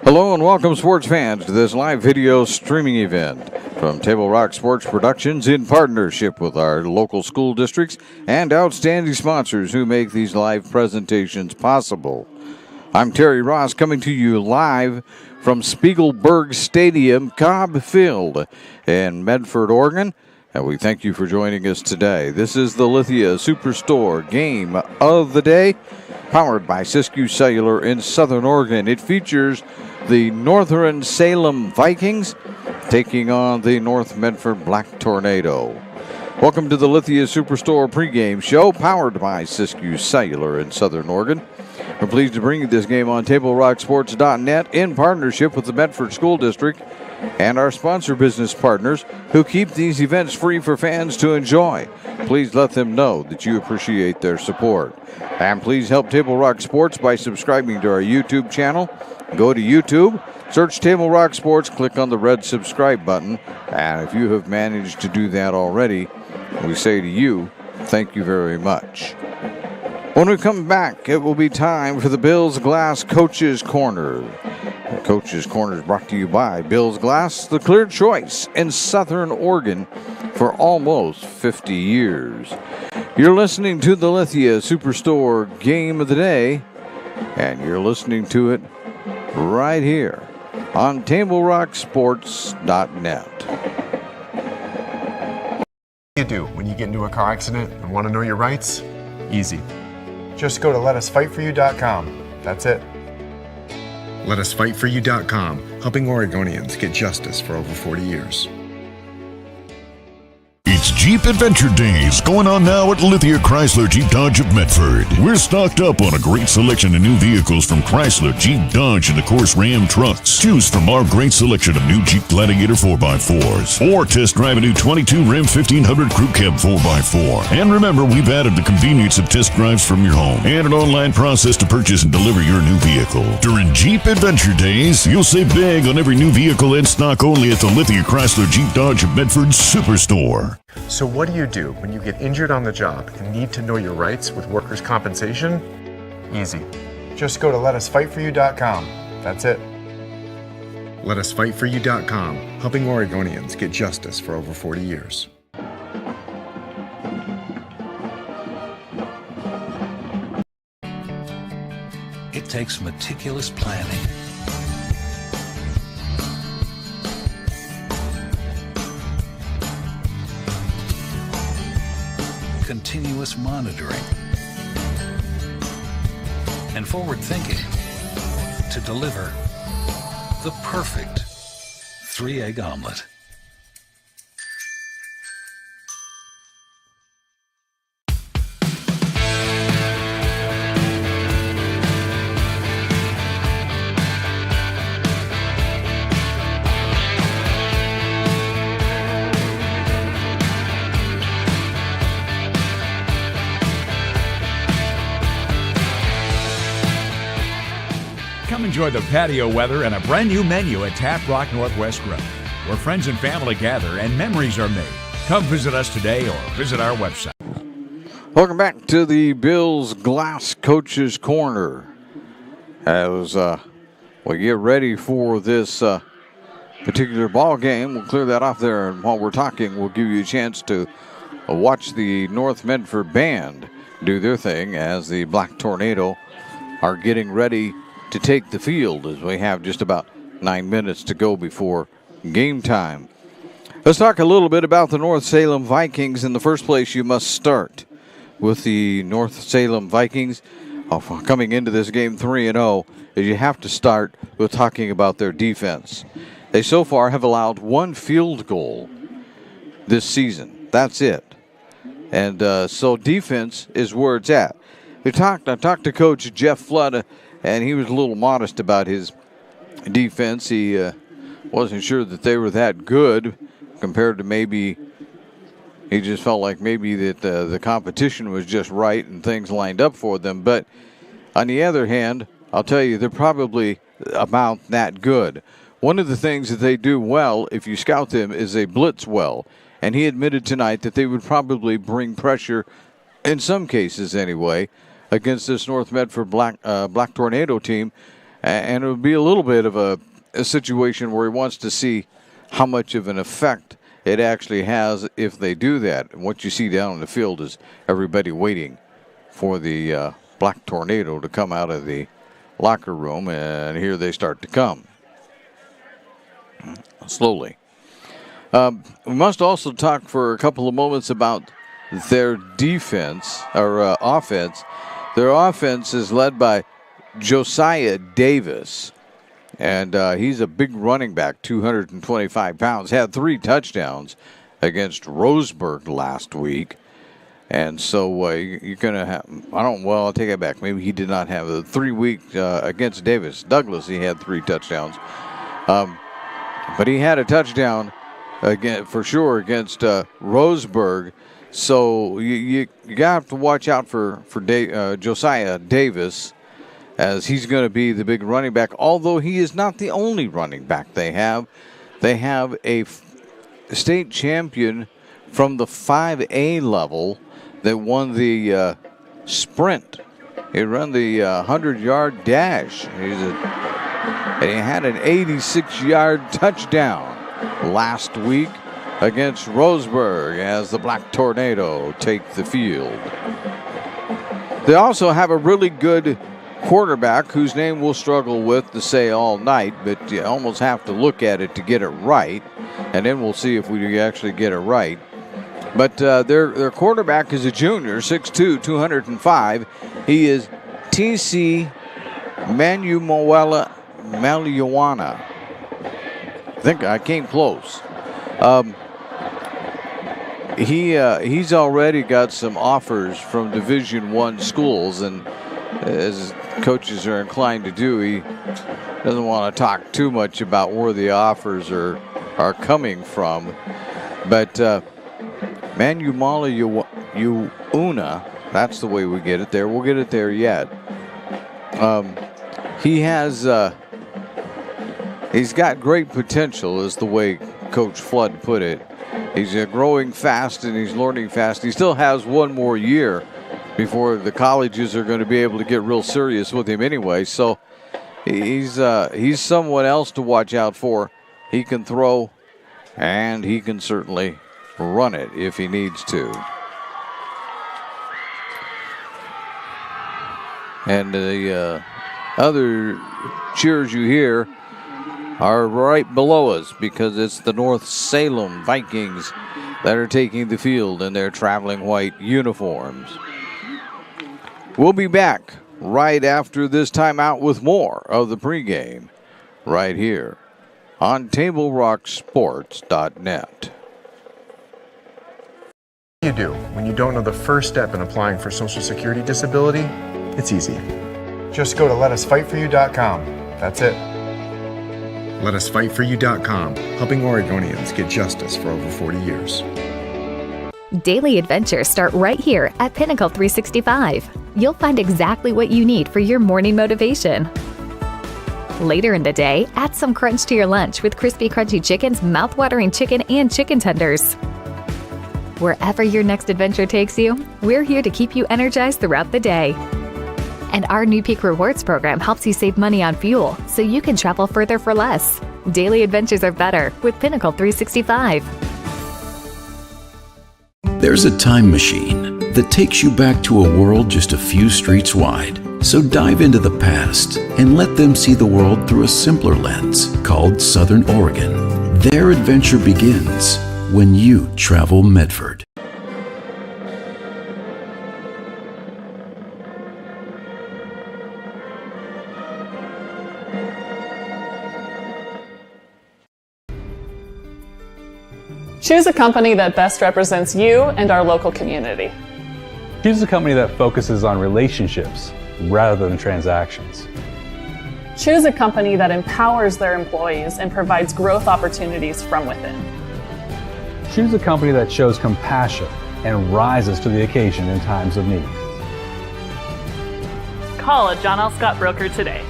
Hello and welcome, sports fans, to this live video streaming event from Table Rock Sports Productions in partnership with our local school districts and outstanding sponsors who make these live presentations possible. I'm Terry Ross, coming to you live from Spiegelberg Stadium, Cobb Field in Medford, Oregon, and we thank you for joining us today. This is the Lithia Superstore Game of the Day, powered by Siskiyou Cellular in Southern Oregon. It features the Northern Salem Vikings taking on the North Medford Black Tornado. Welcome to the Lithia Superstore pregame show, powered by Siskiyou Cellular in Southern Oregon. We're pleased to bring you this game on TableRockSports.net in partnership with the Medford School District and our sponsor business partners who keep these events free for fans to enjoy. Please let them know that you appreciate their support. And please help Table Rock Sports by subscribing to our YouTube channel. Go to YouTube, search Table Rock Sports, click on the red subscribe button, and if you have managed to do that already, we say to you, thank you very much. When we come back, it will be time for the Bills Glass Coach's Corner. The Coach's Corner is brought to you by Bills Glass, the clear choice in Southern Oregon for almost 50 years. You're listening to the Lithia Superstore Game of the Day, and you're listening to it right here on TableRockSports.net. What do you do when you get into a car accident and want to know your rights? Easy. Just go to letusfightforyou.com. That's it. Letusfightforyou.com, helping Oregonians get justice for over 40 years. It's Jeep Adventure Days going on now at Lithia Chrysler Jeep Dodge of Medford. We're stocked up on a great selection of new vehicles from Chrysler, Jeep, Dodge, and of course Ram trucks. Choose from our great selection of new Jeep Gladiator 4x4s or test drive a new 22 Ram 1500 Crew Cab 4x4. And remember, we've added the convenience of test drives from your home and an online process to purchase and deliver your new vehicle. During Jeep Adventure Days, you'll save big on every new vehicle in stock only at the Lithia Chrysler Jeep Dodge of Medford Superstore. So what do you do when you get injured on the job and need to know your rights with workers' compensation? Easy. Just go to letusfightforyou.com. That's it. Letusfightforyou.com, helping Oregonians get justice for over 40 years. It takes meticulous planning, continuous monitoring, and forward thinking to deliver the perfect 3-egg omelet. Come enjoy the patio weather and a brand new menu at Tap Rock Northwest Grill, where friends and family gather and memories are made. Come visit us today or visit our website. Welcome back to the Bills Glass Coach's Corner. As we get ready for this particular ball game, we'll clear that off there, and while we're talking, we'll give you a chance to watch the North Medford band do their thing as the Black Tornado are getting ready to take the field, as we have just about 9 minutes to go before game time. Let's talk a little bit about the North Salem Vikings. In the first place, you must start with the North Salem Vikings coming into this game 3-0, is you have to start with talking about their defense. They so far have allowed one field goal this season. That's it. And so defense is where it's at. I talked to Coach Jeff Flood, and he was a little modest about his defense. He wasn't sure that they were that good compared to maybe he just felt like maybe that the competition was just right and things lined up for them. But on the other hand, I'll tell you, they're probably about that good. One of the things that they do well, if you scout them, is they blitz well. And he admitted tonight that they would probably bring pressure, in some cases anyway, against this North Medford Black Tornado team. And it would be a little bit of a situation where he wants to see how much of an effect it actually has if they do that. And what you see down in the field is everybody waiting for the Black Tornado to come out of the locker room, and here they start to come slowly. We must also talk for a couple of moments about their defense or offense. Their offense is led by Josiah Davis, and he's a big running back, 225 pounds, had 3 touchdowns against Roseburg last week. And so you're going to have, I'll take it back. Maybe he did not have a 3 week against Davis. Douglas, he had 3 touchdowns. But he had a touchdown again for sure against Roseburg. So you have to watch out for Josiah Davis, as he's going to be the big running back, although he is not the only running back they have. They have a state champion from the 5A level that won the sprint. He ran the 100-yard dash. And he had an 86-yard touchdown last week against Roseburg as the Black Tornado take the field. They also have a really good quarterback whose name we'll struggle with to say all night, but you almost have to look at it to get it right, and then we'll see if we actually get it right. But their quarterback is a junior, 6'2", 205. He is T.C. Manuela Maliuana. I think I came close. He's already got some offers from Division I schools, and as coaches are inclined to do, he doesn't want to talk too much about where the offers are coming from. But Manuela Una, that's the way we get it there. We'll get it there yet. He's got great potential, is the way Coach Flood put it. He's growing fast and he's learning fast. He still has 1 more year before the colleges are going to be able to get real serious with him anyway. So he's someone else to watch out for. He can throw, and he can certainly run it if he needs to. And the other cheers you hear are right below us, because it's the North Salem Vikings that are taking the field in their traveling white uniforms. We'll be back right after this timeout with more of the pregame right here on TableRockSports.net. What do you do when you don't know the first step in applying for Social Security disability? It's easy. Just go to letusfightforyou.com. That's it. LetUsFightForYou.com, helping Oregonians get justice for over 40 years. Daily adventures start right here at Pinnacle 365. You'll find exactly what you need for your morning motivation. Later in the day, add some crunch to your lunch with Crispy Crunchy Chicken's mouth-watering chicken and chicken tenders. Wherever your next adventure takes you, we're here to keep you energized throughout the day. And our new Peak Rewards program helps you save money on fuel so you can travel further for less. Daily adventures are better with Pinnacle 365. There's a time machine that takes you back to a world just a few streets wide. So dive into the past and let them see the world through a simpler lens called Southern Oregon. Their adventure begins when you travel Medford. Choose a company that best represents you and our local community. Choose a company that focuses on relationships rather than transactions. Choose a company that empowers their employees and provides growth opportunities from within. Choose a company that shows compassion and rises to the occasion in times of need. Call a John L. Scott broker today.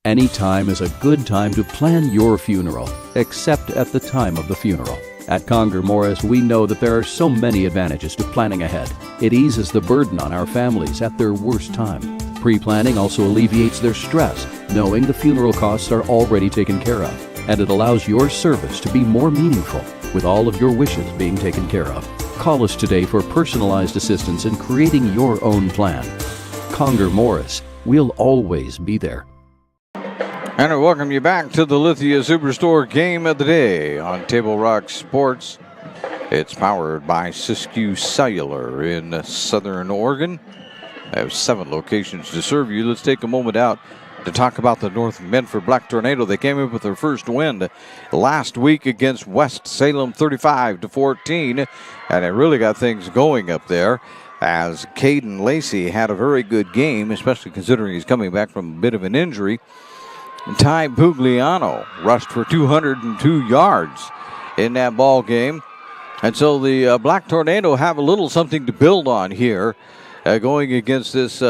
Any time is a good time to plan your funeral, except at the time of the funeral. At Conger Morris, we know that there are so many advantages to planning ahead. It eases the burden on our families at their worst time. Pre-planning also alleviates their stress, knowing the funeral costs are already taken care of. And it allows your service to be more meaningful, with all of your wishes being taken care of. Call us today for personalized assistance in creating your own plan. Conger Morris, we'll always be there. And I welcome you back to the Lithia Superstore Game of the Day on Table Rock Sports. It's powered by Siskiyou Cellular in Southern Oregon. I have 7 locations to serve you. Let's take a moment out to talk about the North Medford Black Tornado. They came in with their first win last week against West Salem 35-14, and it really got things going up there as Caden Lacey had a very good game, especially considering he's coming back from a bit of an injury. Ty Pugliano rushed for 202 yards in that ball game. And so the Black Tornado have a little something to build on here going against this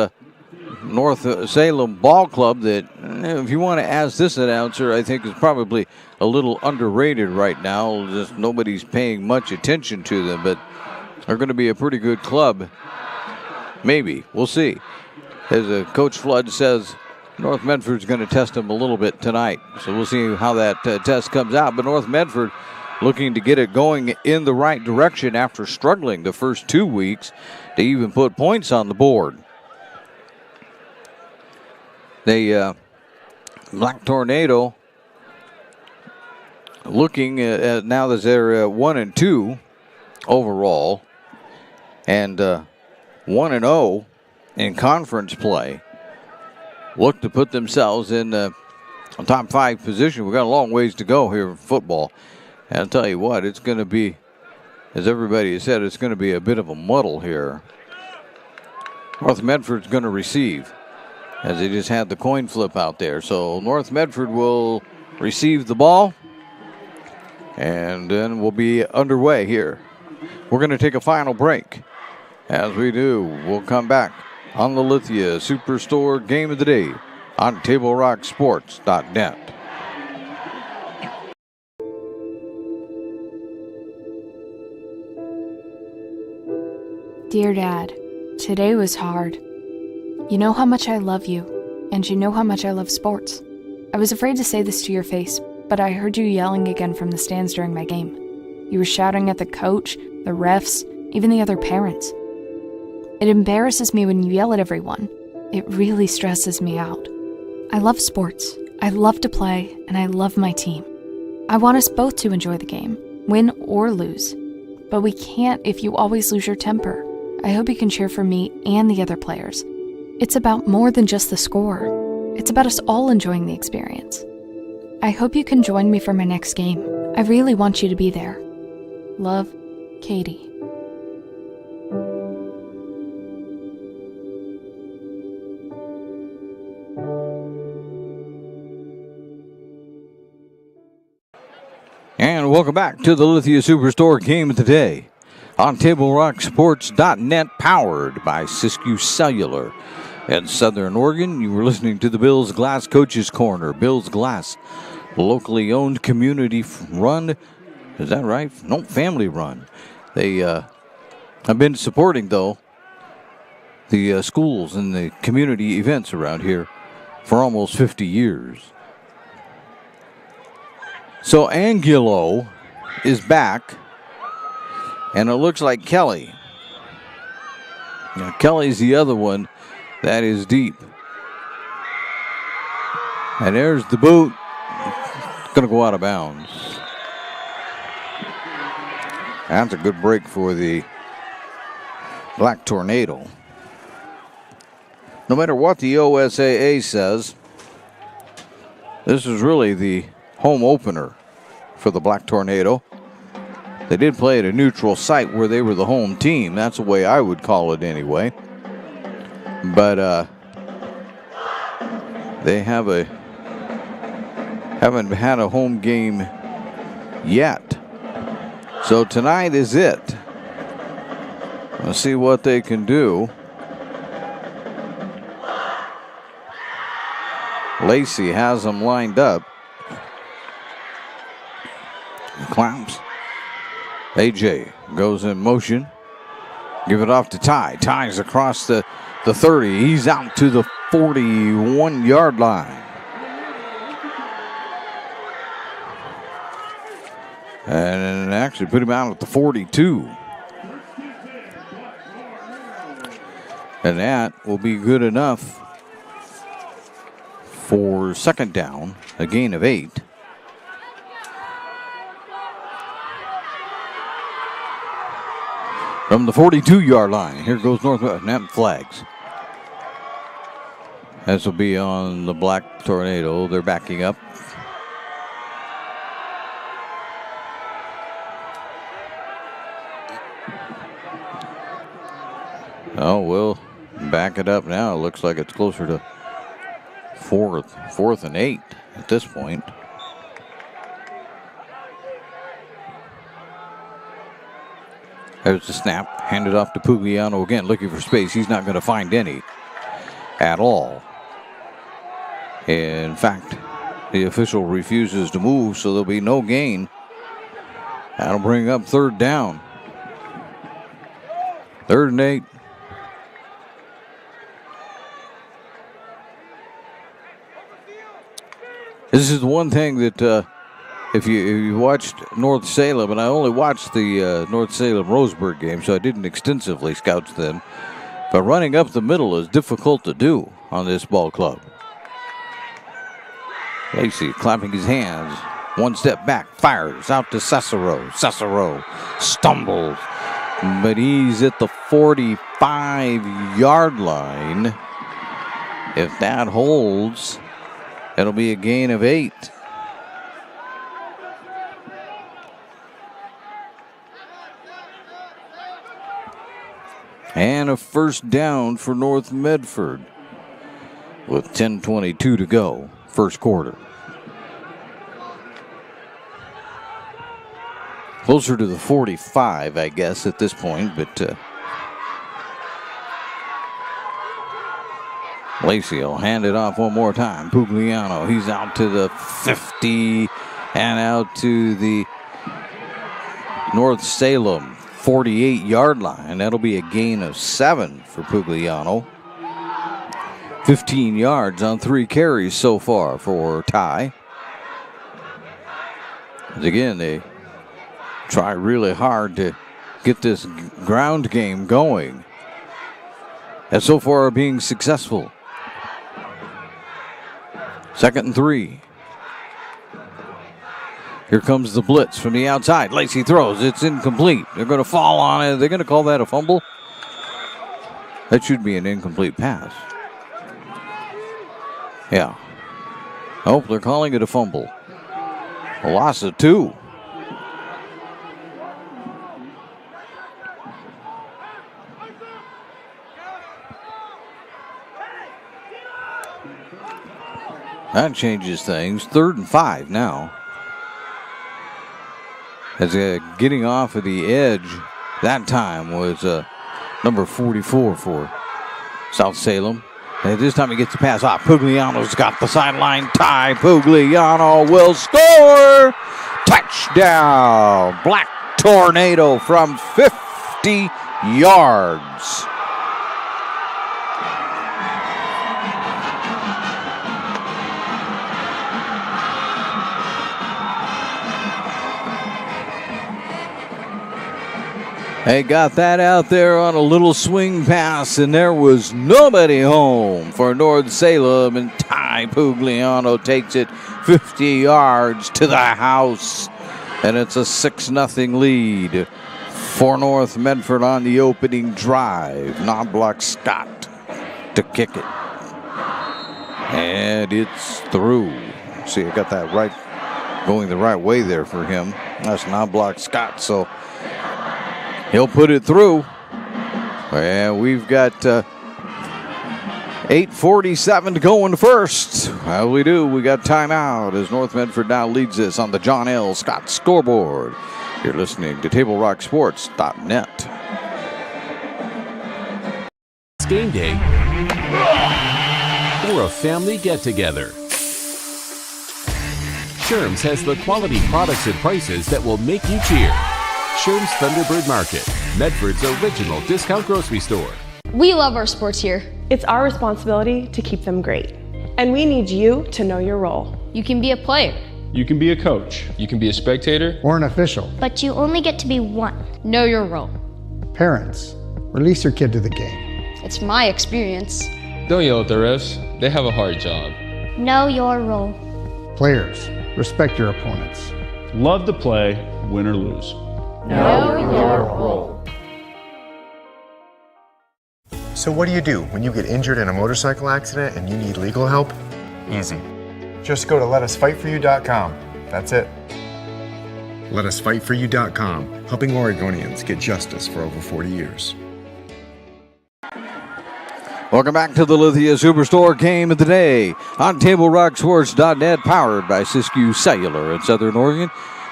North Salem ball club that, if you want to ask this announcer, I think is probably a little underrated right now. Just nobody's paying much attention to them, but they're going to be a pretty good club. Maybe. We'll see. As Coach Flood says, North Medford's going to test them a little bit tonight. So we'll see how that test comes out. But North Medford looking to get it going in the right direction after struggling the first 2 weeks to even put points on the board. The Black Tornado looking at now that they're 1-2 overall and 1-0 in conference play. Look to put themselves in a top 5 position. We've got a long ways to go here in football. And I'll tell you what, it's going to be, as everybody has said, it's going to be a bit of a muddle here. North Medford's going to receive, as they just had the coin flip out there. So North Medford will receive the ball, and then we'll be underway here. We're going to take a final break. As we do, we'll come back on the Lithia Superstore Game of the Day on TableRockSports.net. Dear Dad, today was hard. You know how much I love you, and you know how much I love sports. I was afraid to say this to your face, but I heard you yelling again from the stands during my game. You were shouting at the coach, the refs, even the other parents. It embarrasses me when you yell at everyone. It really stresses me out. I love sports. I love to play, and I love my team. I want us both to enjoy the game, win or lose. But we can't if you always lose your temper. I hope you can cheer for me and the other players. It's about more than just the score. It's about us all enjoying the experience. I hope you can join me for my next game. I really want you to be there. Love, Katie. And welcome back to the Lithia Superstore Game of the Day on TableRockSports.net, powered by Siskiyou Cellular in Southern Oregon. You were listening to the Bills Glass Coaches Corner. Bills Glass, locally owned, community run. Is that right? No, family run. They have been supporting, though, the schools and the community events around here for almost 50 years. So Angulo is back, and it looks like Kelly. Now, Kelly's the other one that is deep. And there's the boot. It's going to go out of bounds. That's a good break for the Black Tornado. No matter what the OSAA says, this is really the home opener for the Black Tornado. They did play at a neutral site where they were the home team. That's the way I would call it anyway. But they haven't had a home game yet. So tonight is it. Let's see what they can do. Lacey has them lined up. Clamps AJ goes in motion. Give it off to Ty. Ty's across the 30. He's out to the 41-yard line. And actually put him out at the 42. And that will be good enough for second down, a gain of 8. From the 42-yard line, here goes Northwest. Net flags. This will be on the Black Tornado. They're backing up. Oh, we'll back it up now. It looks like it's closer to fourth and 8 at this point. There's the snap, handed off to Pugliano again, looking for space. He's not going to find any at all. In fact, the official refuses to move, so there'll be no gain. That'll bring up third down. 3rd and 8. This is the one thing that if you watched North Salem, and I only watched the North Salem Roseburg game, so I didn't extensively scout them, but running up the middle is difficult to do on this ball club. Lacey clapping his hands, one step back, fires out to Cicero. Cicero stumbles, but he's at the 45-yard line. If that holds, it'll be a gain of 8. And a first down for North Medford with 10:22 to go, first quarter. Closer to the 45, I guess, at this point, but Lacey will hand it off one more time. Pugliano, he's out to the 50 and out to the North Salem 48-yard line. That'll be a gain of 7 for Pugliano. 15 yards on 3 carries so far for Ty. Again, they try really hard to get this ground game going, and so far are being successful. 2nd and 3. Here comes the blitz from the outside. Lacey throws. It's incomplete. They're going to fall on it. They're going to call that a fumble. That should be an incomplete pass. Yeah. Oh, they're calling it a fumble. A loss of 2. That changes things. 3rd and 5 now. As getting off of the edge that time was number 44 for South Salem. And this time he gets the pass off. Pugliano's got the sideline tie. Pugliano will score. Touchdown. Black Tornado from 50 yards. They got that out there on a little swing pass, and there was nobody home for North Salem, and Ty Pugliano takes it 50 yards to the house, and it's a 6-0 lead for North Medford on the opening drive. Knobloch Scott to kick it, and it's through. See, I got that right, going the right way there for him. That's Knobloch Scott, so he'll put it through. And we've got 8:47 to go in the first. Well, we do. We got timeout as North Medford now leads this on the John L. Scott scoreboard. You're listening to TableRockSports.net. It's game day or a family get-together. Sherm's has the quality products and prices that will make you cheer. Sherm's Thunderbird Market, Medford's original discount grocery store. We love our sports here. It's our responsibility to keep them great. And we need you to know your role. You can be a player. You can be a coach. You can be a spectator. Or an official. But you only get to be one. Know your role. Parents, release your kid to the game. It's my experience. Don't yell at the refs. They have a hard job. Know your role. Players, respect your opponents. Love to play, win or lose. Know your role. So what do you do when you get injured in a motorcycle accident and you need legal help? Easy. Just go to letusfightforyou.com. That's it. Letusfightforyou.com, helping Oregonians get justice for over 40 years. Welcome back to the Lithia Superstore Game of the Day on TableRockSports.net, powered by Siskiyou Cellular in Southern Oregon.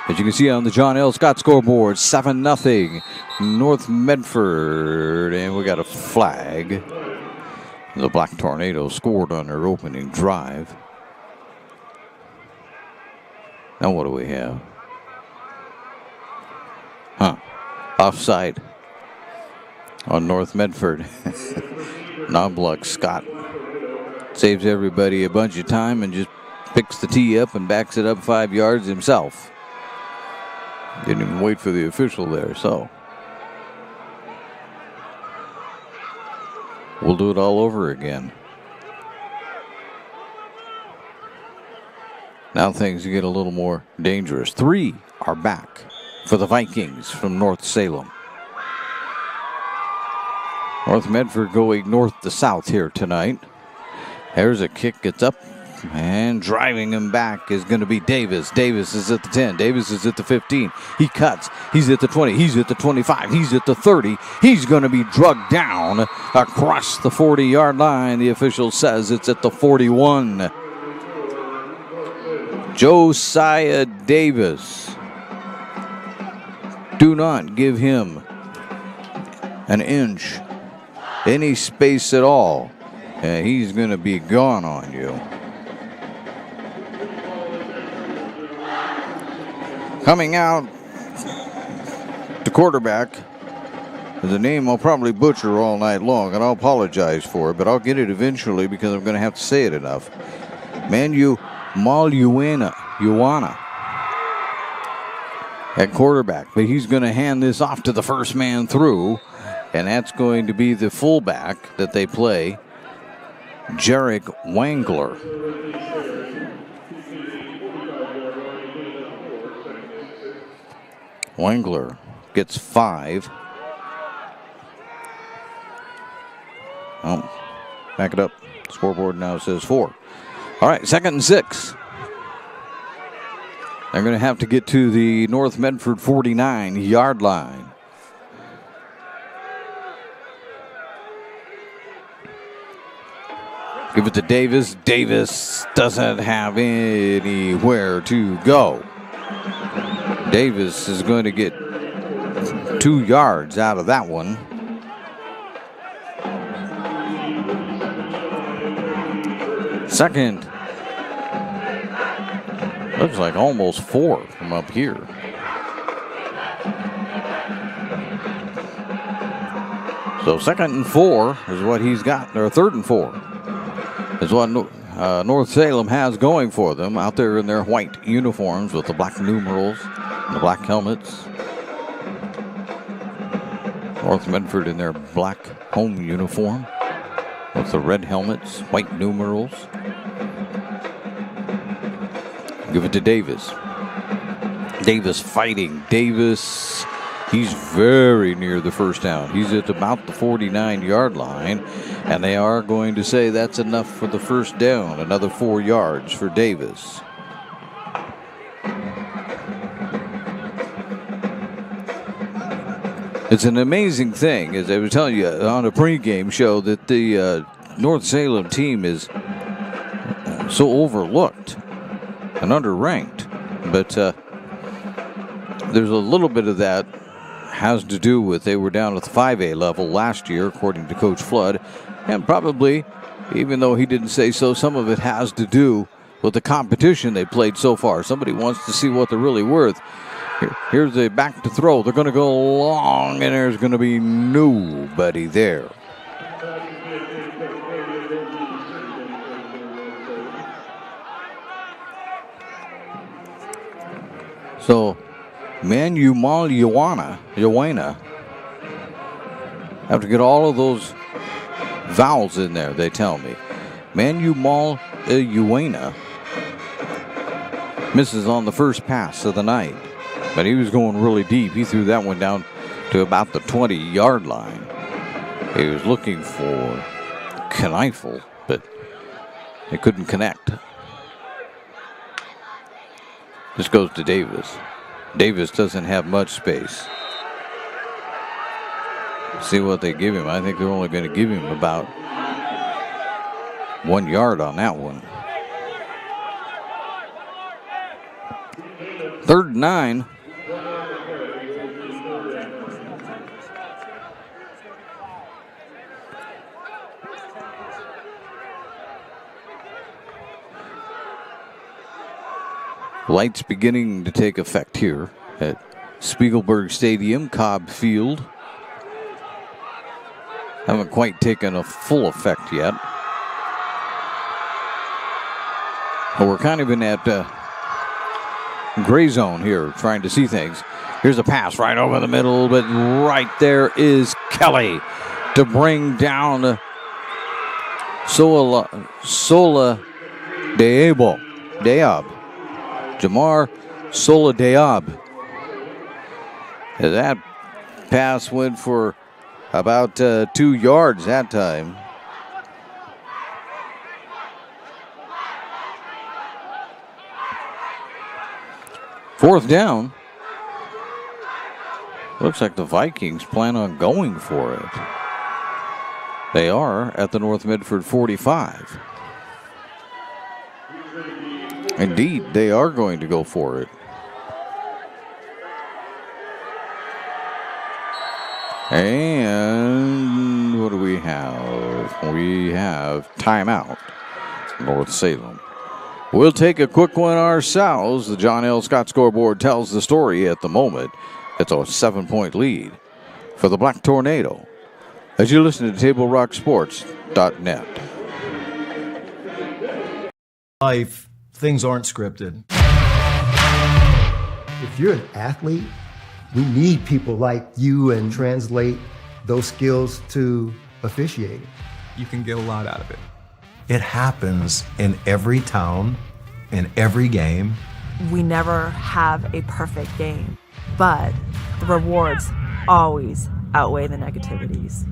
As you can see on the John L. Scott scoreboard, 7-0 North Medford, and we got a flag. The Black Tornado scored on their opening drive. Now what do we have? Offside on North Medford. Knobloch Scott saves everybody a bunch of time and just picks the tee up and backs it up 5 yards himself. Didn't even wait for the official there, so we'll do it all over again. Now things get a little more dangerous. 3 are back for the Vikings from North Salem. North Medford going north to south here tonight. There's a kick, gets up, and driving him back is going to be Davis. Davis is at the 10. Davis is at the 15. He cuts. He's at the 20. He's at the 25. He's at the 30. He's going to be drugged down across the 40-yard line. The official says it's at the 41. Josiah Davis. Do not give him an inch, any space at all, and he's going to be gone on you. Coming out to quarterback is a name I'll probably butcher all night long, and I'll apologize for it, but I'll get it eventually because I'm going to have to say it enough. Manu Maluana at quarterback, but he's going to hand this off to the first man through, and that's going to be the fullback that they play, Jarek Wangler. Wangler gets 5. Oh, back it up. Scoreboard now says 4. All right, 2nd and 6. They're going to have to get to the North Medford 49-yard line. Give it to Davis. Davis doesn't have anywhere to go. Davis is going to get 2 yards out of that one. Second. Looks like almost 4 from up here. So 2nd and 4 is what he's got, or 3rd and 4 is what North Salem has going for them out there in their white uniforms with the black numerals and the black helmets. North Medford in their black home uniform with the red helmets, white numerals. Give it to Davis. Davis fighting. Davis, he's very near the first down. He's at about the 49-yard line, and they are going to say that's enough for the first down. Another 4 yards for Davis. It's an amazing thing, as I was telling you on a pregame show, that the North Salem team is so overlooked and underranked, but there's a little bit of that has to do with they were down at the 5A level last year, according to Coach Flood, and probably, even though he didn't say so, some of it has to do with the competition they played so far. Somebody wants to see what they're really worth. Here's the back to throw. They're going to go long, and there's going to be nobody there. So, Yowana, have to get all of those vowels in there, they tell me. Yowana misses on the first pass of the night, but he was going really deep. He threw that one down to about the 20-yard line. He was looking for Kneifel, but he couldn't connect. This goes to Davis. Davis doesn't have much space. See what they give him. I think they're only going to give him about 1 yard on that one. 3rd and 9. Lights beginning to take effect here at Spiegelberg Stadium, Cobb Field. Haven't quite taken a full effect yet. But we're kind of in that gray zone here, trying to see things. Here's a pass right over the middle, but right there is Kelly to bring down Sola Deab. Jamar Sola Deab. That pass went for about 2 yards that time. Fourth down. Looks like the Vikings plan on going for it. They are at the North Medford 45. Indeed, they are going to go for it. And what do we have? We have timeout, North Salem. We'll take a quick one ourselves. The John L. Scott scoreboard tells the story at the moment. It's a 7-point lead for the Black Tornado. As you listen to TableRockSports.net. Life, things aren't scripted. If you're an athlete, we need people like you and translate those skills to officiating. You can get a lot out of it. It happens in every town, in every game. We never have a perfect game, but the rewards always outweigh the negativities.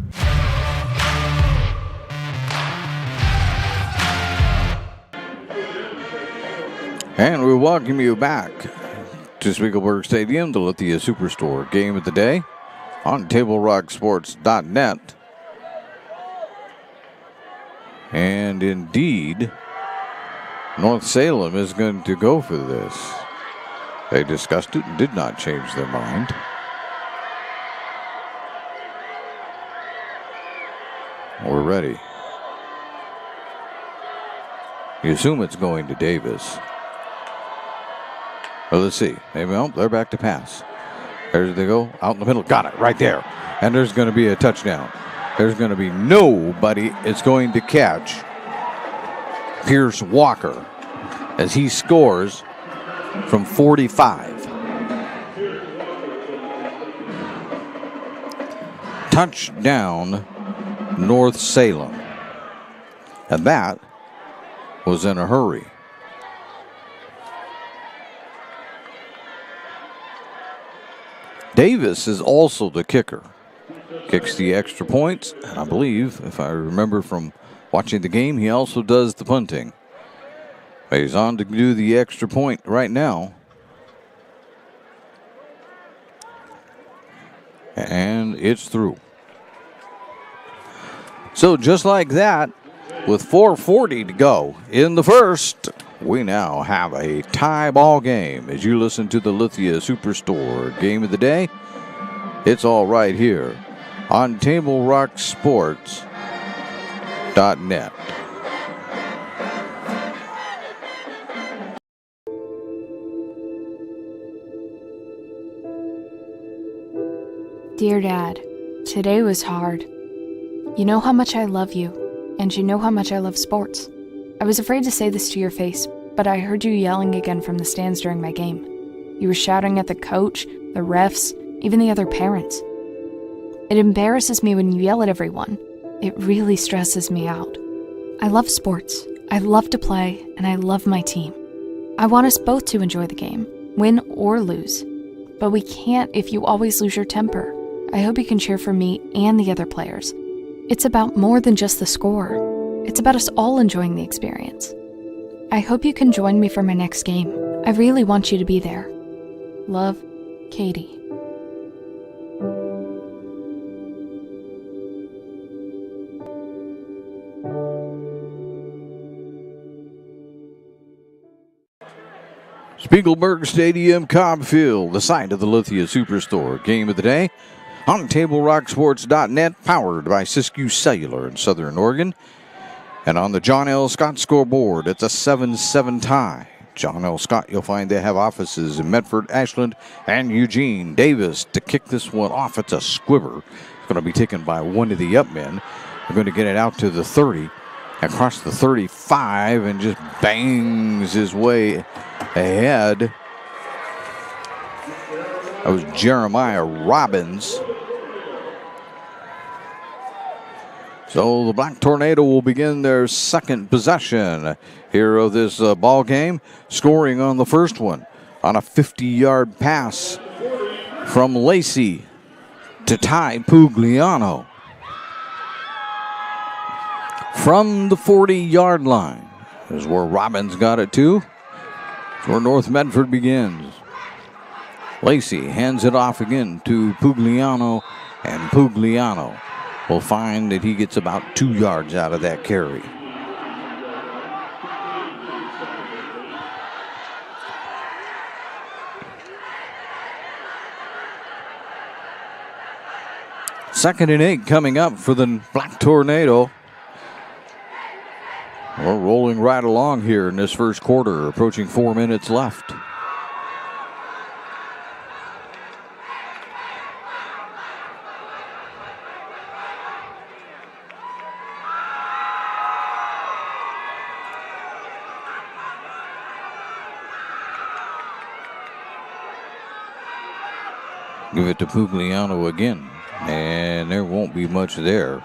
And we welcome you back to Spiegelberg Stadium, the Lithia Superstore. Game of the day on TableRockSports.net. And indeed, North Salem is going to go for this. They discussed it and did not change their mind. We're ready. You assume it's going to Davis. Well, let's see. They're back to pass. There they go. Out in the middle. Got it right there. And there's going to be a touchdown. There's going to be nobody it's going to catch Pierce Walker as he scores from 45. Touchdown, North Salem. And that was in a hurry. Davis is also the kicker. Kicks the extra points, and I believe, if I remember from watching the game, he also does the punting. But he's on to do the extra point right now. And it's through. So just like that, with 4:40 to go in the first, we now have a tie ball game. As you listen to the Lithia Superstore game of the day, it's all right here on TableRockSports.net. Dear Dad, today was hard. You know how much I love you, and you know how much I love sports. I was afraid to say this to your face, but I heard you yelling again from the stands during my game. You were shouting at the coach, the refs, even the other parents. It embarrasses me when you yell at everyone. It really stresses me out. I love sports. I love to play, and I love my team. I want us both to enjoy the game, win or lose. But we can't if you always lose your temper. I hope you can cheer for me and the other players. It's about more than just the score. It's about us all enjoying the experience. I hope you can join me for my next game. I really want you to be there. Love, Katie. Spiegelberg Stadium, Cobb Field, the site of the Lithia Superstore. Game of the day on TableRockSports.net, powered by Siskiyou Cellular in Southern Oregon. And on the John L. Scott scoreboard, it's a 7-7 tie. John L. Scott, you'll find they have offices in Medford, Ashland, and Eugene. Davis to kick this one off. It's a squibber. It's going to be taken by one of the up men. They're going to get it out to the 30, across the 35, and just bangs his way ahead. That was Jeremiah Robbins. So the Black Tornado will begin their second possession here of this ball game, scoring on the first one on a 50-yard pass from Lacey to Ty Pugliano. From the 40-yard line is where Robbins got it to. It's where North Medford begins. Lacey hands it off again to Pugliano, and Pugliano will find that he gets about 2 yards out of that carry. Second and 8 coming up for the Black Tornado. We're rolling right along here in this first quarter, approaching 4 minutes left. Give it to Pugliano again, and there won't be much there.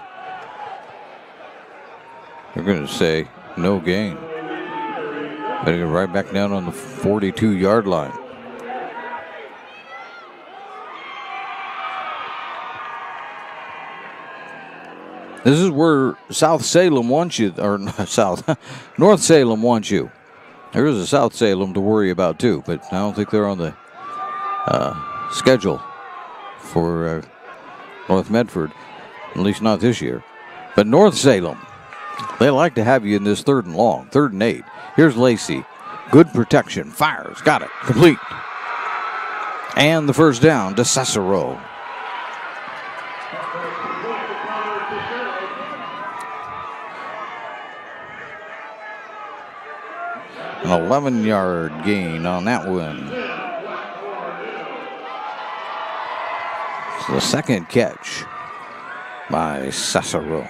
They're going to say no gain. Better get right back down on the 42-yard line. This is where South Salem wants you, or North Salem wants you. There is a South Salem to worry about too, but I don't think they're on the schedule for North Medford, at least not this year. But North Salem, they like to have you in this 3rd and long, 3rd and 8. Here's Lacey. Good protection. Fires. Got it. Complete. And the first down to Cicero. An 11-yard gain on that one. It's the second catch by Cicero.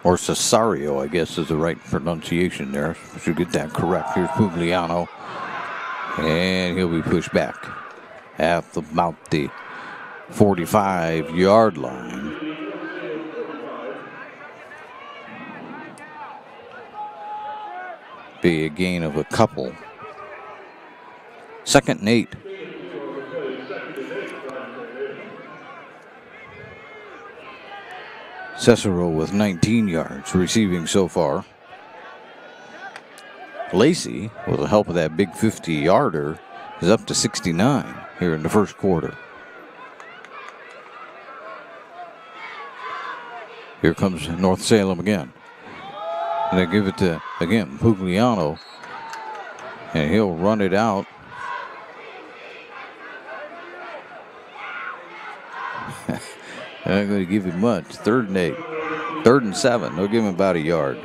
Or Cesario, I guess, is the right pronunciation there. Should get that correct. Here's Pugliano. And he'll be pushed back at about the 45-yard line. Be a gain of a couple. 2nd and 8. Cicero with 19 yards receiving so far. Lacey, with the help of that big 50-yarder, is up to 69 here in the first quarter. Here comes North Salem again. And they give it to, again, Pugliano. And he'll run it out. They're not going to give him much. 3rd and 8. 3rd and 7. They'll give him about a yard.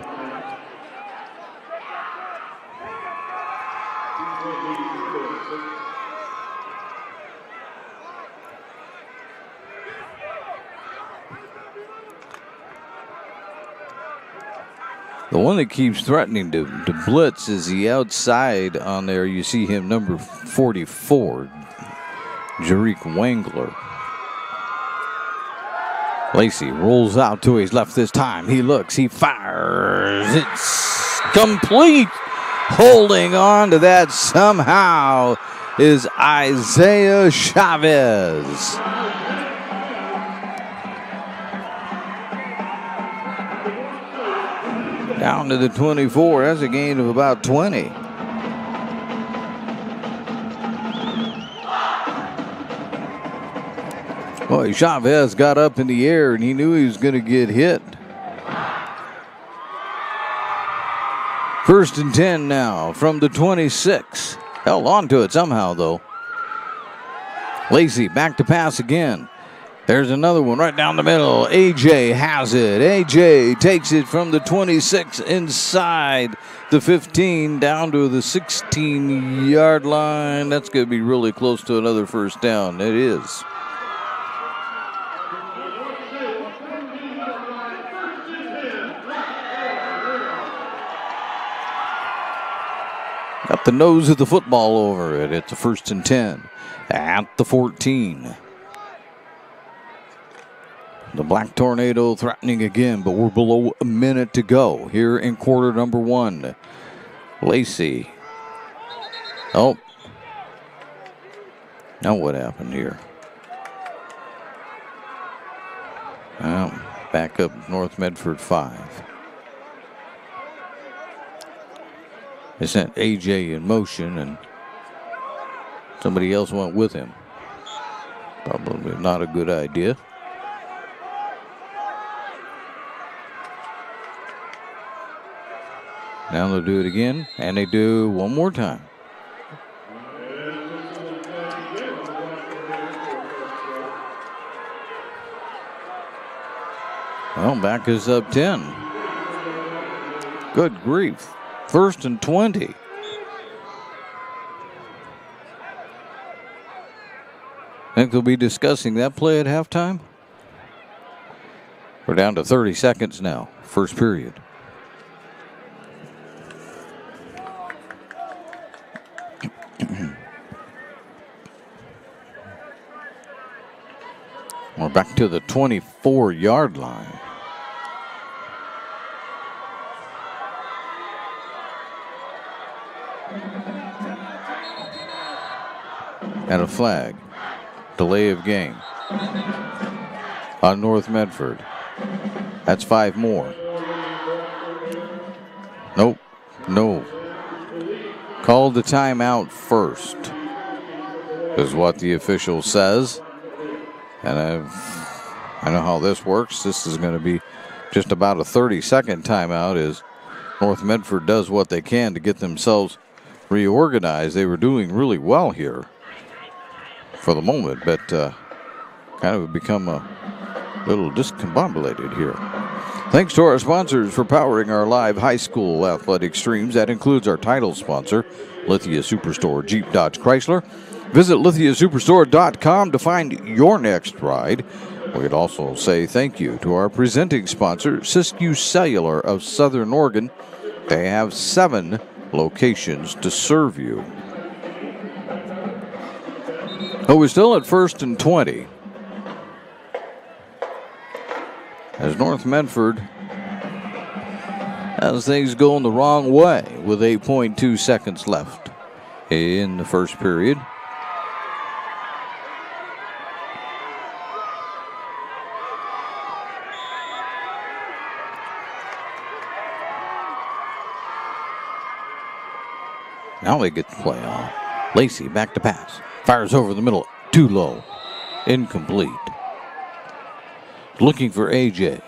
The one that keeps threatening to blitz is the outside on there. You see him, number 44, Jarick Wangler. Lacey rolls out to his left this time. He looks, he fires. It's complete. Holding on to that somehow is Isaiah Chavez. Down to the 24. That's a gain of about 20. Boy, Chavez got up in the air and he knew he was going to get hit. 1st and 10 now from the 26. Held on to it somehow, though. Lacey back to pass again. There's another one right down the middle. AJ has it. AJ takes it from the 26 inside the 15 down to the 16-yard line. That's going to be really close to another first down. It is. Got the nose of the football over it. It's a 1st and 10 at the 14. The Black Tornado threatening again, but we're below a minute to go here in quarter number 1. Lacey. Oh. Now what happened here? Well, back up North Medford 5. They sent AJ in motion and somebody else went with him. Probably not a good idea. Now they'll do it again, and they do one more time. Well, back is up 10. Good grief. 1st and 20. Think they'll be discussing that play at halftime? We're down to 30 seconds now, first period. We're back to the 24-yard line. And a flag. Delay of game on North Medford. That's 5 more. Nope. No. Called the timeout first, is what the official says. And I know how this works. This is going to be just about a 30-second timeout as North Medford does what they can to get themselves reorganized. They were doing really well here for the moment, but kind of become a little discombobulated here. Thanks to our sponsors for powering our live high school athletic streams. That includes our title sponsor, Lithia Superstore Jeep Dodge Chrysler. Visit lithiasuperstore.com to find your next ride. We'd also say thank you to our presenting sponsor, Siskiyou Cellular of Southern Oregon. They have 7 locations to serve you. Oh, we're still at 1st and 20. As North Medford has things going the wrong way with 8.2 seconds left in the first period. Now they get to play on. Lacey back to pass. Fires over the middle. Too low. Incomplete. Looking for AJ.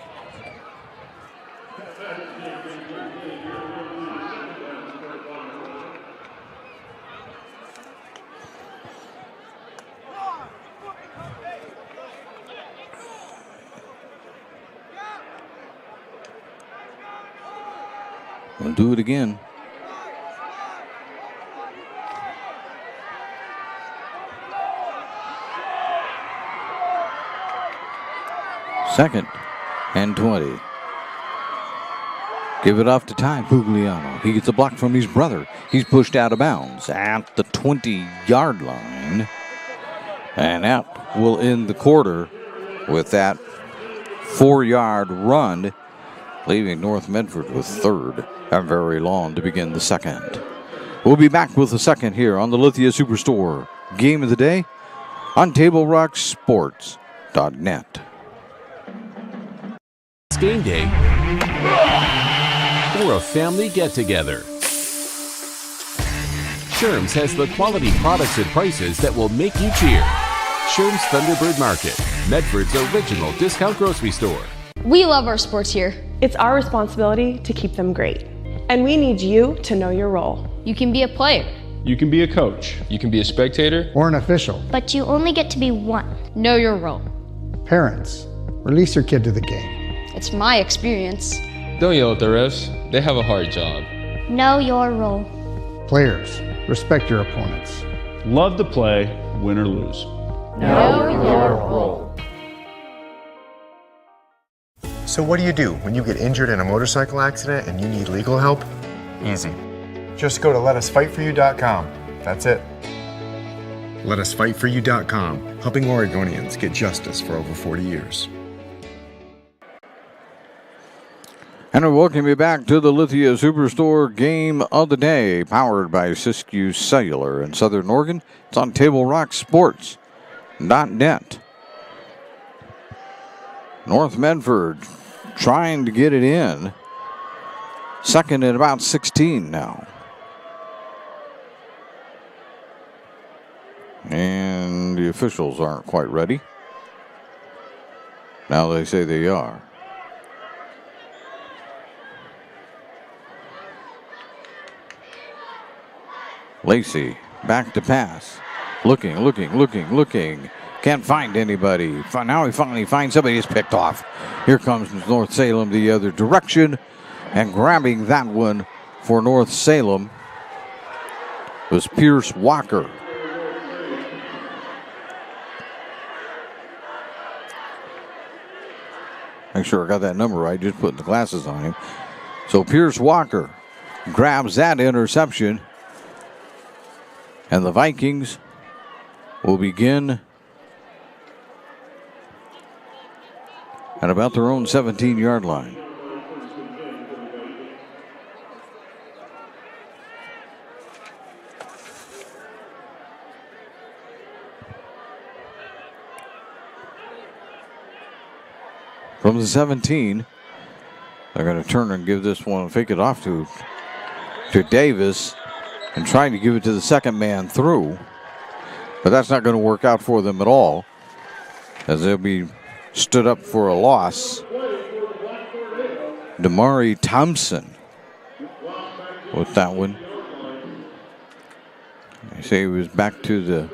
We'll do it again. 2nd and 20. Give it off to Ty Pugliano. He gets a block from his brother. He's pushed out of bounds at the 20-yard line. And that will end the quarter with that 4-yard run, leaving North Medford with 3rd and very long to begin the 2nd. We'll be back with the 2nd here on the Lithia Superstore. Game of the day on TableRockSports.net. It's game day or a family get-together. Sherm's has the quality products and prices that will make you cheer. Sherm's Thunderbird Market, Medford's original discount grocery store. We love our sports here. It's our responsibility to keep them great. And we need you to know your role. You can be a player. You can be a coach. You can be a spectator. Or an official. But you only get to be one. Know your role. Parents, release your kid to the game. It's my experience. Don't yell at the refs. They have a hard job. Know your role. Players, respect your opponents. Love to play, win or lose. Know your role. So what do you do when you get injured in a motorcycle accident and you need legal help? Easy. Just go to letusfightforyou.com. That's it. Letusfightforyou.com, helping Oregonians get justice for over 40 years. And we welcome you back to the Lithia Superstore Game of the Day, powered by Siskiyou Cellular in Southern Oregon. It's on TableRockSports.net. North Medford trying to get it in. 2nd and about 16 now. And the officials aren't quite ready. Now they say they are. Lacey back to pass. Looking. Can't find anybody. Now he finally finds somebody. He's picked off. Here comes North Salem the other direction. And grabbing that one for North Salem was Pierce Walker. Make sure I got that number right. Just putting the glasses on him. So Pierce Walker grabs that interception. And the Vikings will begin at about their own 17-yard line. From the 17, they're going to turn and give this one, fake it off to Davis. And trying to give it to the second man through. But that's not going to work out for them at all, as they'll be stood up for a loss. Damari Thompson with that one. They say he was back to the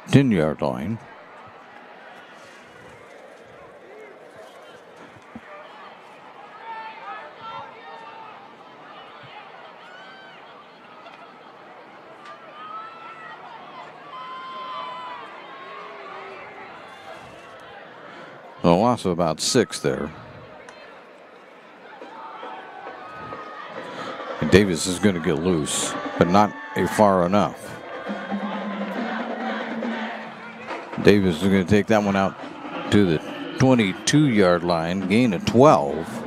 10-yard line. A loss of about 6 there. And Davis is going to get loose, but not far enough. Davis is going to take that one out to the 22-yard line, gain of 12.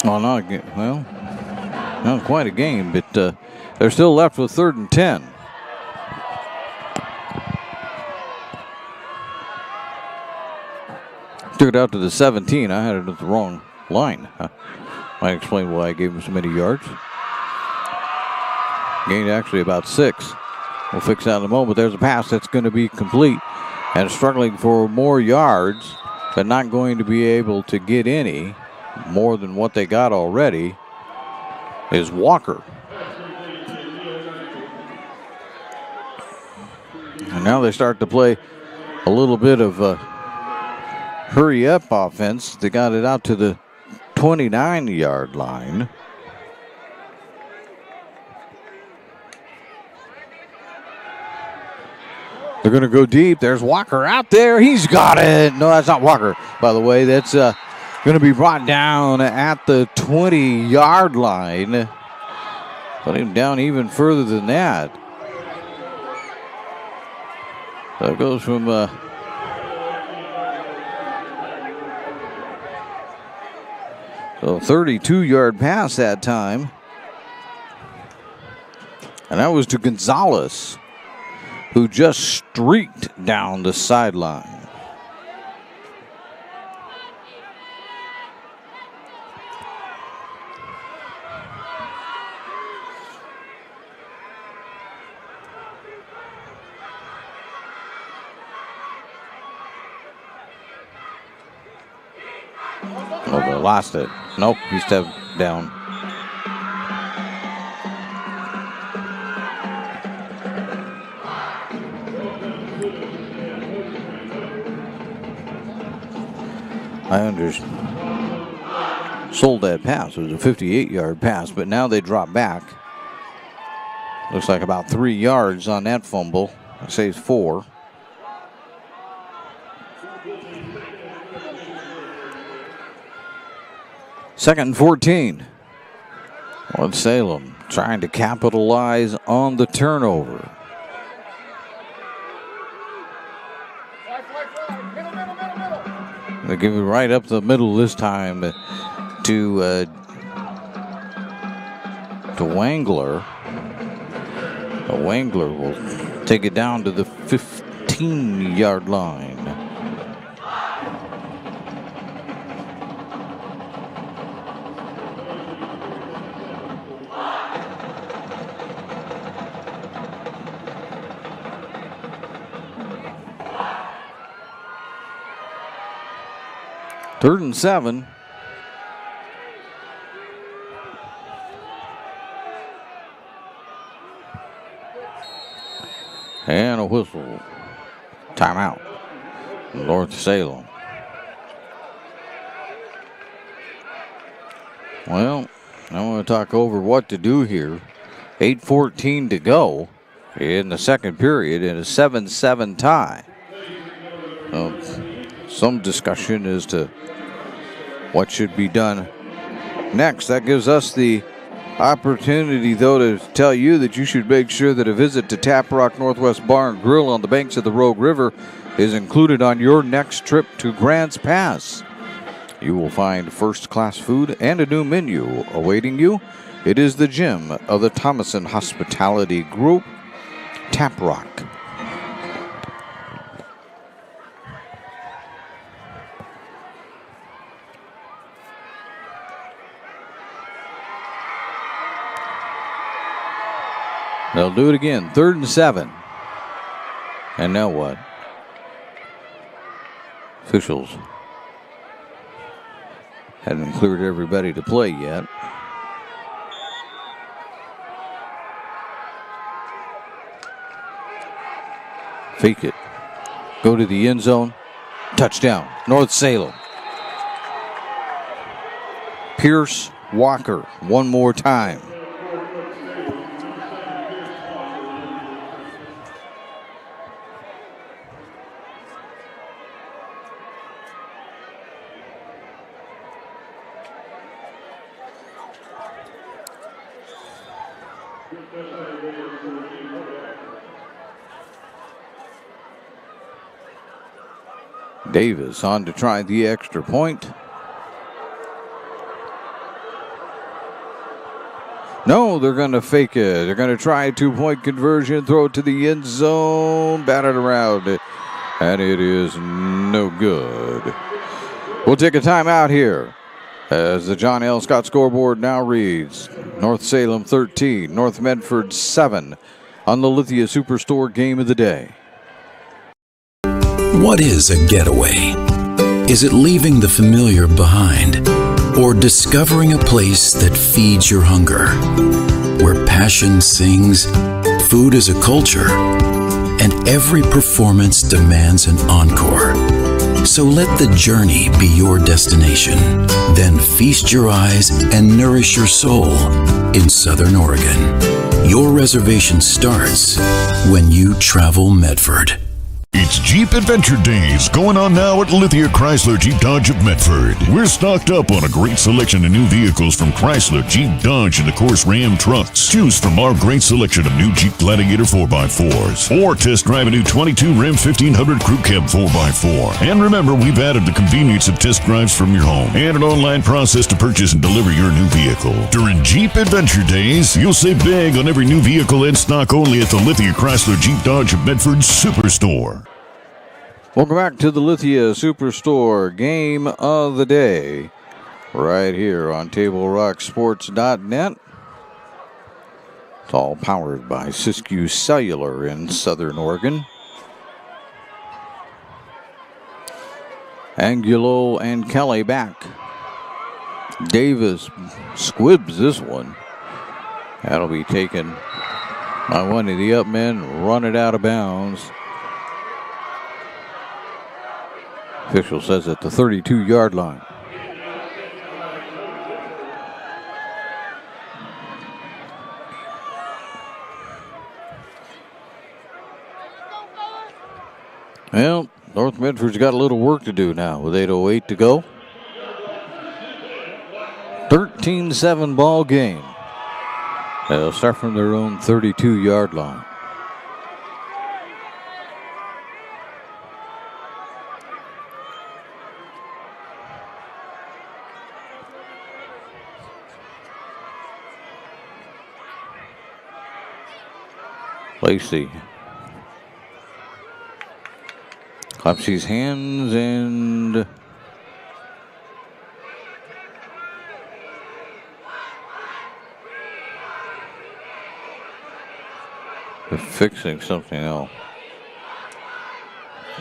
Oh, not quite a game, but they're still left with 3rd and 10. Took it out to the 17. I had it at the wrong line. Might explain why I gave him so many yards. Gained actually about 6. We'll fix that in a moment. There's a pass that's going to be complete. And struggling for more yards, but not going to be able to get any more than what they got already, is Walker. And now they start to play a little bit of hurry-up offense. They got it out to the 29-yard line. They're going to go deep. There's Walker out there. He's got it. No, that's not Walker, by the way. That's going to be brought down at the 20-yard line. Put him down even further than that. So it goes from so 32-yard pass that time. And that was to Gonzalez, who just streaked down the sideline. Oh, they lost it. Nope, he stepped down. I sold that pass. It was a 58-yard pass, but now they drop back. Looks like about 3 yards on that fumble. I say it's 4. Second and 14. North Salem trying to capitalize on the turnover. They give it right up the middle this time to Wangler. Wangler will take it down to the 15-yard line. Third and 7. And a whistle. Timeout. North Salem. Well, I want to talk over what to do here. 8:14 to go in the second period in a 7-7 tie. Some discussion as to what should be done next. That gives us the opportunity, though, to tell you that you should make sure that a visit to Tap Rock Northwest Bar and Grill on the banks of the Rogue River is included on your next trip to Grants Pass. You will find first-class food and a new menu awaiting you. It is the gym of the Thomason Hospitality Group, Tap Rock. They'll do it again. 3rd and 7. And now what? Officials hadn't cleared everybody to play yet. Fake it. Go to the end zone. Touchdown. North Salem. Pierce Walker one more time. Davis on to try the extra point. No, they're going to fake it. They're going to try a 2-point conversion, throw it to the end zone, bat it around it, and it is no good. We'll take a timeout here as the John L. Scott scoreboard now reads North Salem 13, North Medford 7 on the Lithia Superstore Game of the Day. What is a getaway? Is it leaving the familiar behind? Or discovering a place that feeds your hunger? Where passion sings, food is a culture, and every performance demands an encore. So let the journey be your destination. Then feast your eyes and nourish your soul in Southern Oregon. Your reservation starts when you travel Medford. It's Jeep Adventure Days going on now at Lithia Chrysler Jeep Dodge of Medford. We're stocked up on a great selection of new vehicles from Chrysler, Jeep, Dodge, and of course Ram trucks. Choose from our great selection of new Jeep Gladiator 4x4s or test drive a new 22 Ram 1500 Crew Cab 4x4. And remember, we've added the convenience of test drives from your home and an online process to purchase and deliver your new vehicle. During Jeep Adventure Days, you'll save big on every new vehicle in stock only at the Lithia Chrysler Jeep Dodge of Medford Superstore. Welcome back to the Lithia Superstore Game of the Day, right here on TableRockSports.net. It's all powered by Siskiyou Cellular in Southern Oregon. Angulo and Kelly back. Davis squibs this one. That'll be taken by one of the up men, run it out of bounds. Official says at the 32-yard line. Well, North Medford's got a little work to do now with 8:08 to go. 13-7 ball game. They'll start from their own 32-yard line. Lacey claps his hands and they're fixing something else.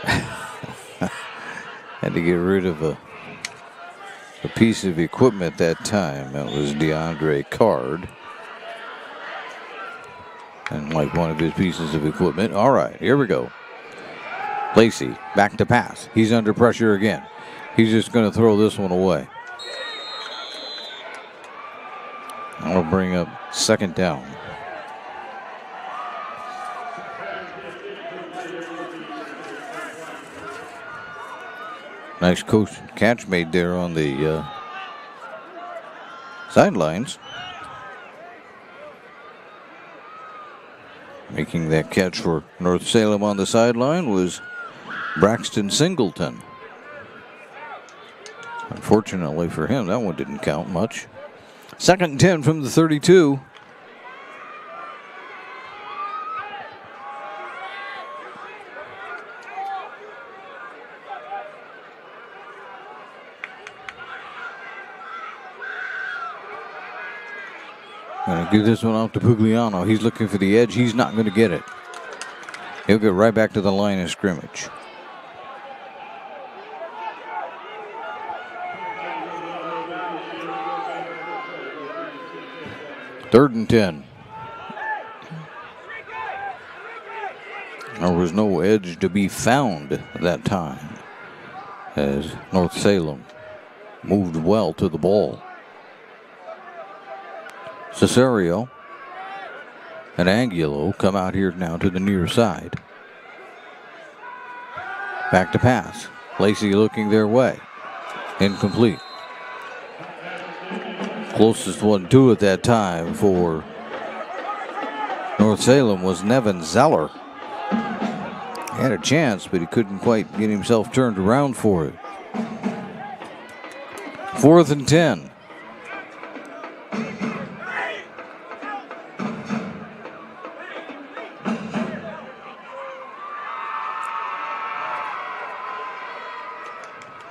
Had to get rid of a piece of equipment that time. That was DeAndre Card. And like one of his pieces of equipment. All right, here we go. Lacey back to pass. He's under pressure again. He's just going to throw this one away. That'll bring up second down. Nice catch made there on the sidelines. Making that catch for North Salem on the sideline was Braxton Singleton. Unfortunately for him, that one didn't count much. 2nd and 10 from the 32. Gonna give this one off to Pugliano. He's looking for the edge. He's not going to get it. He'll get right back to the line of scrimmage. Third and 10. There was no edge to be found at that time as North Salem moved well to the ball. Cesario and Angulo come out here now to the near side. Back to pass. Lacey looking their way. Incomplete. Closest one to at that time for North Salem was Nevin Zeller. He had a chance, but he couldn't quite get himself turned around for it. 4th and 10.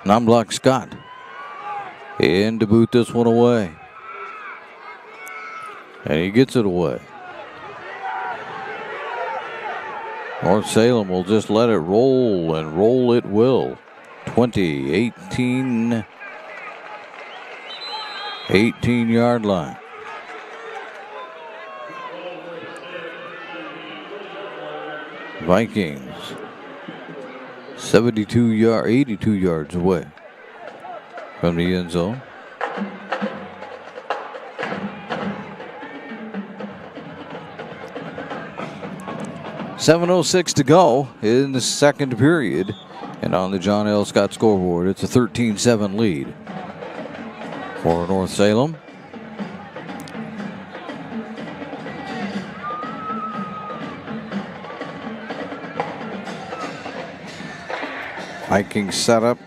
Non-block Scott in to boot this one away. And he gets it away. North Salem will just let it roll, and roll it will. 18-yard line. Vikings 82 yards away from the end zone. .706 to go in the second period. And on the John L. Scott scoreboard, it's a 13-7 lead for North Salem. Vikings set up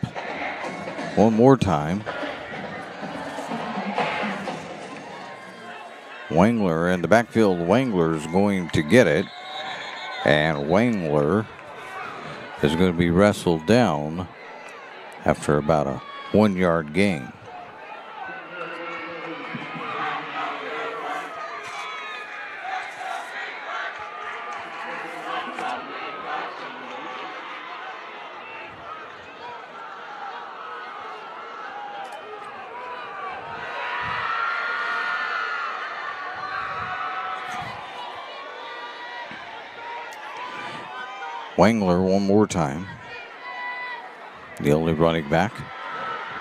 one more time. Wangler in the backfield. Wangler's going to get it. And Wangler is going to be wrestled down after about a 1 yard gain. Wangler one more time. The only running back.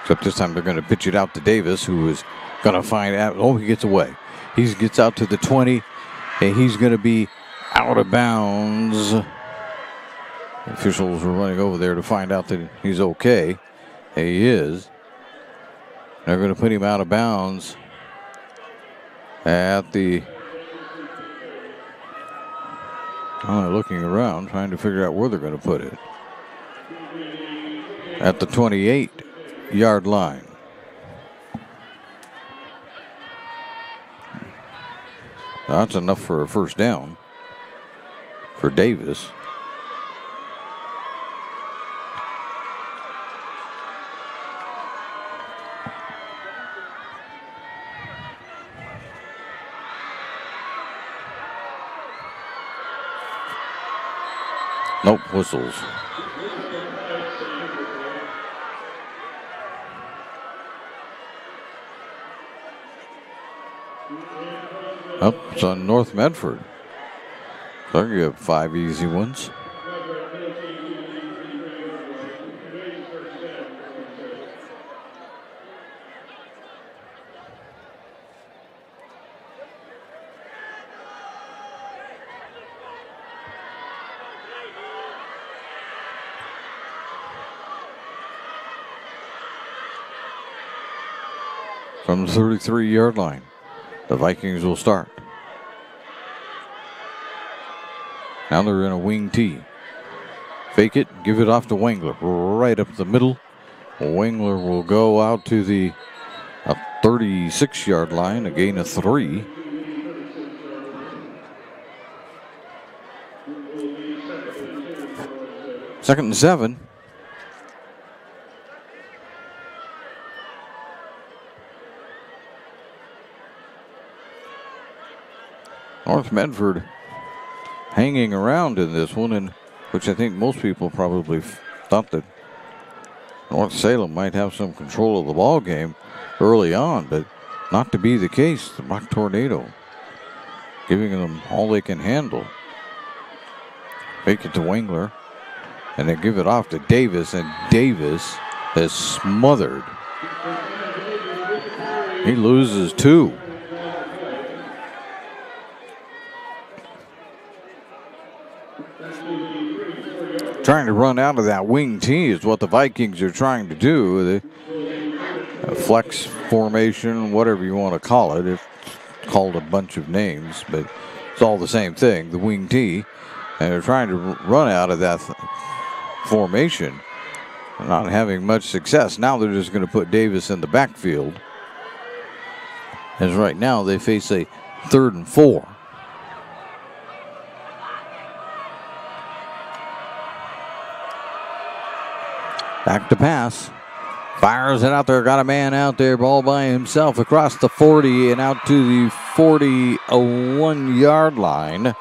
Except this time they're going to pitch it out to Davis, who is going to find out. Oh, he gets away. He gets out to the 20, and he's going to be out of bounds. The officials were running over there to find out that he's okay. And he is. They're going to put him out of bounds at the... I'm looking around, trying to figure out where they're going to put it. At the 28-yard line. That's enough for a first down for Davis. Nope, whistles. Up, it's on North Medford. So you have 5 easy ones. From the 33-yard line, the Vikings will start. Now they're in a wing tee. Fake it, give it off to Wangler, right up the middle. Wangler will go out to the 36-yard line, a gain of 3. Second and 7. North Medford hanging around in this one, and which I think most people probably thought that North Salem might have some control of the ball game early on, but not to be the case. The Rock Tornado giving them all they can handle. Fake it to Wangler, and they give it off to Davis, and Davis is smothered. He loses 2. Trying to run out of that wing tee is what the Vikings are trying to do. The flex formation, whatever you want to call it. It's called a bunch of names, but it's all the same thing, the wing tee. And they're trying to run out of that formation, not having much success. Now they're just going to put Davis in the backfield. As right now they face a 3rd and 4. Back to pass. Fires it out there. Got a man out there. Ball by himself across the 40 and out to the 41-yard line.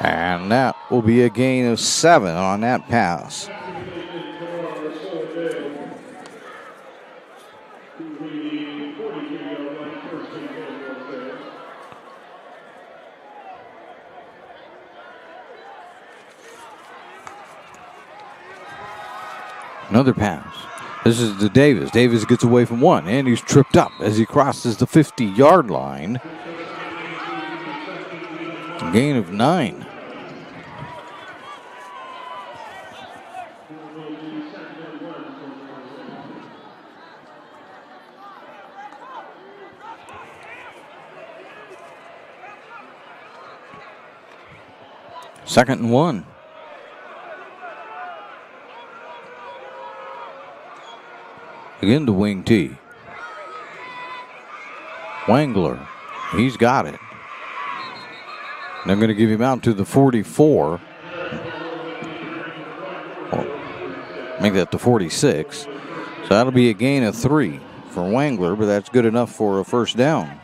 And that will be a gain of 7 on that pass. Another pass. This is to Davis. Davis gets away from one, and he's tripped up as he crosses the 50-yard line. A gain of 9. Second and 1. Again to wing T. Wangler, he's got it. They're going to give him out to the 44. Make that the 46. So that'll be a gain of 3 for Wangler, but that's good enough for a first down.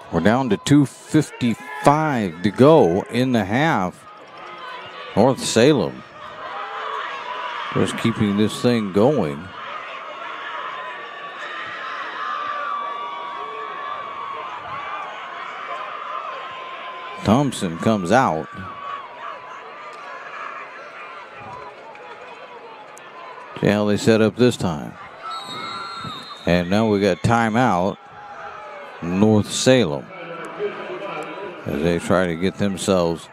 We're down to 2:55 to go in the half. North Salem just keeping this thing going. Thompson comes out. See how they set up this time. And now we got timeout. North Salem as they try to get themselves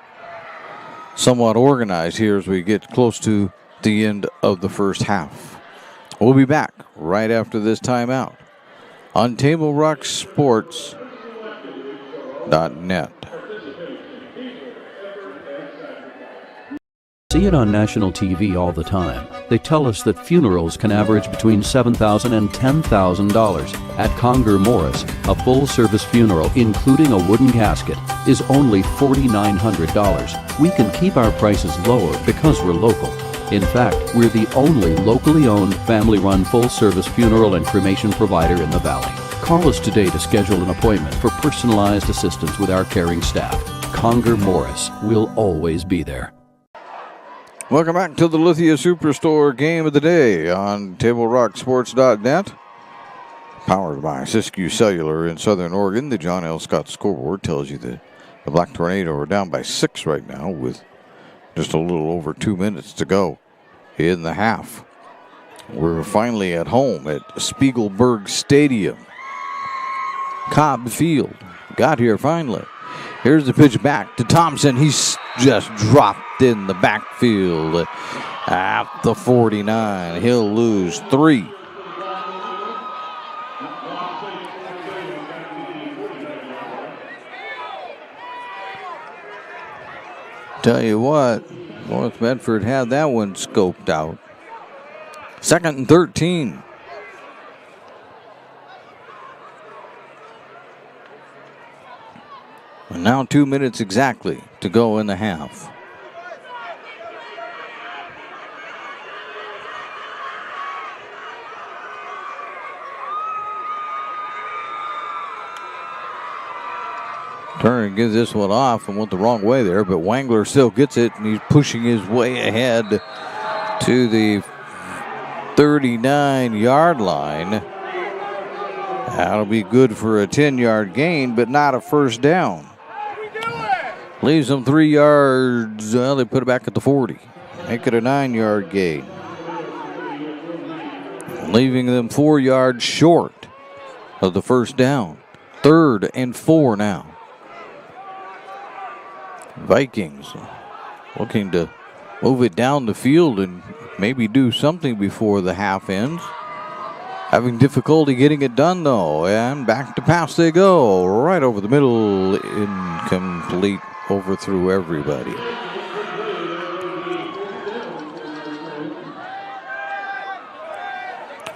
somewhat organized here as we get close to the end of the first half. We'll be back right after this timeout on TableRockSports.net. See it on national TV all the time. They tell us that funerals can average between $7,000 and $10,000. At Conger Morris, a full-service funeral, including a wooden casket, is only $4,900. We can keep our prices lower because we're local. In fact, we're the only locally owned, family-run, full-service funeral and cremation provider in the Valley. Call us today to schedule an appointment for personalized assistance with our caring staff. Conger Morris, we'll always be there. Welcome back to the Lithia Superstore Game of the Day on TableRockSports.net. Powered by Siskiyou Cellular in Southern Oregon. The John L. Scott scoreboard tells you that the Black Tornado are down by 6 right now with just a little over 2 minutes to go in the half. We're finally at home at Spiegelberg Stadium. Cobb Field. Got here finally. Here's the pitch back to Thompson. He's just dropped in the backfield at the 49. He'll lose 3. Tell you what, North Medford had that one scoped out. 2nd and 13. And now 2 minutes exactly to go in the half. Turner gives this one off and went the wrong way there, but Wangler still gets it, and he's pushing his way ahead to the 39-yard line. That'll be good for a 10-yard gain, but not a first down. Leaves them 3 yards. Well, they put it back at the 40. Make it a 9-yard gain. Leaving them 4 yards short of the first down. 3rd and 4 now. Vikings looking to move it down the field and maybe do something before the half ends. Having difficulty getting it done, though, and back to pass they go. Right over the middle, incomplete, overthrew everybody.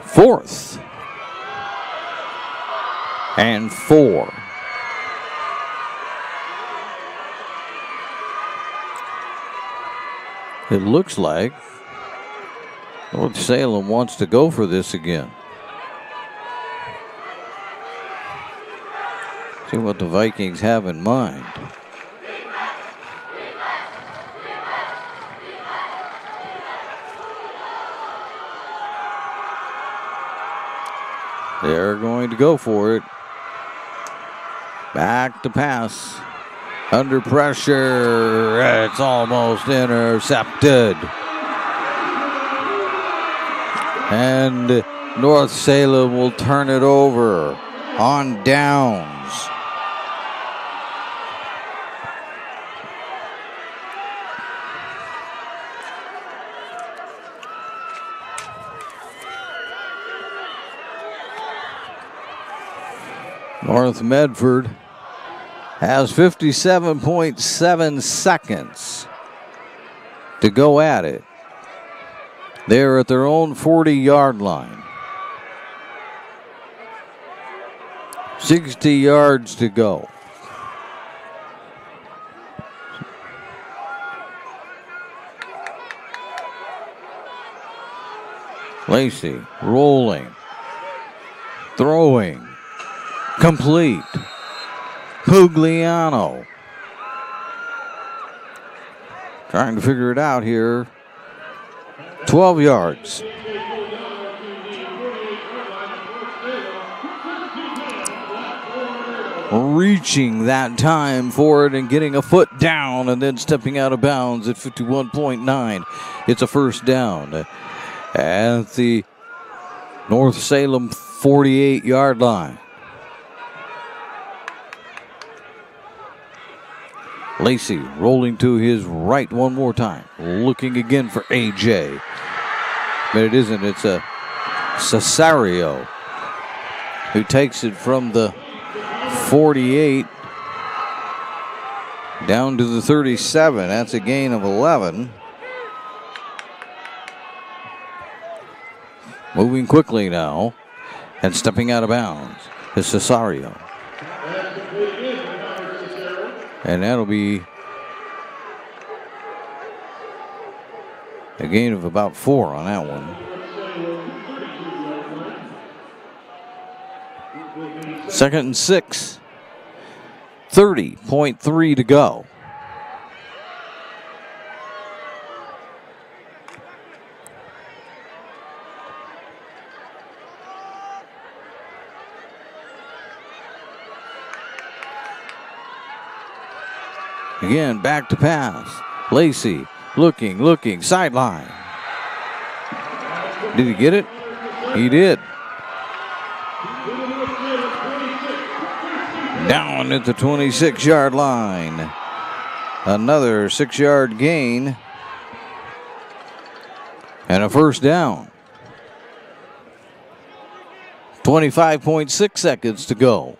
Fourth and 4. It looks like North Salem wants to go for this again. See what the Vikings have in mind. They're going to go for it. Back to pass. Under pressure, it's almost intercepted. And North Salem will turn it over on downs. North Medford has 57.7 seconds to go at it. They're at their own 40-yard line. 60 yards to go. Lacey rolling, throwing, complete. Pugliano trying to figure it out here. 12 yards. Reaching that time for it and getting a foot down and then stepping out of bounds at 51.9. It's a first down at the North Salem 48-yard line. Lacey rolling to his right one more time. Looking again for AJ. But it isn't. It's a Cesario who takes it from the 48 down to the 37. That's a gain of 11. Moving quickly now and stepping out of bounds is Cesario. And that'll be a gain of about 4 on that one. Second and 6. 30.3 to go. Again, back to pass. Lacey looking, sideline. Did he get it? He did. Down at the 26-yard line. Another 6-yard gain. And a first down. 25.6 seconds to go.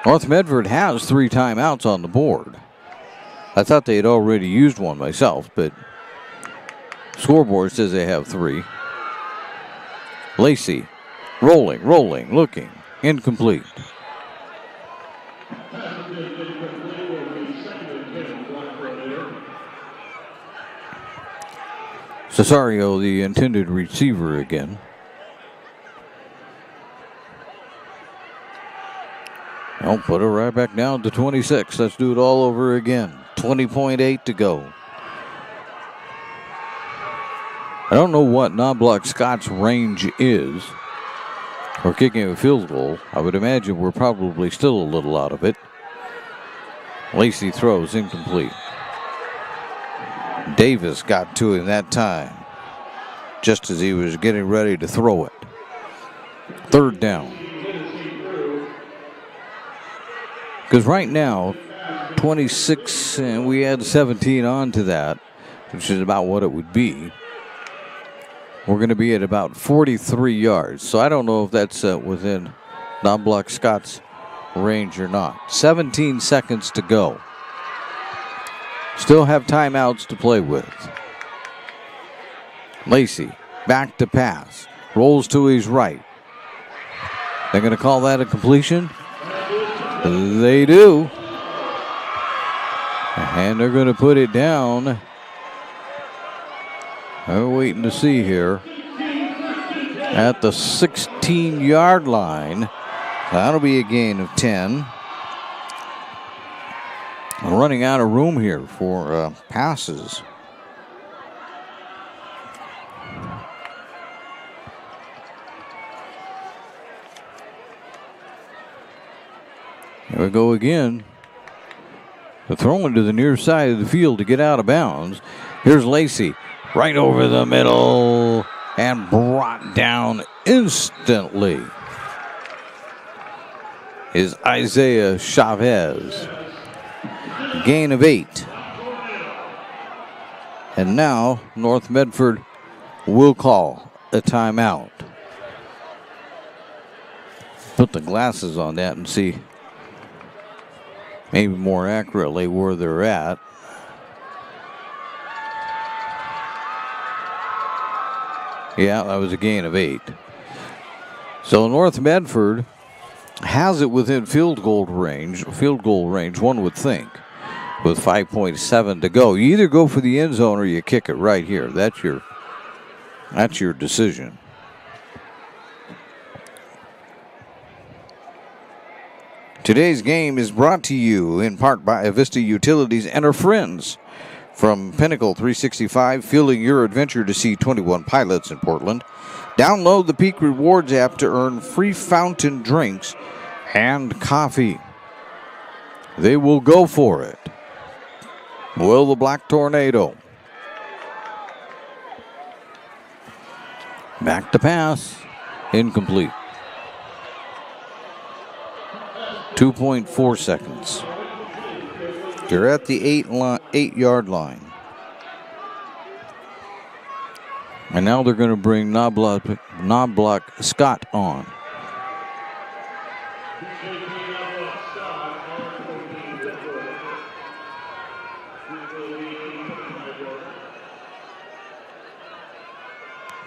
North Medford has 3 timeouts on the board. I thought they had already used one myself, but scoreboard says they have 3. Lacey rolling, looking, incomplete. Cesario, the intended receiver again. I'll put it right back down to 26. Let's do it all over again. 20.8 to go. I don't know what Knobloch Scott's range is for kicking a field goal. I would imagine we're probably still a little out of it. Lacey throws incomplete. Davis got to him that time, just as he was getting ready to throw it. Third down. Because right now, 26, and we add 17 on to that, which is about what it would be. We're going to be at about 43 yards. So I don't know if that's within Knobloch Scott's range or not. 17 seconds to go. Still have timeouts to play with. Lacey, back to pass. Rolls to his right. They're going to call that a completion? They do. And they're going to put it down. We're waiting to see here. At the 16-yard line. That'll be a gain of 10. We're running out of room here for passes. Here we go again. The throw into the near side of the field to get out of bounds. Here's Lacey. Right over the middle and brought down instantly is Isaiah Chavez. Gain of 8. And now North Medford will call a timeout. Put the glasses on that and see maybe more accurately where they're at. Yeah, that was a gain of 8. So North Medford has it within field goal range, one would think, with 5.7 to go. You either go for the end zone or you kick it right here. That's your decision. Today's game is brought to you in part by Avista Utilities and our friends from Pinnacle 365, fueling your adventure to see 21 pilots in Portland. Download the Peak Rewards app to earn free fountain drinks and coffee. They will go for it. Will the Black Tornado. Back to pass. Incomplete. 2.4 seconds. You're at the 8-yard line. And now they're going to bring Knobloch Scott on.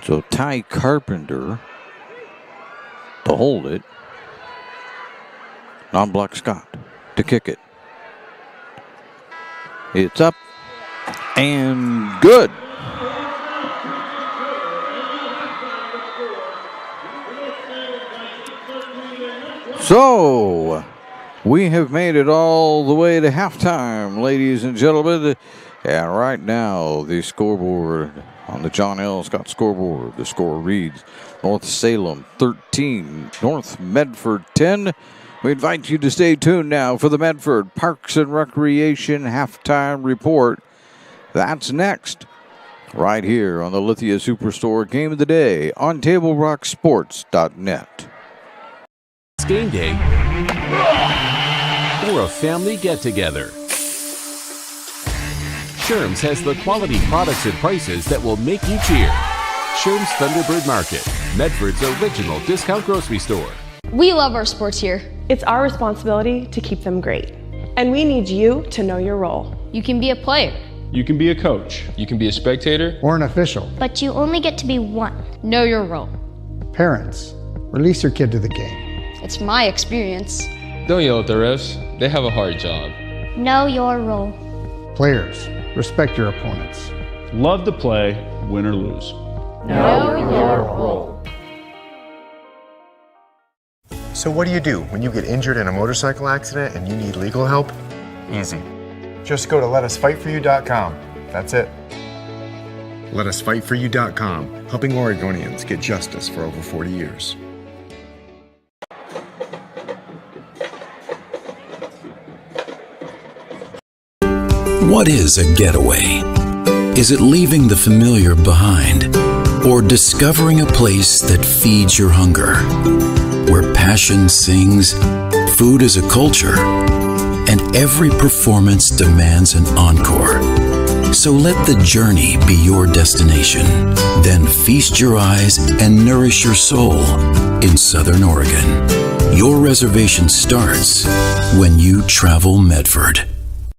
So Ty Carpenter to hold it. Knobloch Scott to kick it. It's up and good. So we have made it all the way to halftime, ladies and gentlemen. And right now, the scoreboard on the John L. Scott scoreboard, the score reads North Salem 13, North Medford 10. We invite you to stay tuned now for the Medford Parks and Recreation halftime report. That's next, right here on the Lithia Superstore Game of the Day on TableRockSports.net. It's game day or a family get-together. Sherm's has the quality products and prices that will make you cheer. Sherm's Thunderbird Market, Medford's original discount grocery store. We love our sports here. It's our responsibility to keep them great. And we need you to know your role. You can be a player. You can be a coach. You can be a spectator. Or an official. But you only get to be one. Know your role. Parents, release your kid to the game. It's my experience. Don't yell at the refs. They have a hard job. Know your role. Players, respect your opponents. Love to play, win or lose. Know your role. So what do when you get injured in a motorcycle accident and you need legal help? Easy. Just go to letusfightforyou.com. That's it. Letusfightforyou.com, helping Oregonians get justice for over 40 years. What is a getaway? Is it leaving the familiar behind? Or discovering a place that feeds your hunger? Where passion sings, food is a culture, and every performance demands an encore. So let the journey be your destination. Then feast your eyes and nourish your soul in Southern Oregon. Your reservation starts when you travel Medford.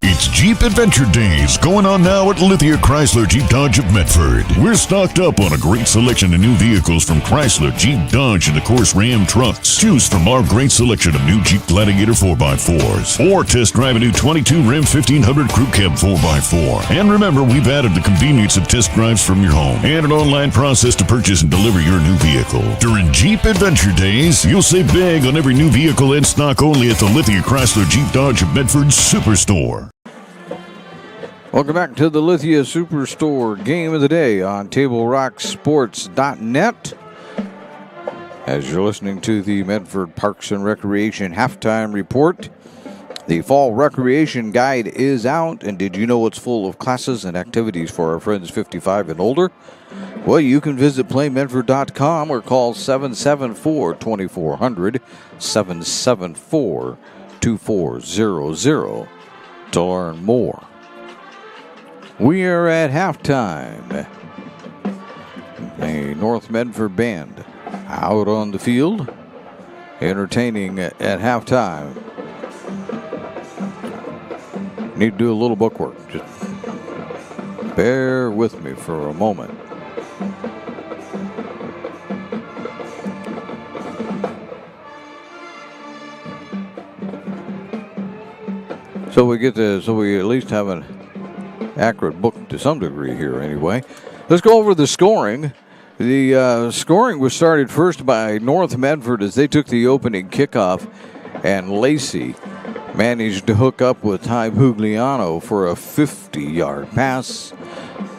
It's Jeep Adventure Days going on now at Lithia Chrysler Jeep Dodge of Medford. We're stocked up on a great selection of new vehicles from Chrysler, Jeep, Dodge, and of course Ram trucks. Choose from our great selection of new Jeep Gladiator 4x4s or test drive a new 22 Ram 1500 Crew Cab 4x4. And remember, we've added the convenience of test drives from your home and an online process to purchase and deliver your new vehicle. During Jeep Adventure Days, you'll save big on every new vehicle in stock only at the Lithia Chrysler Jeep Dodge of Medford Superstore. Welcome back to the Lithia Superstore Game of the Day on TableRockSports.net. as you're listening to the Medford Parks and Recreation halftime report. The fall recreation guide is out, and did you know it's full of classes and activities for our friends 55 and older? Well, you can visit playmedford.com or call 774-2400, 774-2400 to learn more. We are at halftime. A North Medford band out on the field, entertaining at halftime. Need to do a little bookwork. Just bear with me for a moment. So we at least have an accurate book to some degree here anyway. Let's go over the scoring. The scoring was started first by North Medford as they took the opening kickoff, and Lacey managed to hook up with Ty Pugliano for a 50-yard pass.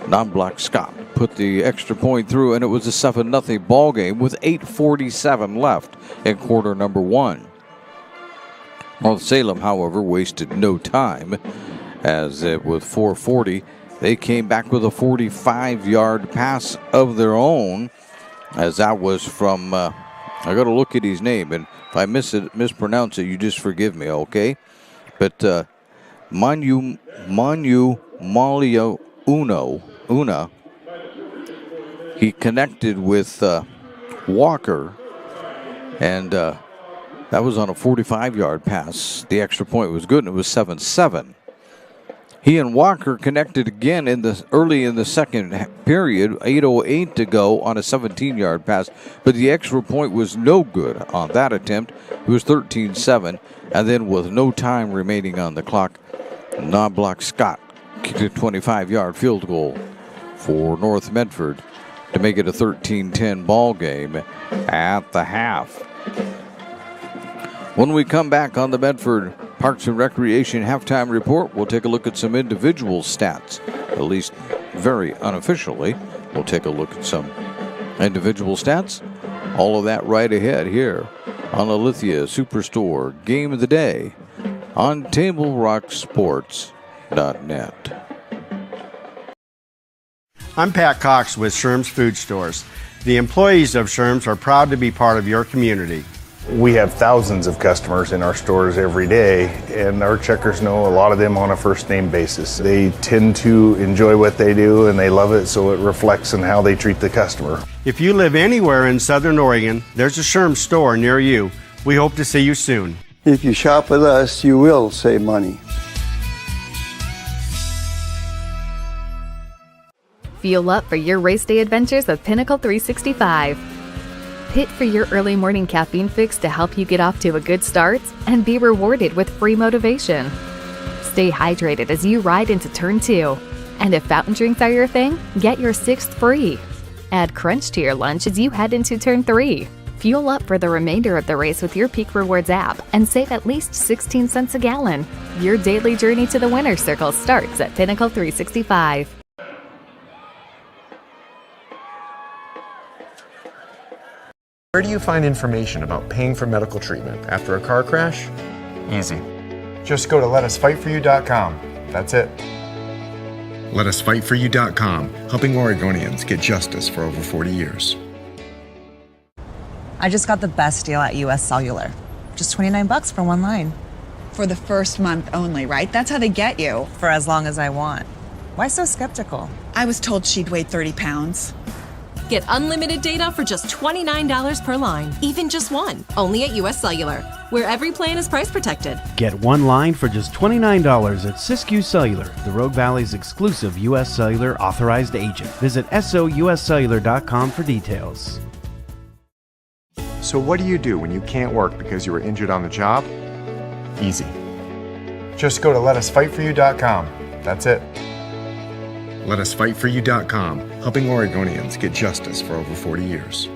Non-block Scott put the extra point through, and it was a 7-0 ball game with 8:47 left in quarter number 1. North Salem, however, wasted no time, as with 4:40, they came back with a 45-yard pass of their own, as that was from, I got to look at his name, and if I mispronounce it, you just forgive me, okay? But Manu Malio Una, he connected with Walker, and that was on a 45-yard pass. The extra point was good, and it was 7-7. He and Walker connected again early in the second period, 8:08 to go on a 17-yard pass, but the extra point was no good on that attempt. It was 13-7, and then with no time remaining on the clock, non-block Scott kicked a 25-yard field goal for North Medford to make it a 13-10 ball game at the half. When we come back on the Medford Parks and Recreation halftime report, we'll take a look at some individual stats, at least very unofficially. We'll take a look at some individual stats. All of that right ahead here on the Lithia Superstore Game of the Day on TableRockSports.net. I'm Pat Cox with Sherm's Food Stores. The employees of Sherm's are proud to be part of your community. We have thousands of customers in our stores every day, and our checkers know a lot of them on a first name basis. They tend to enjoy what they do and they love it, so it reflects in how they treat the customer. If you live anywhere in Southern Oregon, there's a Sherm's store near you. We hope to see you soon. If you shop with us, you will save money. Fuel up for your race day adventures with Pinnacle 365. Hit for your early morning caffeine fix to help you get off to a good start and be rewarded with free motivation. Stay hydrated as you ride into turn 2. And if fountain drinks are your thing, get your 6th free. Add crunch to your lunch as you head into turn 3. Fuel up for the remainder of the race with your Peak Rewards app and save at least 16 cents a gallon. Your daily journey to the winner's circle starts at Pinnacle 365. Where do you find information about paying for medical treatment after a car crash? Easy. Just go to letusfightforyou.com. That's it. Letusfightforyou.com, helping Oregonians get justice for over 40 years. I just got the best deal at US Cellular. Just $29 for one line. For the first month only, right? That's how they get you. For as long as I want. Why so skeptical? I was told she'd weigh 30 pounds. Get unlimited data for just $29 per line, even just one, only at US Cellular, where every plan is price protected. Get one line for just $29 at Siskiyou Cellular, the Rogue Valley's exclusive US Cellular authorized agent. Visit souscellular.com for details. So what do you do when you can't work because you were injured on the job? Easy. Just go to letusfightforyou.com. That's it. Letusfightforyou.com, helping Oregonians get justice for over 40 years.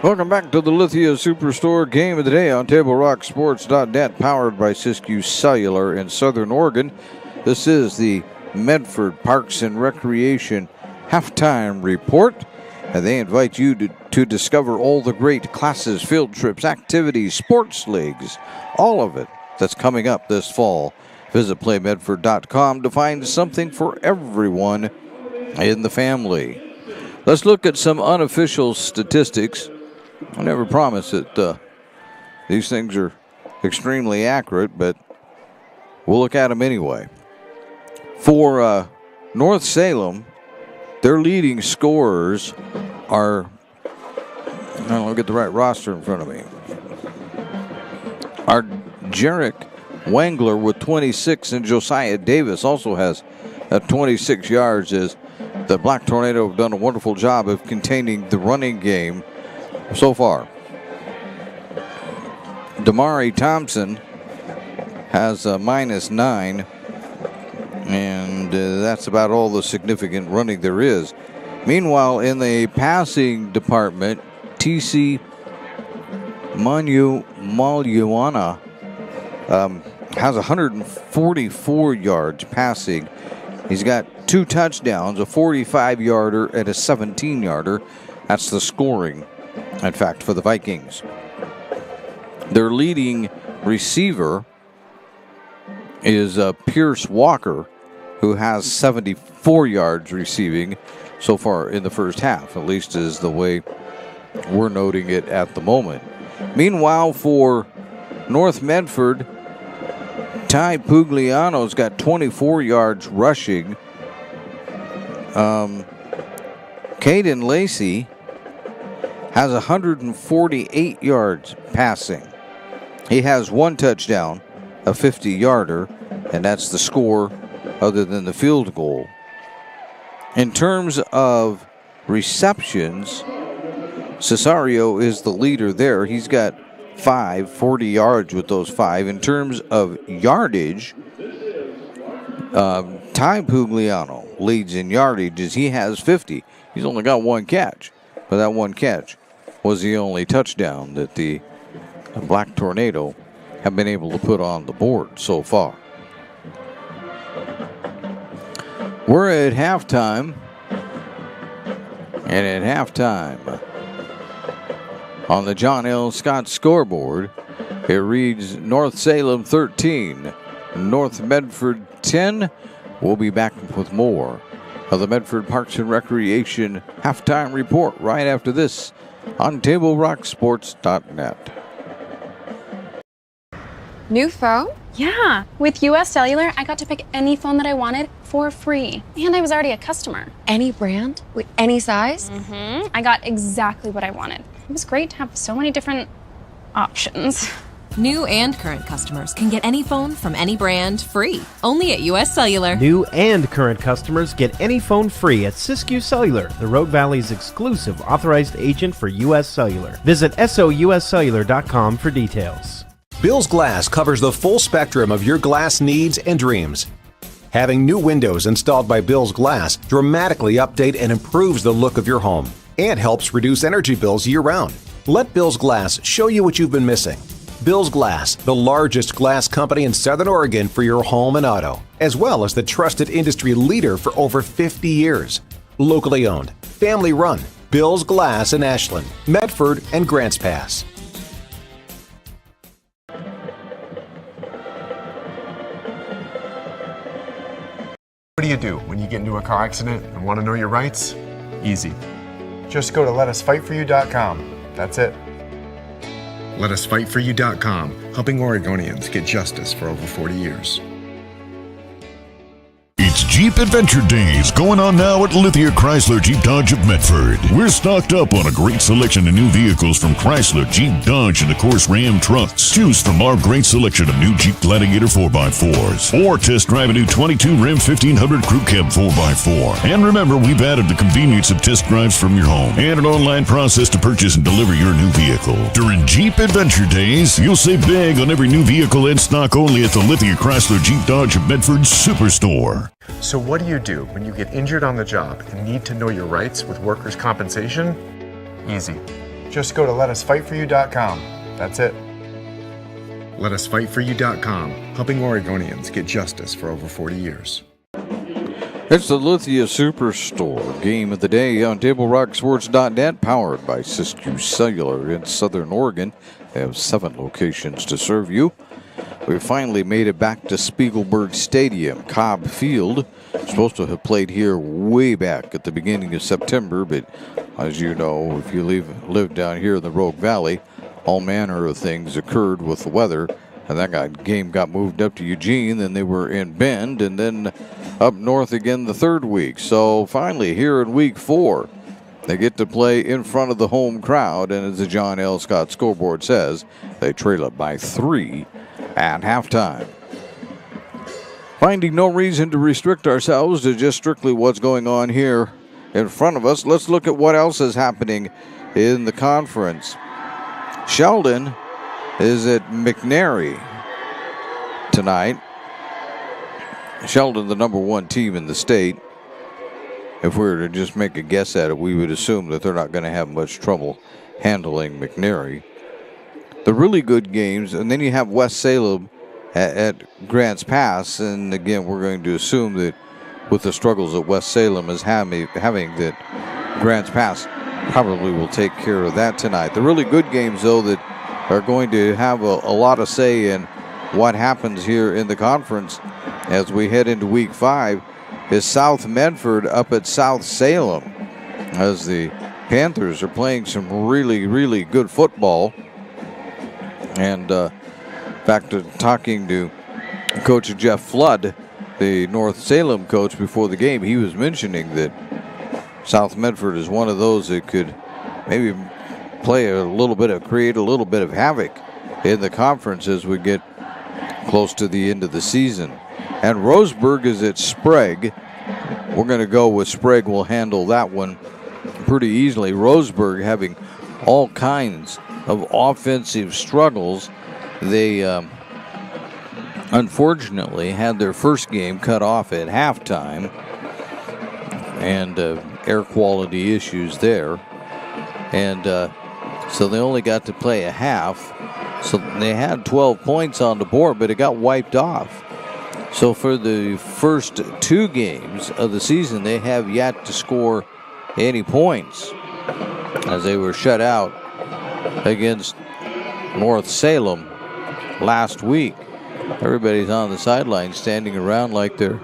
Welcome back to the Lithia Superstore Game of the Day on TableRockSports.net, powered by Siskiyou Cellular in Southern Oregon. This is the Medford Parks and Recreation halftime report. and they invite you to discover all the great classes, field trips, activities, sports leagues, all of it that's coming up this fall. Visit playmedford.com to find something for everyone in the family. Let's look at some unofficial statistics. I never promise that these things are extremely accurate, but we'll look at them anyway. For North Salem, their leading scorers are, I don't know, get the right roster in front of me, are Jarek Wangler with 26, and Josiah Davis also has 26 yards, as the Black Tornado have done a wonderful job of containing the running game so far. Damari Thompson has a -9, and that's about all the significant running there is. Meanwhile, in the passing department, TC Maluana has 144 yards passing. He's got 2 touchdowns, a 45-yarder and a 17-yarder. That's the scoring, in fact, for the Vikings. Their leading receiver is Pierce Walker, who has 74 yards receiving so far in the first half, at least is the way we're noting it at the moment. Meanwhile, for North Medford, Ty Pugliano's got 24 yards rushing. Caden Lacey has 148 yards passing. He has 1 touchdown, a 50-yarder, and that's the score other than the field goal. In terms of receptions, Cesario is the leader there. He's got 40 yards with those 5. In terms of yardage, Ty Pugliano leads in yardage as he has 50. He's only got 1 catch, but that 1 catch was the only touchdown that the Black Tornado have been able to put on the board so far. We're at halftime, and at halftime, on the John L. Scott scoreboard, it reads North Salem 13, North Medford 10. We'll be back with more of the Medford Parks and Recreation halftime report right after this on TableRockSports.net. New phone? Yeah. With US Cellular, I got to pick any phone that I wanted for free. And I was already a customer. Any brand? With any size? Mm-hmm. I got exactly what I wanted. It was great to have so many different options. New and current customers can get any phone from any brand free, only at US Cellular. New and current customers get any phone free at Siskiyou Cellular, the Rogue Valley's exclusive authorized agent for US Cellular. Visit souscellular.com for details. Bill's Glass covers the full spectrum of your glass needs and dreams. Having new windows installed by Bill's Glass dramatically update and improves the look of your home and helps reduce energy bills year-round. Let Bill's Glass show you what you've been missing. Bill's Glass, the largest glass company in Southern Oregon for your home and auto, as well as the trusted industry leader for over 50 years. Locally owned, family run, Bill's Glass in Ashland, Medford, and Grants Pass. What do you do when you get into a car accident and want to know your rights? Easy. Just go to letusfightforyou.com. That's it. Letusfightforyou.com, helping Oregonians get justice for over 40 years. It's Jeep Adventure Days going on now at Lithia Chrysler Jeep Dodge of Medford. We're stocked up on a great selection of new vehicles from Chrysler, Jeep, Dodge, and of course Ram trucks. Choose from our great selection of new Jeep Gladiator 4x4s or test drive a new 22 Ram 1500 Crew Cab 4x4. And remember, we've added the convenience of test drives from your home and an online process to purchase and deliver your new vehicle. During Jeep Adventure Days, you'll save big on every new vehicle in stock only at the Lithia Chrysler Jeep Dodge of Medford Superstore. So what do when you get injured on the job and need to know your rights with workers' compensation? Easy. Just go to letusfightforyou.com. That's it. Letusfightforyou.com, helping Oregonians get justice for over 40 years. It's the Lithia Superstore game of the day on TableRockSports.net, powered by Siskiyou Cellular in Southern Oregon. They have 7 locations to serve you. We finally made it back to Spiegelberg Stadium, Cobb Field. Supposed to have played here way back at the beginning of September, but as you know, if you live down here in the Rogue Valley, all manner of things occurred with the weather, and that game got moved up to Eugene. Then they were in Bend, and then up north again the third week. So finally, here in week 4, they get to play in front of the home crowd, and as the John L. Scott scoreboard says, they trail it by 3 at halftime. Finding no reason to restrict ourselves to just strictly what's going on here in front of us, let's look at what else is happening in the conference. Sheldon is at McNary tonight. Sheldon, the number 1 team in the state. If we were to just make a guess at it, we would assume that they're not going to have much trouble handling McNary. The really good games, and then you have West Salem at Grants Pass, and again, we're going to assume that with the struggles that West Salem is having that Grants Pass probably will take care of that tonight. The really good games, though, that are going to have a lot of say in what happens here in the conference as we head into week 5 is South Medford up at South Salem, as the Panthers are playing some really, really good football. And back to talking to Coach Jeff Flood, the North Salem coach, before the game, he was mentioning that South Medford is one of those that could maybe create a little bit of havoc in the conference as we get close to the end of the season. And Roseburg is at Sprague. We're going to go with Sprague. Will handle that one pretty easily. Roseburg having all kinds of offensive struggles. They unfortunately had their first game cut off at halftime, and air quality issues there. And so they only got to play a half. So they had 12 points on the board, but it got wiped off. So for the first 2 games of the season, they have yet to score any points, as they were shut out against North Salem last week. Everybody's on the sideline standing around like they're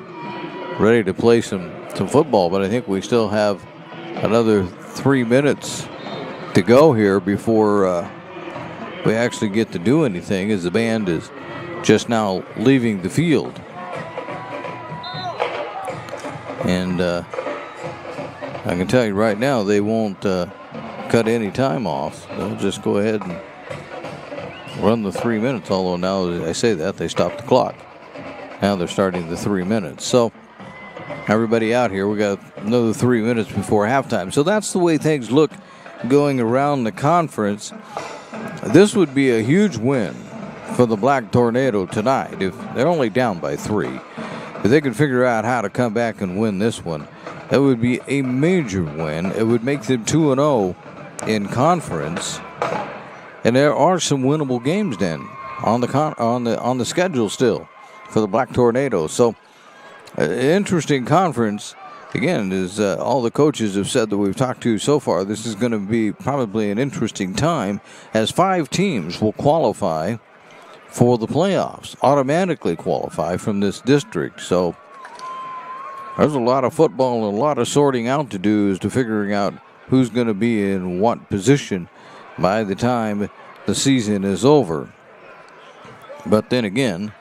ready to play some football, but I think we still have another 3 minutes to go here before we actually get to do anything, as the band is just now leaving the field. And I can tell you right now, they won't cut any time off. They'll just go ahead and run the 3 minutes, although now that I say that, they stopped the clock. Now they're starting the 3 minutes. So everybody out here, we got another 3 minutes before halftime. So that's the way things look going around the conference. This would be a huge win for the Black Tornado tonight. If they're only down by 3, if they could figure out how to come back and win this one, that would be a major win. It would make them 2-0 in conference, and there are some winnable games then on the schedule still for the Black Tornado. So, interesting conference. Again, as all the coaches have said that we've talked to so far, this is going to be probably an interesting time, as 5 teams will qualify for the playoffs, automatically qualify from this district. So there's a lot of football and a lot of sorting out to do as to figuring out who's going to be in what position by the time the season is over. But then again,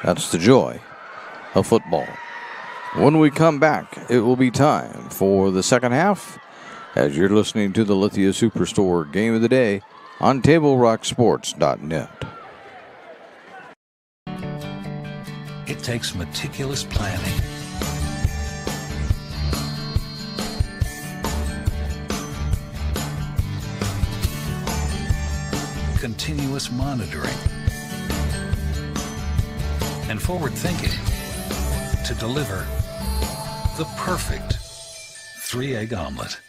that's the joy of football. When we come back, it will be time for the second half, as you're listening to the Lithia Superstore Game of the Day on TableRockSports.net. It takes meticulous planning, continuous monitoring, and forward thinking to deliver the perfect 3-egg omelet.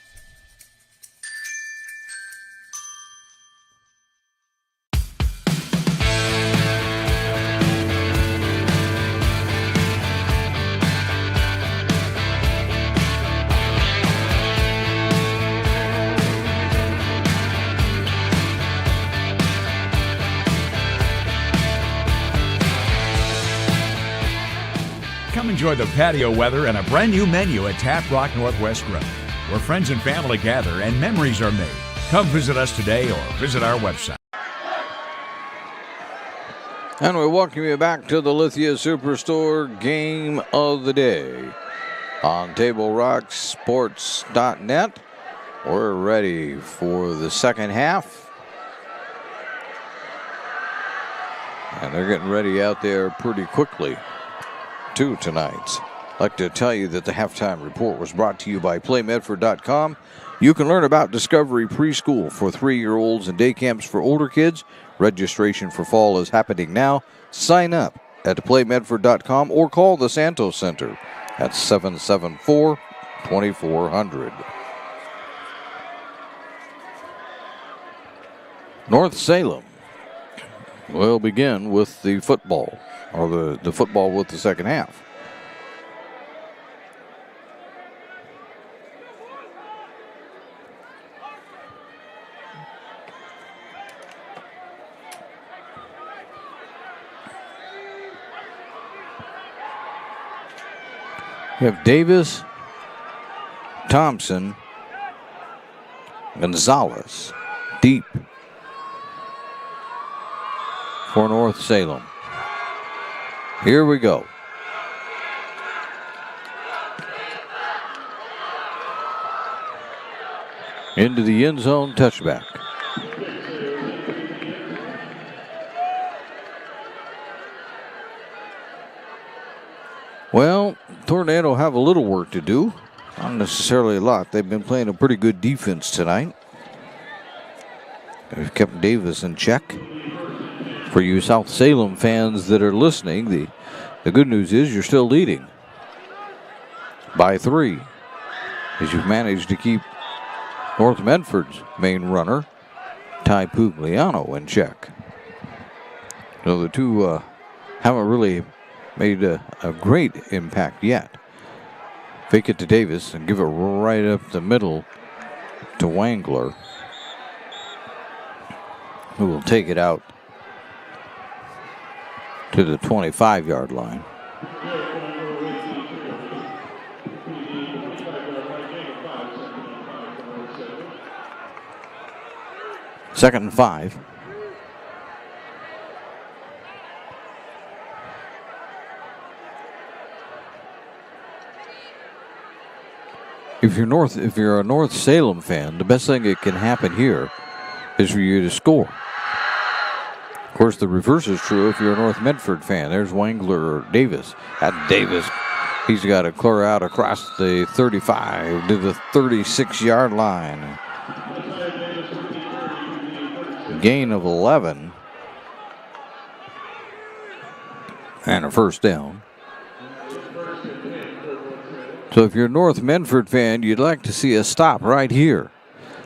Come enjoy the patio weather and a brand new menu at Tap Rock Northwest Grill, where friends and family gather and memories are made. Come visit us today or visit our website. And we welcome you back to the Lithia Superstore Game of the Day on TableRockSports.net. We're ready for the second half. And they're getting ready out there pretty quickly, too, tonight. I'd like to tell you that the halftime report was brought to you by PlayMedford.com. You can learn about Discovery Preschool for 3-year-olds and day camps for older kids. Registration for fall is happening now. Sign up at PlayMedford.com or call the Santos Center at 774-2400. North Salem will begin with the football, or the football with the second half. We have Davis, Thompson, Gonzalez, deep for North Salem. Here we go. Into the end zone, touchback. Well, Tornado have a little work to do. Not necessarily a lot. They've been playing a pretty good defense tonight. They've kept Davis in check. For you South Salem fans that are listening, the good news is you're still leading by 3, as you've managed to keep North Medford's main runner, Ty Pugliano, in check. So the two haven't really made a great impact yet. Fake it to Davis and give it right up the middle to Wangler, who will take it out to the 25-yard line. Second and 5. If you're a North Salem fan, the best thing that can happen here is for you to score. Of course, the reverse is true if you're a North Medford fan. There's Wangler or Davis. At Davis, he's got to clear out across the 35 to the 36-yard line. Gain of 11. And a first down. So if you're a North Medford fan, you'd like to see a stop right here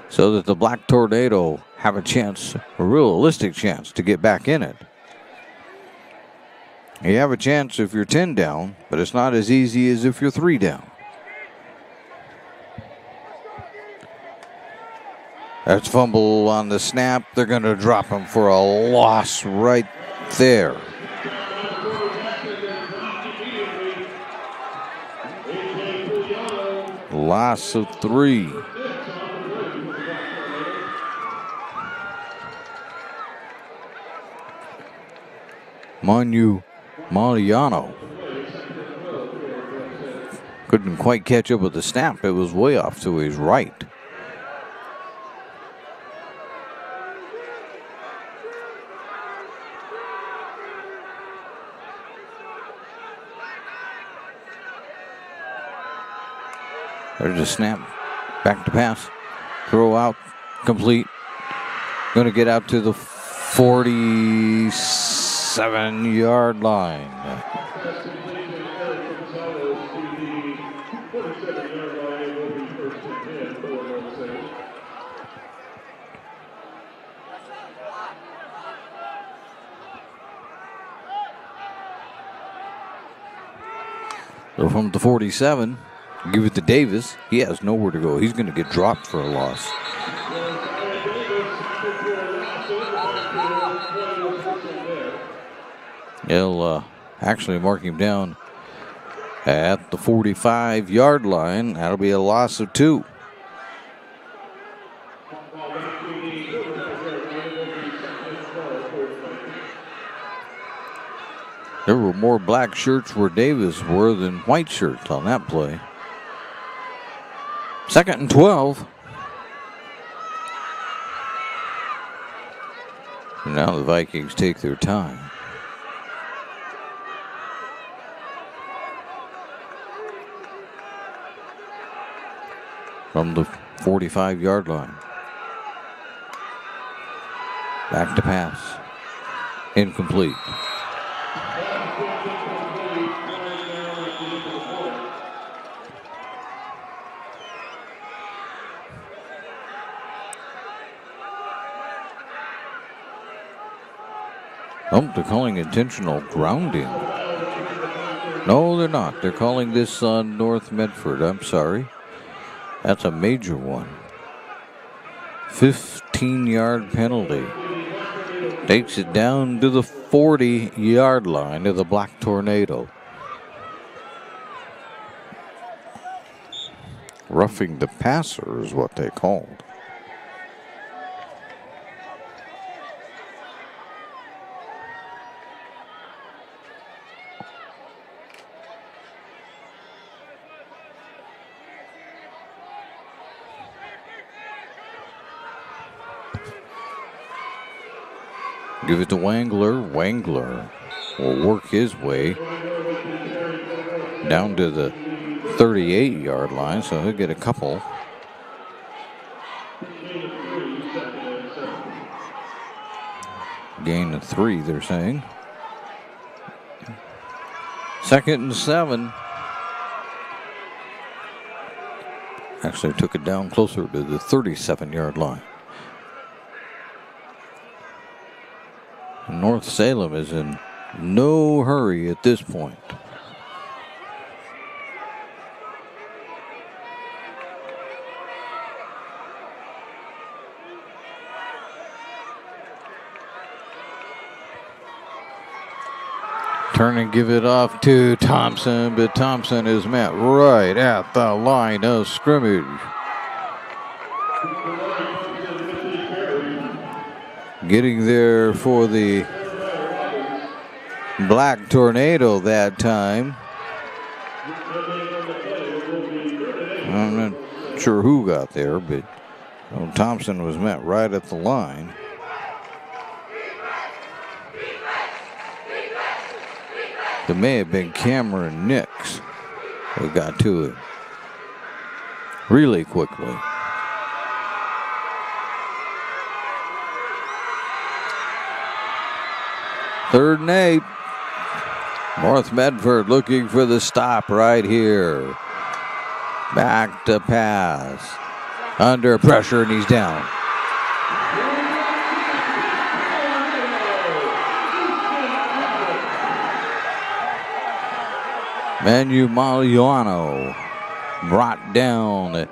so that the Black Tornado have a chance, a realistic chance, to get back in it. You have a chance if you're 10 down, but it's not as easy as if you're 3 down. That's fumble on the snap. They're going to drop him for a loss right there. Loss of 3. Mariano couldn't quite catch up with the snap. It was way off to his right. There's a snap. Back to pass. Throw out. Complete. Going to get out to the 47-yard line. So from the 47, give it to Davis. He has nowhere to go. He's going to get dropped for a loss. They'll actually mark him down at the 45-yard line. That'll be a loss of 2. There were more black shirts where Davis were than white shirts on that play. 2nd and 12. And now the Vikings take their time. From the 45-yard line. Back to pass. Incomplete. Oh, they're calling intentional grounding. No, they're not. They're calling this on North Medford. I'm sorry. That's a major one. 15-yard penalty. Takes it down to the 40-yard line of the Black Tornado. Roughing the passer is what they called. Give it to Wangler. Wangler will work his way down to the 38-yard line, so he'll get a couple. Gain of 3, they're saying. 2nd and 7. Actually took it down closer to the 37-yard line. North Salem is in no hurry at this point. Turn and give it off to Thompson, but Thompson is met right at the line of scrimmage. Getting there for the Black Tornado that time. I'm not sure who got there, but Thompson was met right at the line. It may have been Cameron Nix who got to it really quickly. Third and 8. North Medford looking for the stop right here. Back to pass. Under pressure, and he's down. Manu Maliano brought down at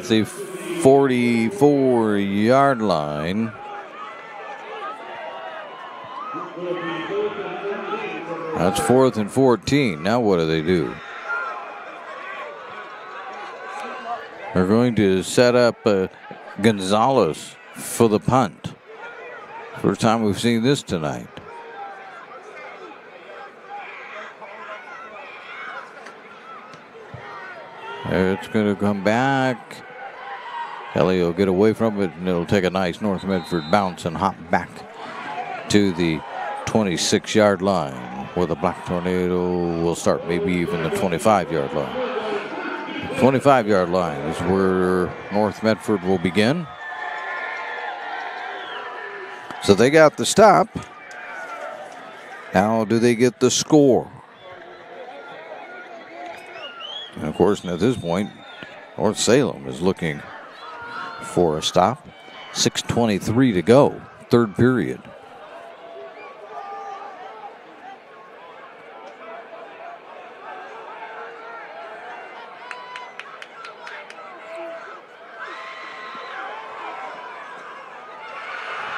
the 44-yard line. That's 4th and 14. Now what do they do? They're going to set up Gonzalez for the punt. First time we've seen this tonight. It's going to come back. Ellie will get away from it, and it'll take a nice North Medford bounce and hop back to the 26-yard line, where the Black Tornado will start, maybe even the 25-yard line. 25-yard line is where North Medford will begin. So they got the stop. Now do they get the score? And of course, at this point, North Salem is looking for a stop. 6:23 to go, third period.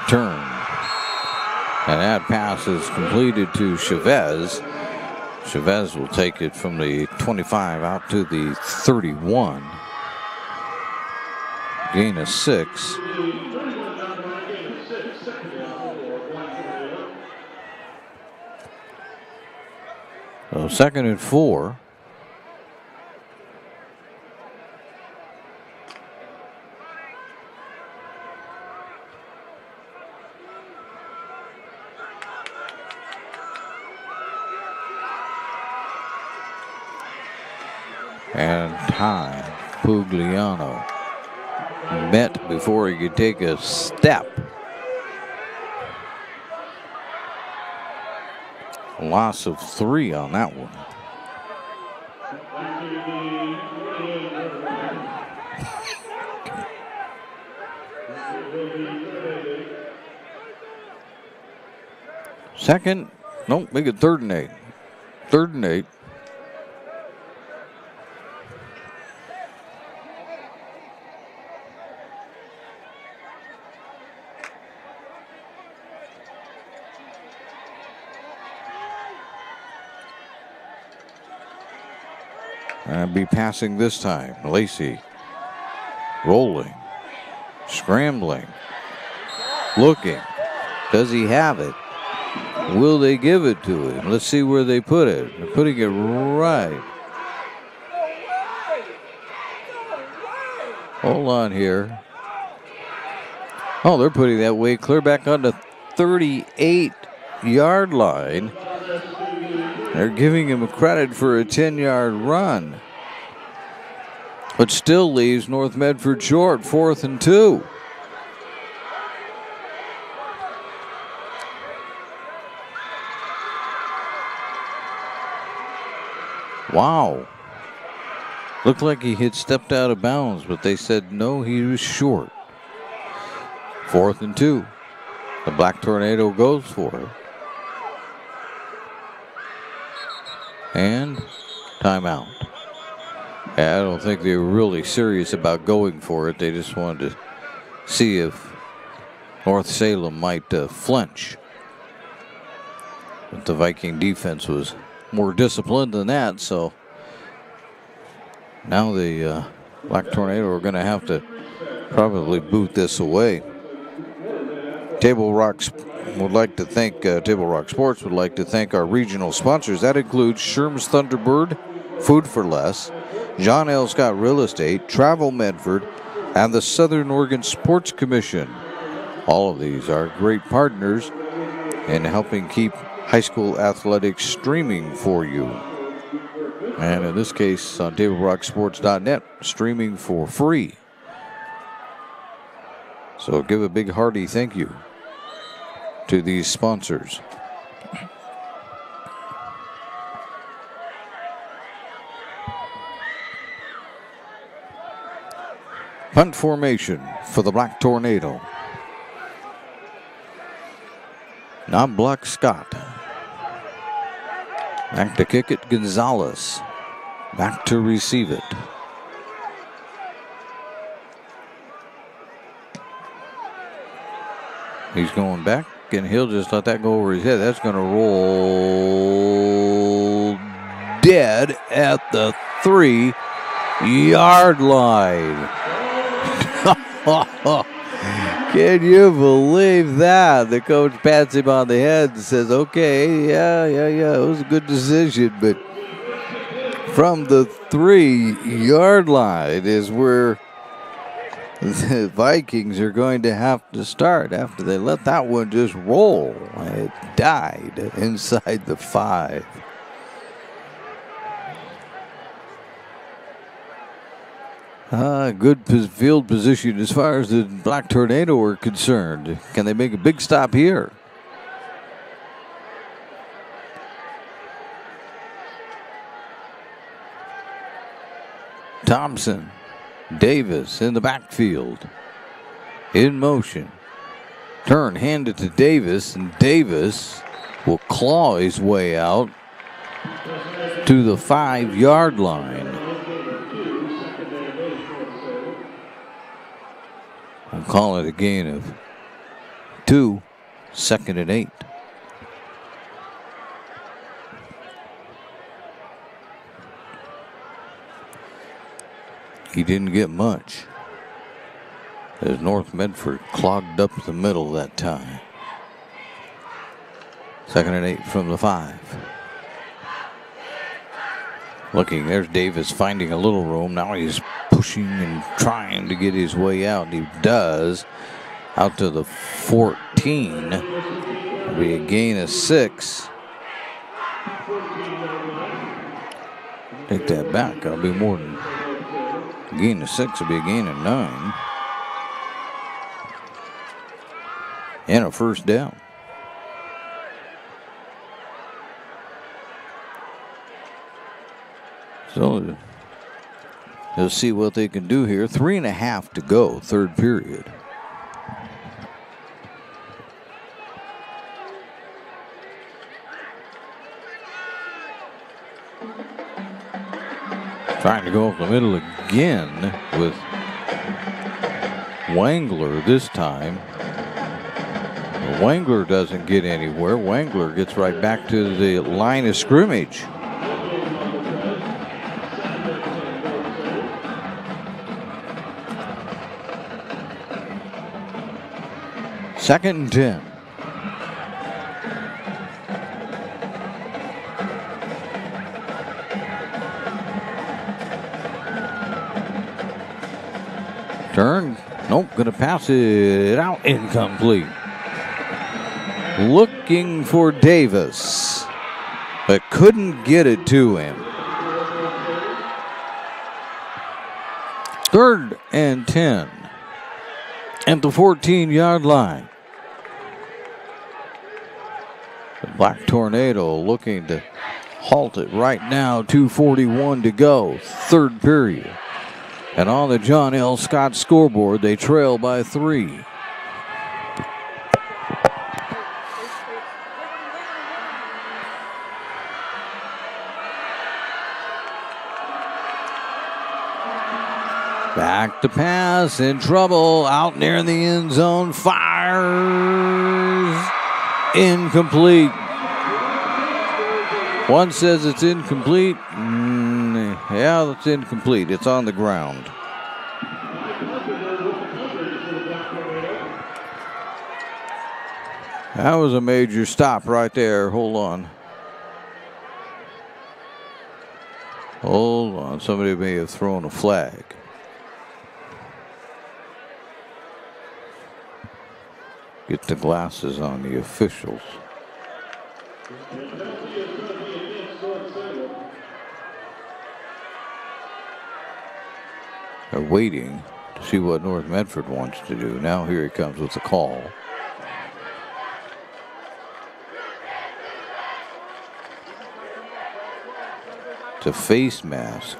Turn. And that pass is completed to Chavez. Chavez will take it from the 25 out to the 31. Gain of 6. So 2nd and 4. And time, Pugliano met before he could take a step. Loss of 3 on that one. Second, nope, make it 3rd and 8. 3rd and 8. And be passing this time. Lacey rolling, scrambling, looking. Does he have it? Will they give it to him? Let's see where they put it. They're putting it right. Hold on here. Oh, they're putting that way clear back on the 38-yard line. They're giving him credit for a 10-yard run. But still leaves North Medford short, 4th and 2. Wow. Looked like he had stepped out of bounds, but they said no, he was short. 4th and 2. The Black Tornado goes for it. And timeout. I don't think they were really serious about going for it. They just wanted to see if North Salem might flinch. But the Viking defense was more disciplined than that, so now the Black Tornado are going to have to probably boot this away. Table Rock Sports would like to thank our regional sponsors. That includes Sherm's Thunderbird, Food for Less, John L. Scott Real Estate, Travel Medford, and the Southern Oregon Sports Commission. All of these are great partners in helping keep high school athletics streaming for you. And in this case, on TableRockSports.net, streaming for free. So give a big hearty thank you to these sponsors. Punt formation for the Black Tornado. Now Black Scott. Back to kick it, Gonzalez. Back to receive it. He's going back, and he'll just let that go over his head. That's going to roll dead at the 3-yard line. Can you believe that? The coach pats him on the head and says, okay, yeah, it was a good decision, but from the 3-yard line is where the Vikings are going to have to start after they let that one just roll. It died inside the 5. Good field position as far as the Black Tornado are concerned. Can they make a big stop here? Thompson, Davis in the backfield. In motion. Turn, hand it to Davis, and Davis will claw his way out to the 5-yard line. I'll call it a gain of 2, 2nd and 8. he didn't get much, as North Medford clogged up the middle that time. 2nd and 8 from the 5. Looking, there's Davis finding a little room. Now he's pushing and trying to get his way out. And he does. Out to the 14. It'll be a gain of 6. Take that back. That'll be more than a gain of 6. It'll be a gain of 9. And a first down. So let's see what they can do here. 3.5 to go, third period. Trying to go up the middle again with Wangler this time. Wangler doesn't get anywhere. Wangler gets right back to the line of scrimmage. Second and 10. Turn. Nope, gonna pass it out. Incomplete. Looking for Davis, but couldn't get it to him. 3rd and 10 at the 14-yard line. The Black Tornado looking to halt it right now. 2:41 to go, third period. And on the John L. Scott scoreboard, they trail by 3. Back to pass, in trouble, out near the end zone, fires, incomplete. One says it's incomplete. Yeah, it's incomplete. It's on the ground. That was a major stop right there. Hold on. Hold on. Somebody may have thrown a flag. Get the glasses on the officials. They're waiting to see what North Medford wants to do. Now here he comes with the call. It's a face mask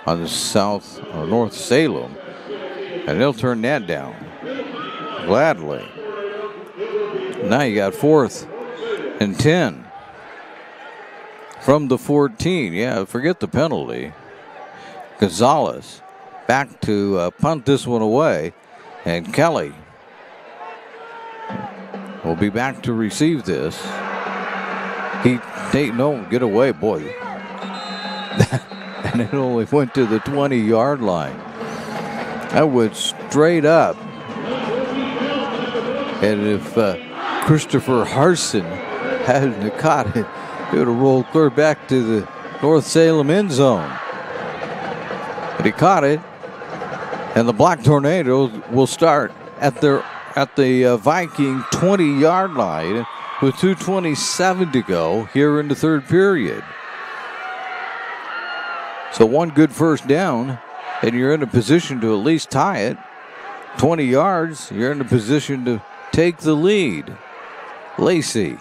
on the south or North Salem, and they'll turn that down gladly. Now you got 4th and 10 from the 14. Yeah, forget the penalty. Gonzalez back to punt this one away, and Kelly will be back to receive this. No, get away, boy. And it only went to the 20-yard line. That went straight up. And if Christopher Harson hadn't caught it, it would have rolled clear back to the North Salem end zone. But he caught it, and the Black Tornadoes will start at the Viking 20-yard line with 2:27 to go here in the third period. So one good first down, and you're in a position to at least tie it. 20 yards, you're in a position to take the lead. Lacey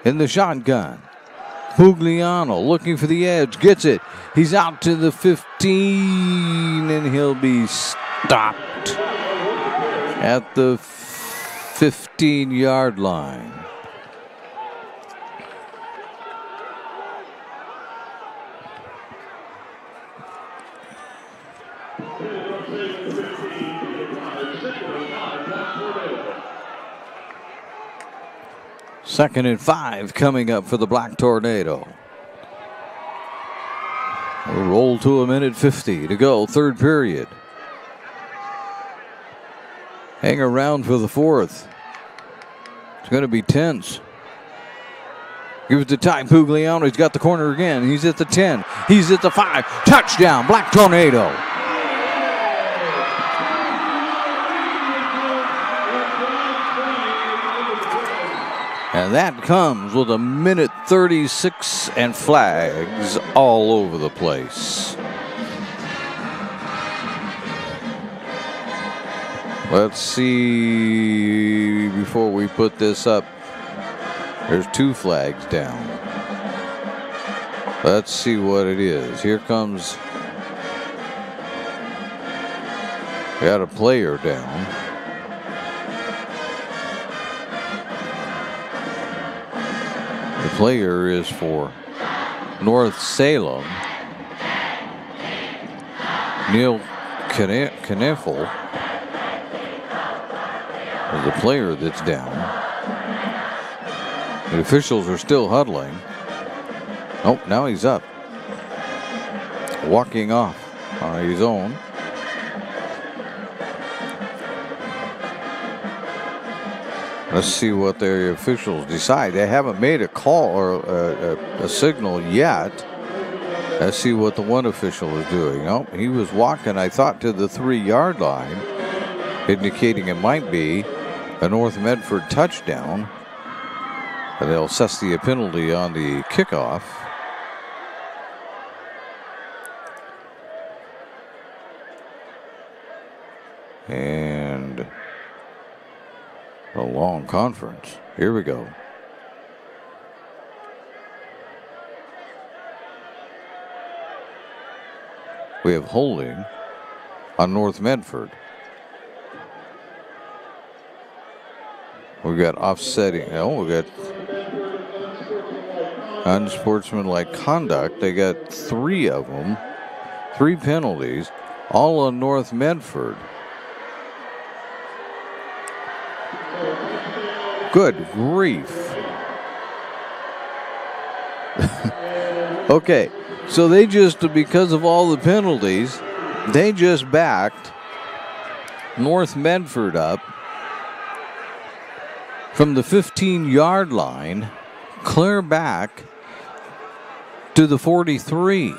in the shotgun. Pugliano looking for the edge, gets it. He's out to the 15, and he'll be stopped at the 15-yard line. Second and 5 coming up for the Black Tornado. We'll roll to a minute 50 to go, third period. Hang around for the fourth. It's going to be tense. Give it to Ty Pugliano. He's got the corner again. He's at the 10. He's at the 5. Touchdown, Black Tornado. And that comes with a minute 36 and flags all over the place. Let's see, before we put this up, there's 2 flags down. Let's see what it is. Here comes, we got a player down. The player is for North Salem, Neil Kneffel. The player that's down. The officials are still huddling. Oh, now he's up. Walking off on his own. Let's see what the officials decide. They haven't made a call or a signal yet. Let's see what the one official is doing. Oh, he was walking, I thought, to the 3-yard line, indicating it might be a North Medford touchdown. And they'll assess the penalty on the kickoff. And a long conference. Here we go. We have holding on North Medford. We've got offsetting. Oh, we got unsportsmanlike conduct. They got 3 of them, 3 penalties, all on North Medford. Good grief. Okay, so they just, because of all the penalties, they just backed North Medford up from the 15-yard line, clear back to the 43.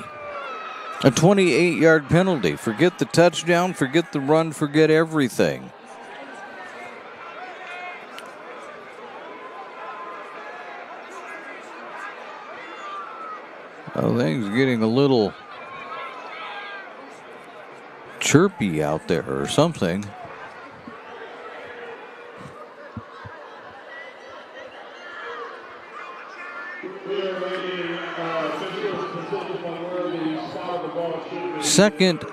A 28-yard penalty. Forget the touchdown, forget the run, forget everything. Oh, things getting a little chirpy out there or something. Second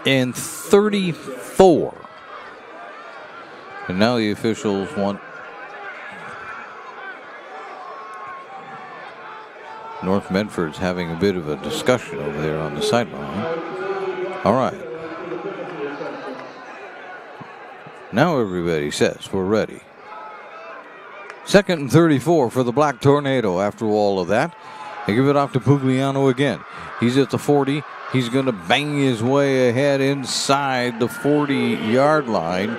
and 34. And now the officials want North Medford's having a bit of a discussion over there on the sideline. All right. Now everybody says we're ready. Second and 34 for the Black Tornado after all of that. They give it off to Pugliano again. He's at the 40. He's going to bang his way ahead inside the 40-yard line.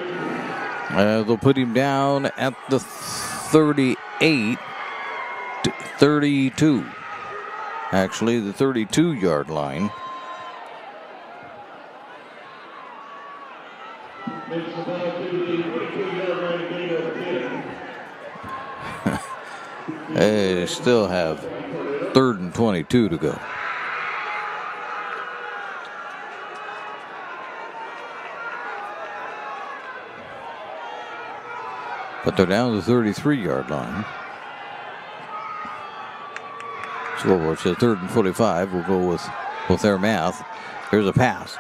They'll put him down at the 38, 32. Actually, the 32-yard line. They still have 3rd and 22 to go. But they're down to the 33-yard line. Scoreboard says 3rd and 45. We'll go with their math. Here's a pass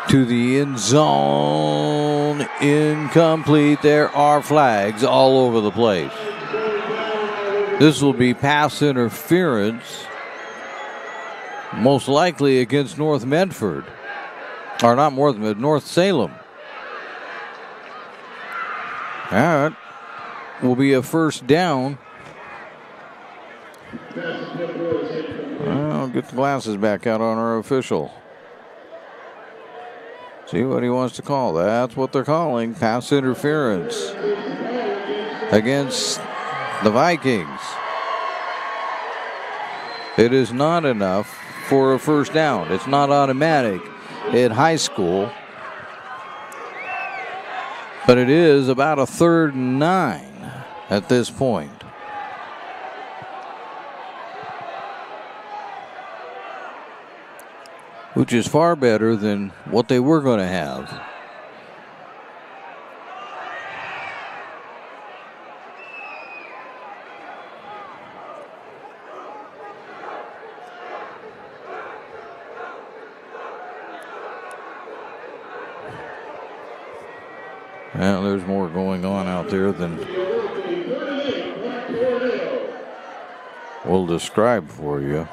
to the end zone. Incomplete. There are flags all over the place. This will be pass interference, most likely against North Medford. Or not North Salem. That will be a first down. Well, get the glasses back out on our official. See what he wants to call. That's what they're calling pass interference against the Vikings. It is not enough for a first down. It's not automatic at high school. But it is about a 3rd and 9 at this point. Which is far better than what they were going to have. Well, there's more going on out there than we'll describe for you.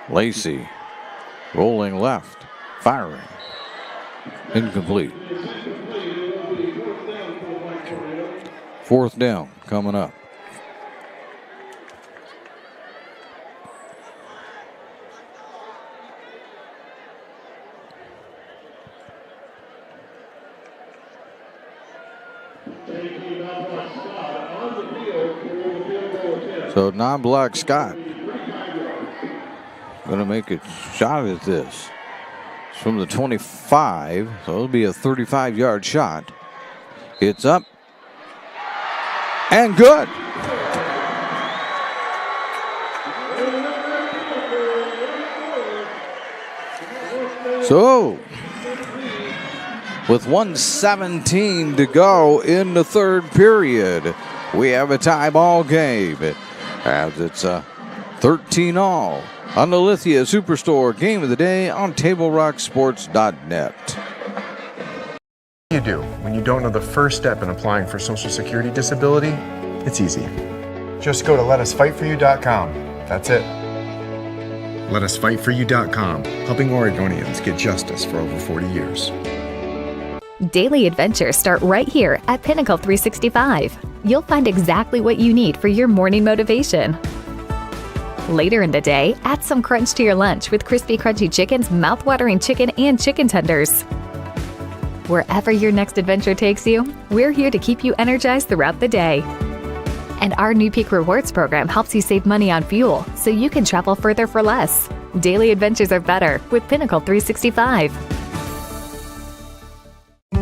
Lacey rolling left, firing, incomplete. 4th down coming up. So non-block Scott going to make a shot at this. It's from the 25, so it'll be a 35-yard shot. It's up. And good. So, with 1:17 to go in the 3rd period, we have a tie ball game as it's 13-all on the Lithia Superstore Game of the Day on TableRockSports.net. You do when you don't know the first step in applying for Social Security disability? It's easy. Just go to letusfightforyou.com. That's it. Letusfightforyou.com, helping Oregonians get justice for over 40 years. Daily adventures start right here at Pinnacle 365. You'll find exactly what you need for your morning motivation. Later in the day, add some crunch to your lunch with crispy, crunchy chickens, mouth-watering chicken, and chicken tenders. Wherever your next adventure takes you, we're here to keep you energized throughout the day. And our new Peak Rewards program helps you save money on fuel so you can travel further for less. Daily adventures are better with Pinnacle 365.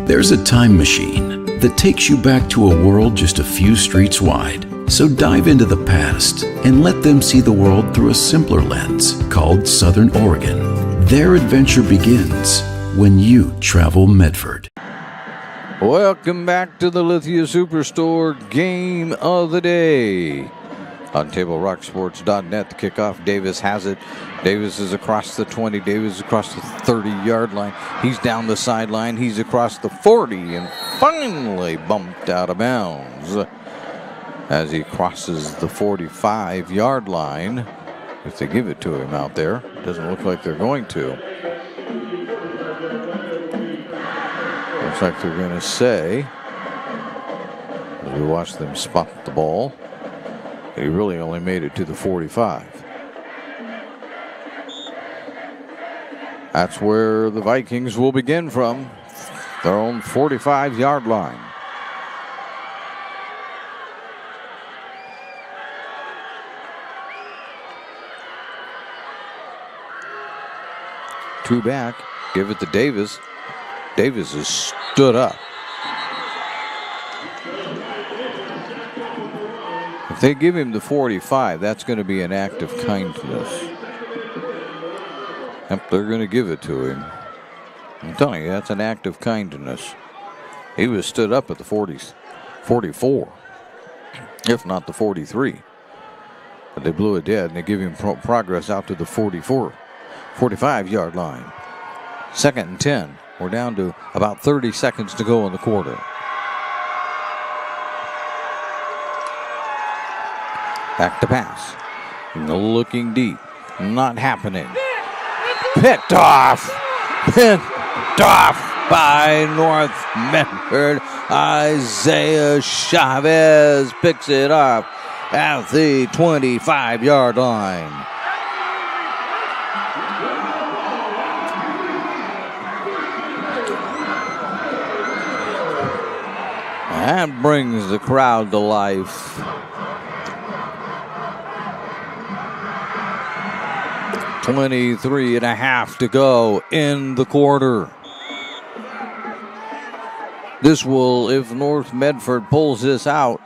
There's a time machine that takes you back to a world just a few streets wide. So dive into the past and let them see the world through a simpler lens called Southern Oregon. Their adventure begins when you travel Medford. Welcome back to the Lithia Superstore Game of the Day. On TableRockSports.net, the kickoff, Davis has it. Davis is across the 20. Davis is across the 30-yard line. He's down the sideline. He's across the 40 and finally bumped out of bounds as he crosses the 45-yard line. If they give it to him out there, doesn't look like they're going to. Looks like they're going to say, as we watch them spot the ball, he really only made it to the 45. That's where the Vikings will begin from, their own 45-yard line. Two back, give it to Davis. Davis is stood up. If they give him the 45, that's going to be an act of kindness. Yep, they're going to give it to him. I'm telling you, that's an act of kindness. He was stood up at the 44, if not the 43. But they blew it dead, and they give him progress out to the 45-yard line. 2nd and 10. We're down to about 30 seconds to go in the quarter. Back to pass. Looking deep. Not happening. Picked off by North Medford. Isaiah Chavez picks it up at the 25-yard line. That brings the crowd to life. 23.5 to go in the quarter. This will, if North Medford pulls this out,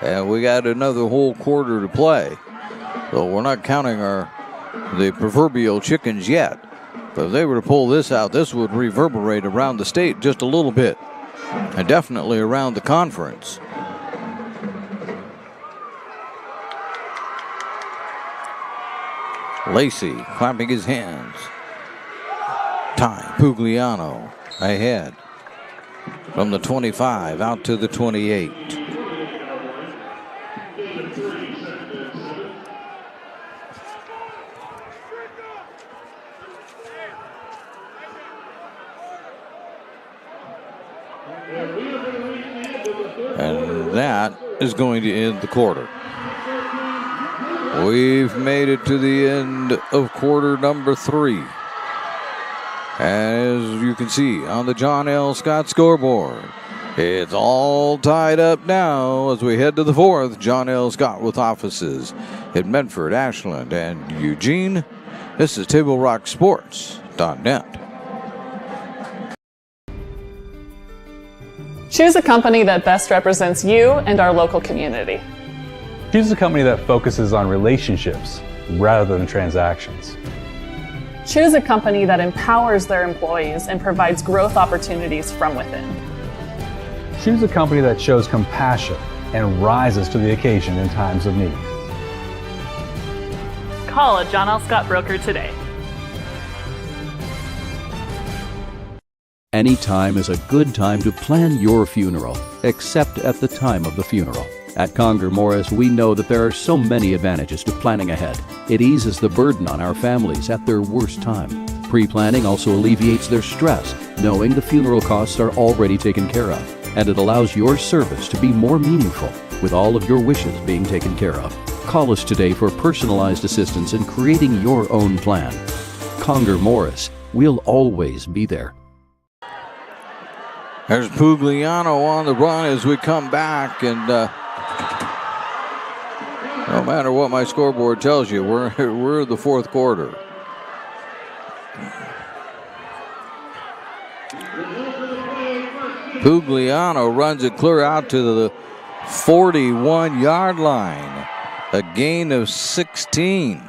and we got another whole quarter to play. So we're not counting the proverbial chickens yet. But if they were to pull this out, this would reverberate around the state just a little bit. And definitely around the conference. Lacey clapping his hands. Pugliano ahead from the 25 out to the 28. And that is going to end the quarter. We've made it to the end of quarter number 3. As you can see on the John L. Scott scoreboard, it's all tied up now as we head to the 4th. John L. Scott with offices in Medford, Ashland, and Eugene. This is TableRockSports.net. Choose a company that best represents you and our local community. Choose a company that focuses on relationships rather than transactions. Choose a company that empowers their employees and provides growth opportunities from within. Choose a company that shows compassion and rises to the occasion in times of need. Call a John L. Scott broker today. Any time is a good time to plan your funeral, except at the time of the funeral. At Conger Morris, we know that there are so many advantages to planning ahead. It eases the burden on our families at their worst time. Pre-planning also alleviates their stress, knowing the funeral costs are already taken care of. And it allows your service to be more meaningful, with all of your wishes being taken care of. Call us today for personalized assistance in creating your own plan. Conger Morris, we'll always be there. There's Pugliano on the run as we come back, and no matter what my scoreboard tells you, we're in the 4th quarter. Pugliano runs it clear out to the 41-yard line. A gain of 16.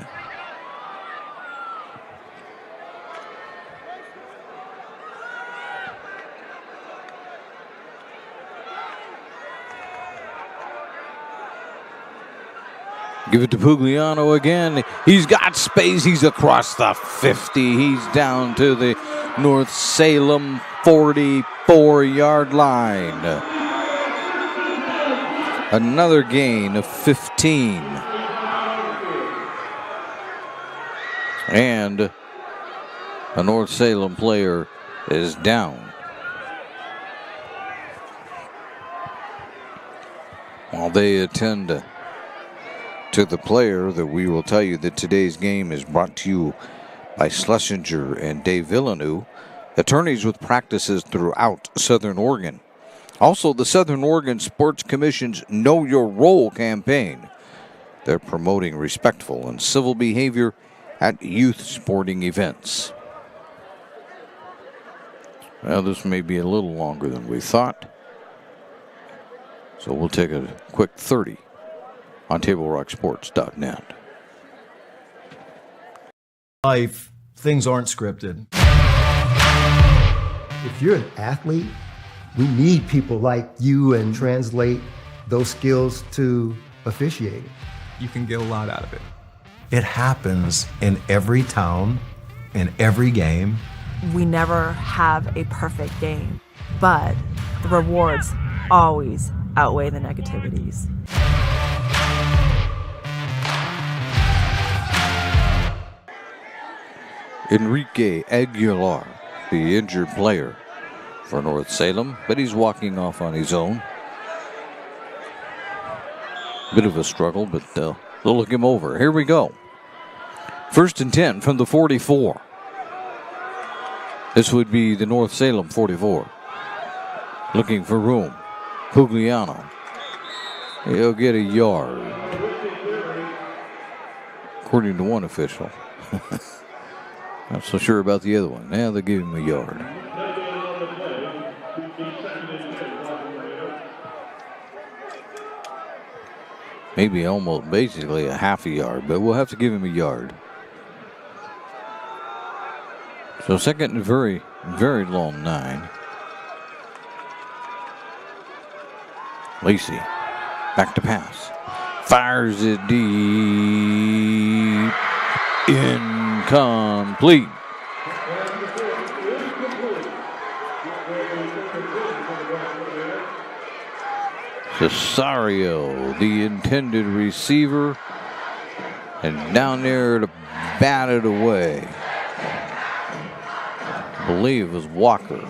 Give it to Pugliano again. He's got space. He's across the 50. He's down to the North Salem 44-yard line. Another gain of 15. And a North Salem player is down. While they attend to the player, that we will tell you that today's game is brought to you by Schlesinger and Dave Villeneuve, attorneys with practices throughout Southern Oregon. Also, the Southern Oregon Sports Commission's Know Your Role campaign. They're promoting respectful and civil behavior at youth sporting events. Well, this may be a little longer than we thought, so we'll take a quick 30 on TableRockSports.net. Life, things aren't scripted. If you're an athlete, we need people like you and translate those skills to officiating. You can get a lot out of it. It happens in every town, in every game. We never have a perfect game, but the rewards always outweigh the negativities. Enrique Aguilar, the injured player for North Salem, but he's walking off on his own. Bit of a struggle, but they'll look him over. Here we go. 1st and 10 from the 44. This would be the North Salem 44. Looking for room. Pugliano. He'll get a yard. According to one official. Not so sure about the other one. Now they give him a yard. Maybe almost basically a half a yard, but we'll have to give him a yard. So 2nd and very, very long 9. Lacey, back to pass. Fires it deep. Incomplete. Cesario, the intended receiver, and down there to bat it away. I believe it was Walker.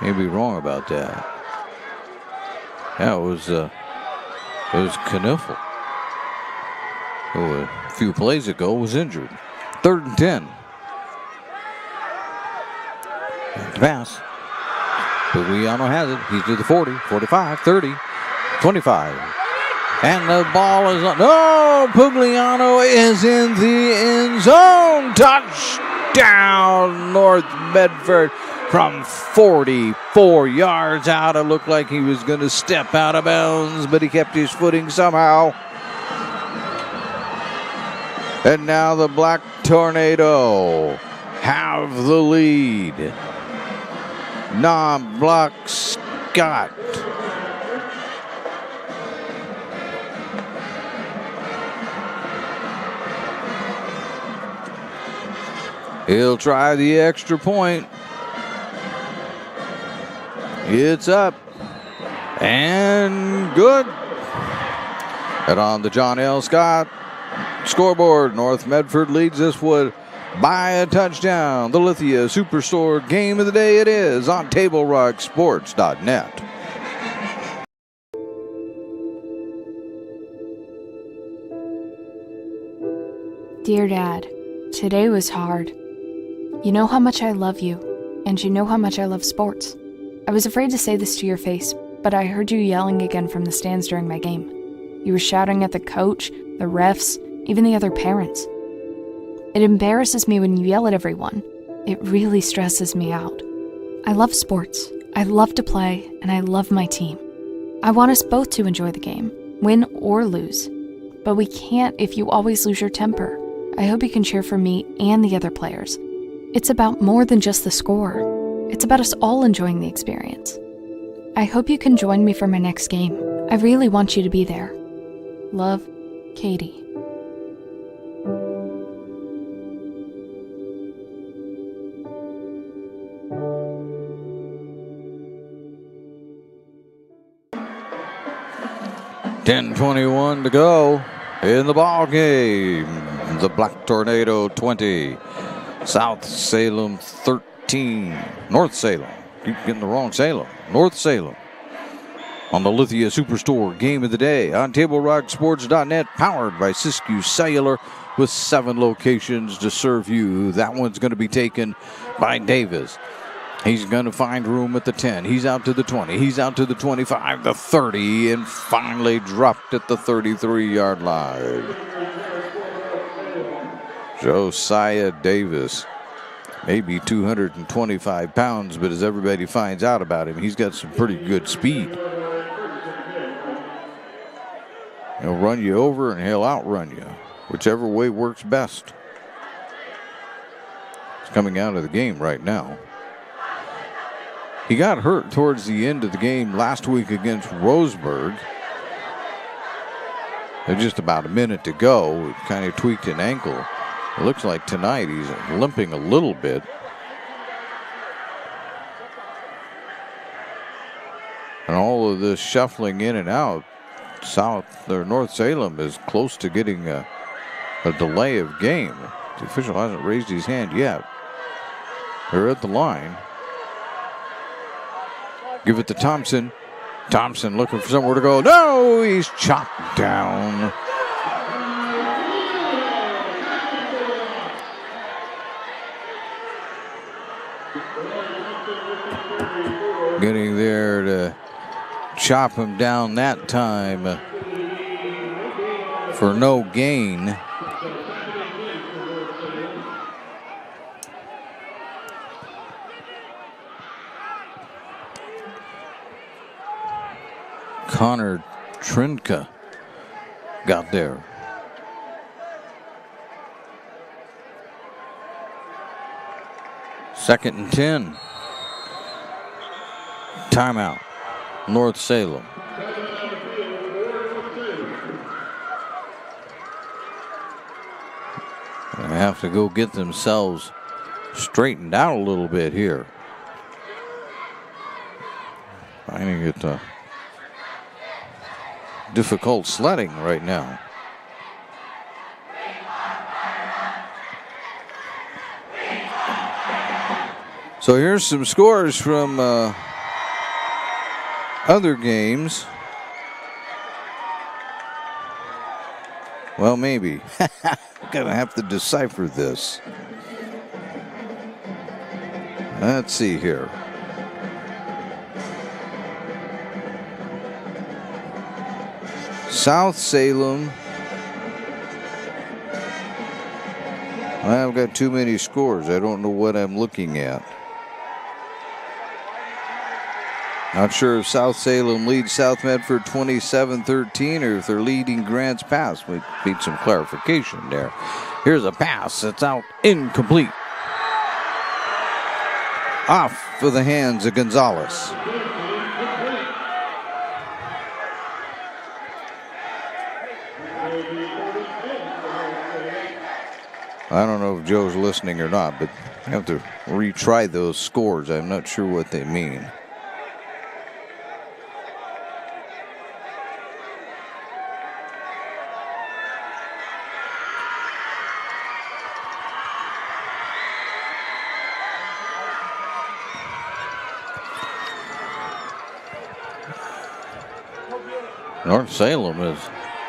May be wrong about that. Yeah, it was Kniffel, who a few plays ago was injured. 3rd and 10. Pass. Pugliano has it. He's to the 40, 45, 30, 25. And the ball is on. No! Pugliano is in the end zone. Touchdown, North Medford. From 44 yards out. It looked like he was going to step out of bounds, but he kept his footing somehow. And now the Black Tornado have the lead. Non-block Scott. He'll try the extra point. It's up and good. And on the John L. Scott scoreboard, North Medford leads this one by a touchdown. The Lithia Superstore game of the day it is on TableRockSports.net. Dear Dad, today was hard. You know how much I love you, and you know how much I love sports. I was afraid to say this to your face, but I heard you yelling again from the stands during my game. You were shouting at the coach, the refs, even the other parents. It embarrasses me when you yell at everyone. It really stresses me out. I love sports. I love to play, and I love my team. I want us both to enjoy the game, win or lose. But we can't if you always lose your temper. I hope you can cheer for me and the other players. It's about more than just the score. It's about us all enjoying the experience. I hope you can join me for my next game. I really want you to be there. Love, Katie. .10:21 to go in the ball game. The Black Tornado 20, South Salem 13, North Salem. Keep getting the wrong Salem. North Salem. On the Lithia Superstore game of the day on TableRockSports.net, powered by Siskiyou Cellular with 7 locations to serve you. That one's going to be taken by Davis. He's going to find room at the 10. He's out to the 20. He's out to the 25, the 30, and finally dropped at the 33-yard line. Josiah Davis, maybe 225 pounds, but as everybody finds out about him, he's got some pretty good speed. He'll run you over and he'll outrun you, whichever way works best. He's coming out of the game right now. He got hurt towards the end of the game last week against Roseburg. There's just about a minute to go. It kind of tweaked an ankle. It looks like tonight he's limping a little bit. And all of this shuffling in and out, North Salem is close to getting a delay of game. The official hasn't raised his hand yet. They're at the line. Give it to Thompson. Thompson looking for somewhere to go. No, he's chopped down. Getting there to chop him down that time for no gain. Connor Trinka got there. Second and 10. Timeout. North Salem. They have to go get themselves straightened out a little bit here. Finding it difficult sledding right now. So here's some scores from other games. Well, maybe. Gonna have to decipher this. Let's see here. South Salem. I've got too many scores. I don't know what I'm looking at. Not sure if South Salem leads South Medford 27-13 or if they're leading Grants Pass. We need some clarification there. Here's a pass that's out incomplete. Off for the hands of Gonzalez. I don't know if Joe's listening or not, but I have to retry those scores. I'm not sure what they mean. North Salem is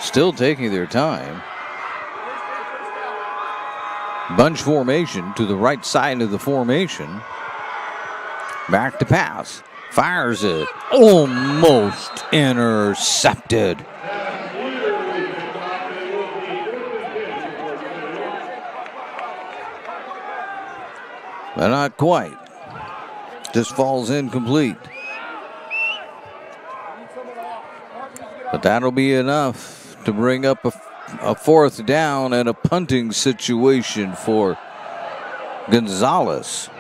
still taking their time. Bunch formation to the right side of the formation. Back to pass. Fires it. Almost intercepted. But not quite. Just falls incomplete. But that'll be enough to bring up a fourth down and a punting situation for Gonzalez.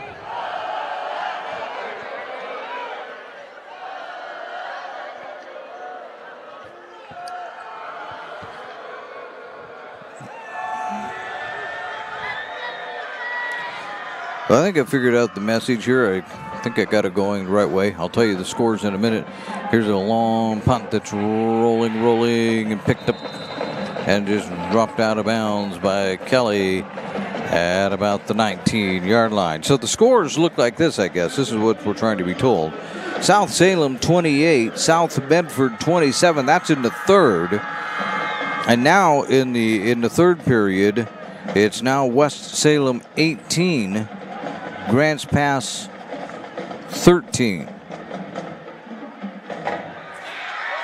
Well, I think I figured out the message here. I think I got it going the right way. I'll tell you the scores in a minute. Here's a long punt that's rolling, and picked up and just dropped out of bounds by Kelly at about the 19-yard line. So the scores look like this, I guess. This is what we're trying to be told. South Salem 28, South Medford 27. That's in the third. And now in the third period, it's now West Salem 18, Grants Pass 13.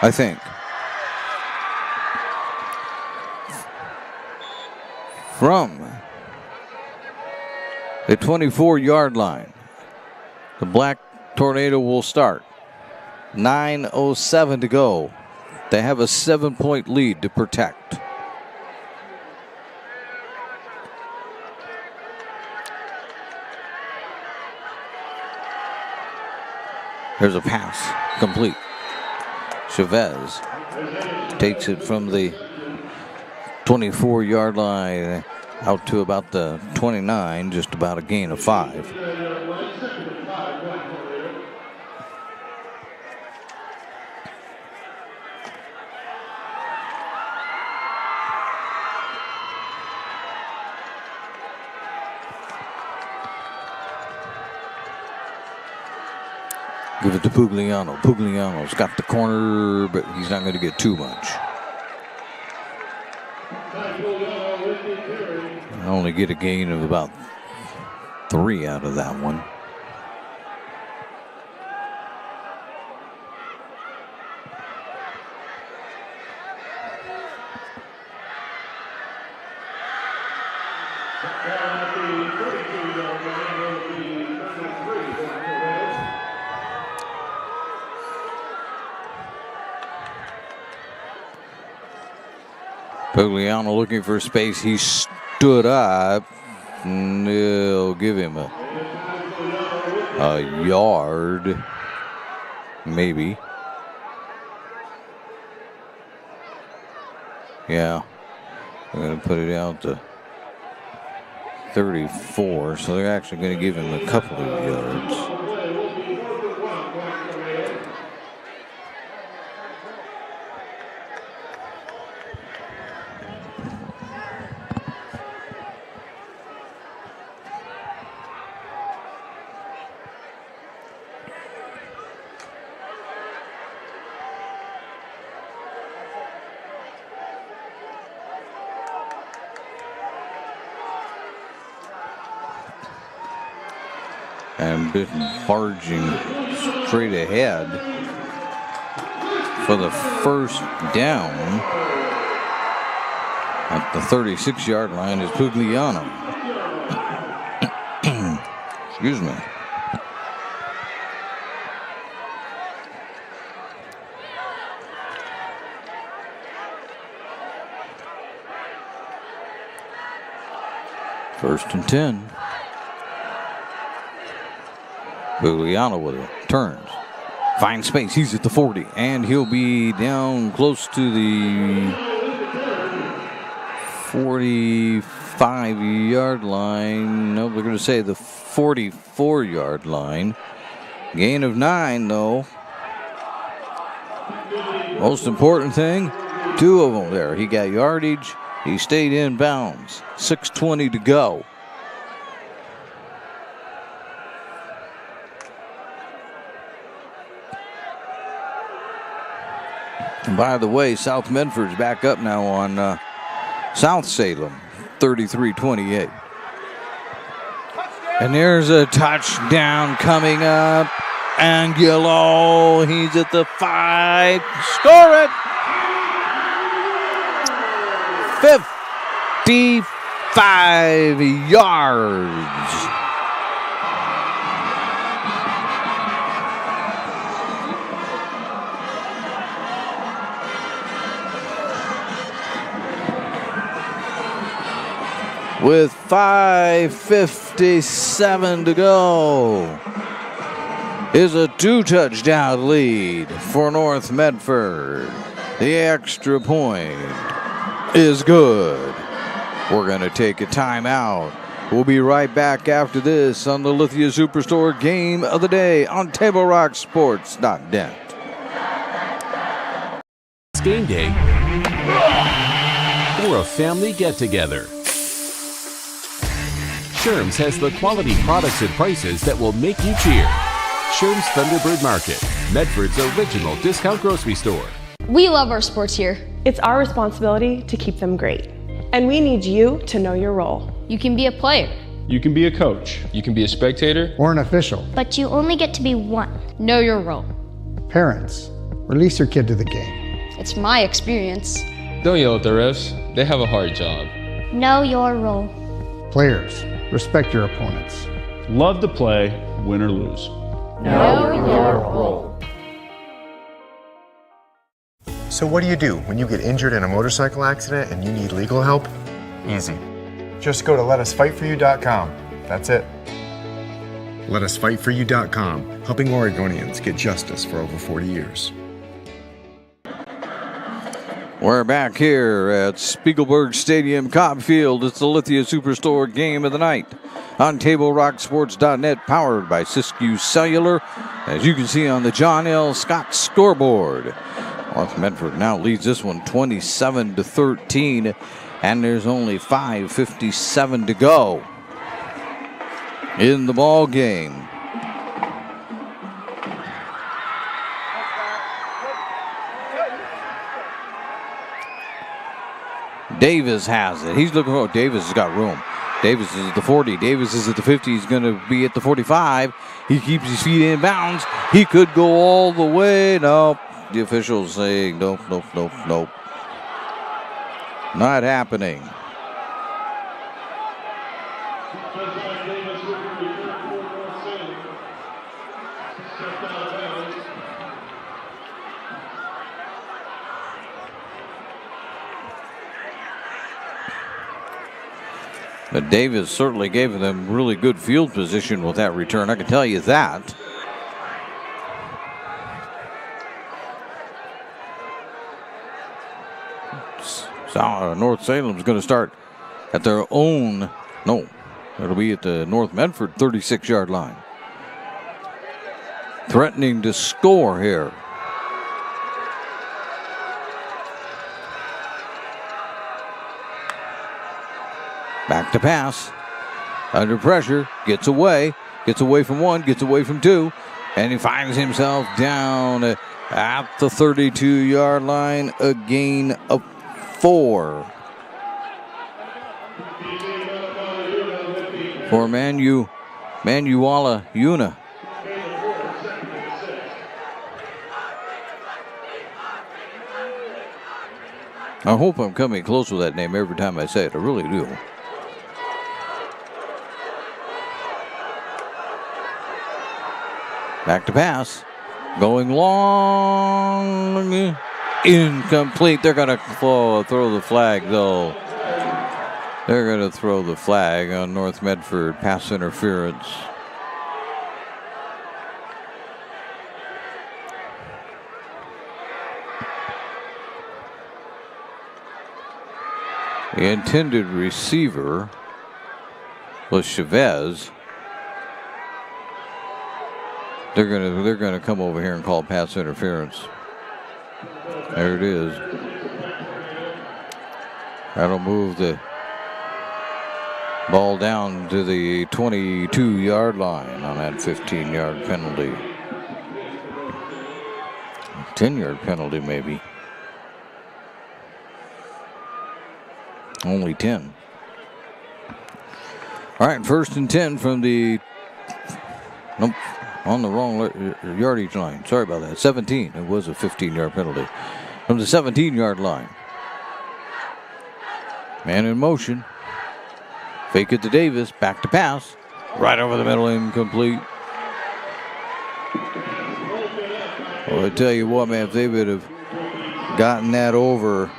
I think. From the 24-yard line, the Black Tornado will start. 9:07 to go. They have a 7-point lead to protect. There's a pass, complete. Chavez takes it from the 24-yard line out to about the 29, just about a gain of 5. Give it to Pugliano. Pugliano's got the corner, but he's not going to get too much. I only get a gain of about 3 out of that one. Pugliano looking for space. He stood up. And they'll give him a yard, maybe. Yeah. We're going to put it out to 34, so they're actually going to give him a couple of yards. And been barging straight ahead for the first down at the 36-yard line is Pugliano. Excuse me. First and 10. Pugliano with it. Turns. Finds space. He's at the 40. And he'll be down close to the 45-yard line. No, we're going to say the 44-yard line. Gain of 9, though. Most important thing, 2 of them there. He got yardage. He stayed in bounds. 6:20 to go. And by the way, South Medford's back up now on South Salem, 33-28. And there's a touchdown coming up. Angulo, he's at the 5. Score it! 55 yards. With 5:57 to go, is a 2-touchdown lead for North Medford. The extra point is good. We're going to take a timeout. We'll be right back after this on the Lithia Superstore Game of the Day on TableRockSports.net. It's game day or a family get-together. Sherm's has the quality products and prices that will make you cheer. Sherm's Thunderbird Market, Medford's original discount grocery store. We love our sports here. It's our responsibility to keep them great. And we need you to know your role. You can be a player. You can be a coach. You can be a spectator. Or an official. But you only get to be one. Know your role. Parents, release your kid to the game. It's my experience. Don't yell at the refs. They have a hard job. Know your role. Players, respect your opponents. Love to play, win or lose. Know your role. So what do you do when you get injured in a motorcycle accident and you need legal help? Easy. Just go to letusfightforyou.com. That's it. Letusfightforyou.com, helping Oregonians get justice for over 40 years. We're back here at Spiegelberg Stadium, Cobb Field. It's the Lithia Superstore Game of the Night on TableRockSports.net, powered by Siskiyou Cellular. As you can see on the John L. Scott scoreboard, North Medford now leads this one 27-13, and there's only 5:57 to go in the ball game. Davis has it. He's looking for Davis has got room. Davis is at the 40. Davis is at the 50. He's going to be at the 45. He keeps his feet in bounds. He could go all the way. Nope. The officials saying nope. Not happening. But Davis certainly gave them really good field position with that return. I can tell you that. North Salem's going to start at their own. No, it'll be at the North Medford 36-yard line. Threatening to score here. Back to pass. Under pressure. Gets away. Gets away from one. Gets away from two. And he finds himself down at the 32-yard line. A gain of 4. For Manuala Una. I hope I'm coming close with that name every time I say it. I really do. Back to pass. Going long. Incomplete. They're going to throw the flag, though. They're going to throw the flag on North Medford. Pass interference. The intended receiver was Chavez. They're gonna come over here and call pass interference. There it is. That'll move the ball down to the 22-yard line on that 15-yard penalty. 10-yard penalty maybe. Only 10. All right, 1st and 10 from the. Nope. On the wrong yardage line. Sorry about that. 17. It was a 15-yard penalty. From the 17-yard line. Man in motion. Fake it to Davis. Back to pass. Right over the middle. Incomplete. Well, I tell you what, man. If they would have gotten that over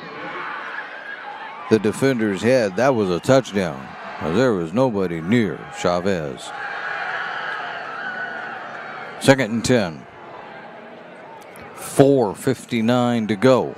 the defender's head, that was a touchdown. There was nobody near Chavez. 2nd and 10. 4:59 to go.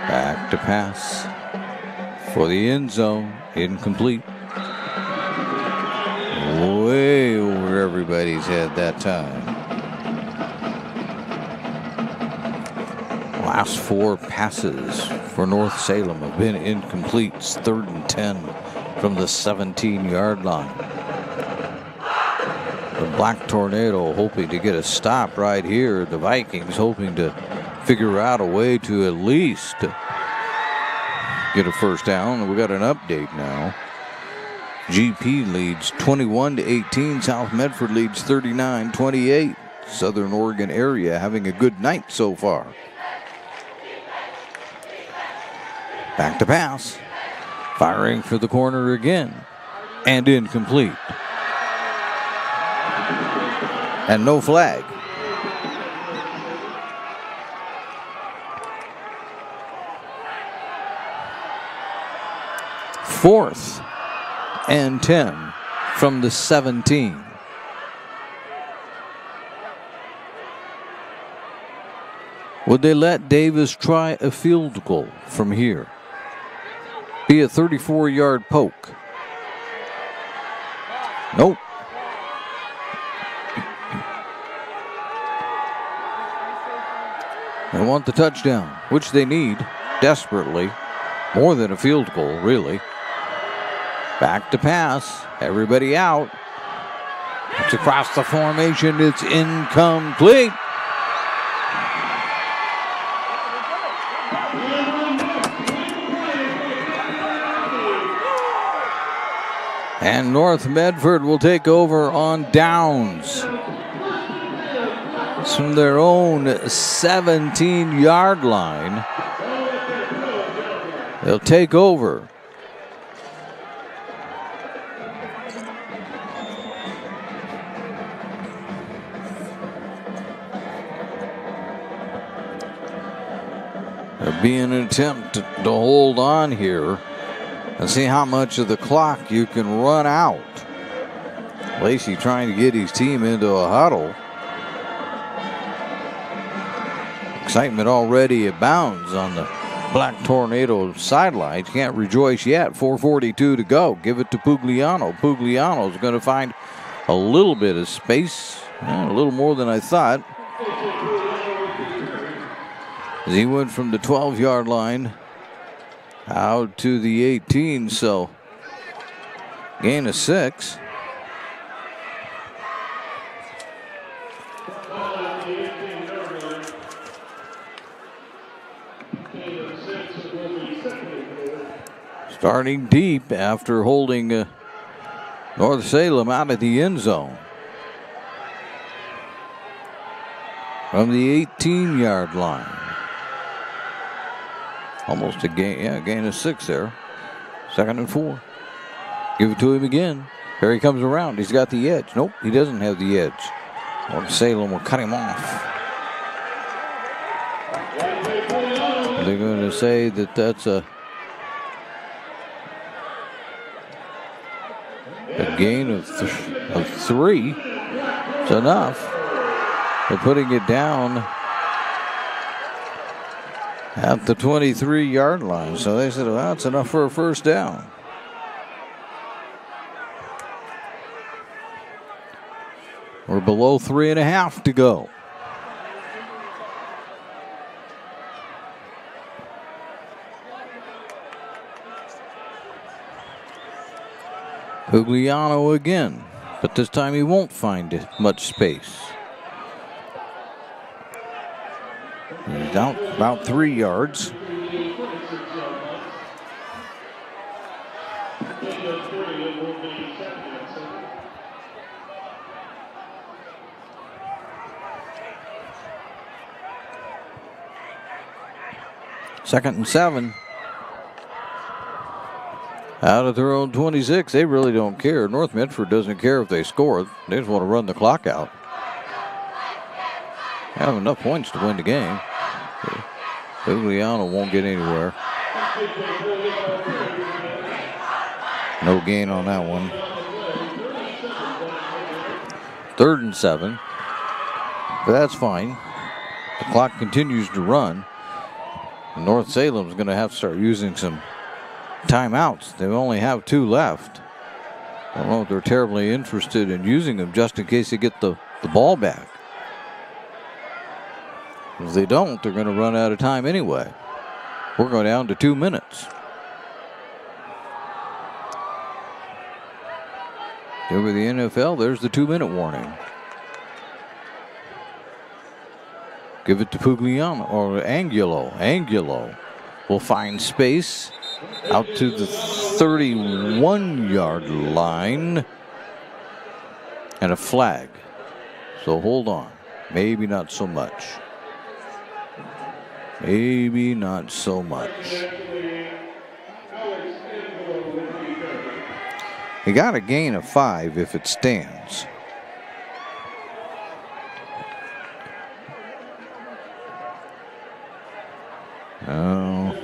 Back to pass. For the end zone, incomplete. Way over everybody's head that time. Last 4 passes for North Salem have been incomplete. It's 3rd and 10 from the 17-yard line. The Black Tornado hoping to get a stop right here. The Vikings hoping to figure out a way to at least get a first down. We got an update now. GP leads 21-18. South Medford leads 39-28. Southern Oregon area having a good night so far. Back to pass. Firing for the corner again. And incomplete. And no flag. Fourth and 10 from the 17. Would they let Davis try a field goal from here? Be a 34-yard poke. They want the touchdown, which they need desperately. More than a field goal, really. Back to pass. Everybody out. It's across the formation. It's incomplete. And North Medford will take over on downs. It's from their own 17-yard line. They'll take over. There'll be an attempt to hold on here and see how much of the clock you can run out. Lacey trying to get his team into a huddle. Excitement already abounds on the Black Tornado sidelines. Can't rejoice yet. 4:42 to go. Give it to Pugliano. Pugliano's going to find a little bit of space. A little more than I thought. As he went from the 12-yard line out to the 18, so gain of 6. Starting deep after holding North Salem out of the end zone. From the 18-yard line. Almost a gain of 6 there. 2nd and 4. Give it to him again. Here he comes around. He's got the edge. Nope, he doesn't have the edge. North Salem will cut him off. They're going to say that that's a gain of 3. It's enough. They're putting it down at the 23-yard line. So they said, well, that's enough for a first down. We're below 3.5 to go. Pugliano again, but this time he won't find much space. He's out about 3 yards. Second and 7. Out of their own 26, they really don't care. North Medford doesn't care if they score. They just want to run the clock out. They have enough points to win the game. Pugliano won't get anywhere. No gain on that one. 3rd and 7. But that's fine. The clock continues to run. North Salem's going to have to start using some timeouts. They only have 2 left. I don't know if they're terribly interested in using them just in case they get the ball back. If they don't, they're going to run out of time anyway. We're going down to 2 minutes. Over the NFL, there's the 2-minute warning. Give it to Pugliano or Angulo. Angulo will find space out to the 31-yard line and a flag. So hold on. Maybe not so much. Maybe not so much. You got a gain of 5 if it stands. Oh.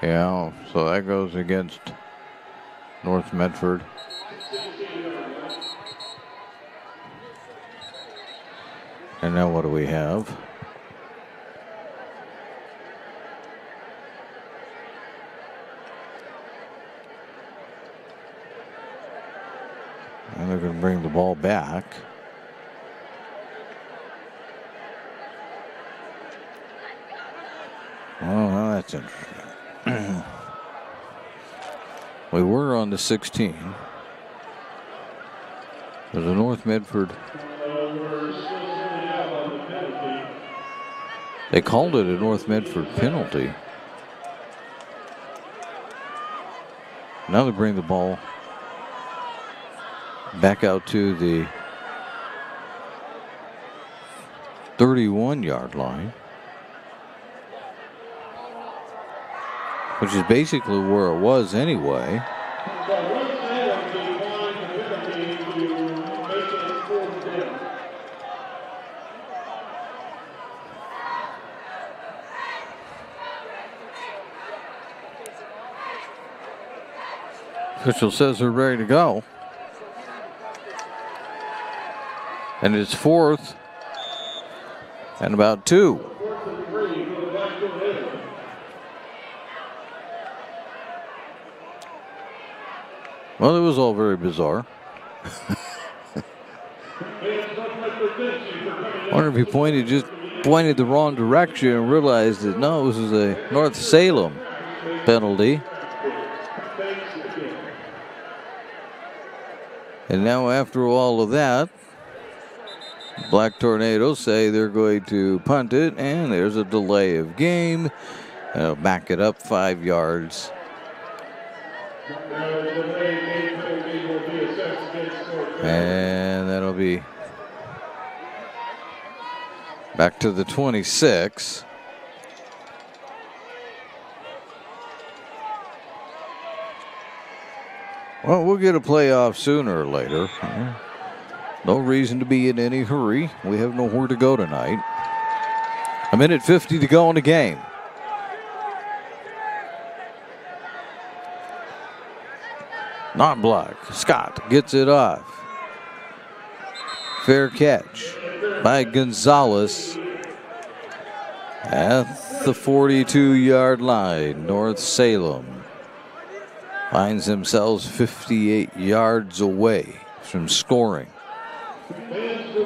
Yeah, so that goes against North Medford. And now what do we have? And they're going to bring the ball back. Oh, that's interesting. We were on the 16. There's a North Medford. They called it a North Medford penalty. Now they bring the ball back out to the 31-yard line, which is basically where it was anyway. Official says they're ready to go. And it's 4th and about 2. Well, it was all very bizarre. I wonder if he just pointed the wrong direction and realized that no, this is a North Salem penalty. And now after all of that, Black Tornadoes say they're going to punt it, and there's a delay of game. They'll back it up 5 yards. And that'll be back to the 26. Well, we'll get a playoff sooner or later. No reason to be in any hurry. We have nowhere to go tonight. 1:50 to go in the game. Not blocked. Scott gets it off. Fair catch by Gonzalez at the 42-yard line. North Salem finds themselves 58 yards away from scoring.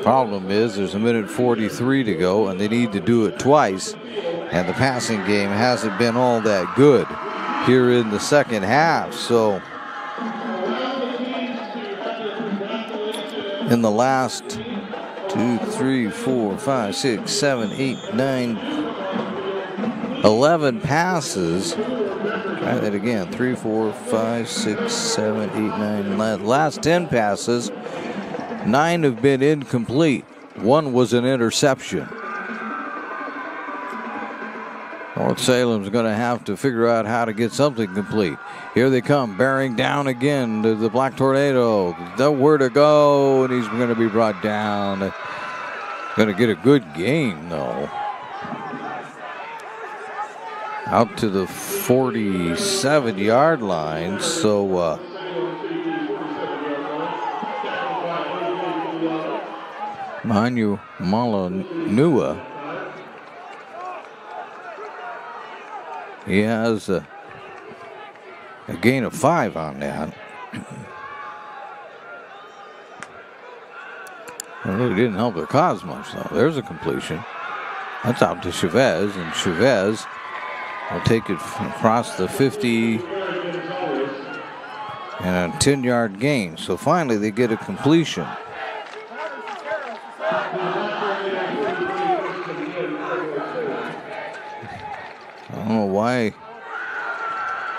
Problem is there's 1:43 to go, and they need to do it twice, and the passing game hasn't been all that good here in the second half. So in the last 2, 3, 4, 5, 6, 7, 8, 9, 11 passes. Try that again. 3, 4, 5, 6, 7, 8, 9. Last 10 passes, 9 have been incomplete. 1 was an interception. North Salem's going to have to figure out how to get something complete. Here they come, bearing down again to the Black Tornado. Nowhere to go, and he's going to be brought down. Going to get a good gain, though. Out to the 47-yard line, so Manu Malanua, he has a gain of 5 on that. It really didn't help their cause much, though. There's a completion. That's out to Chavez, and Chavez will take it across the 50 and a 10-yard gain. So finally they get a completion. I don't know why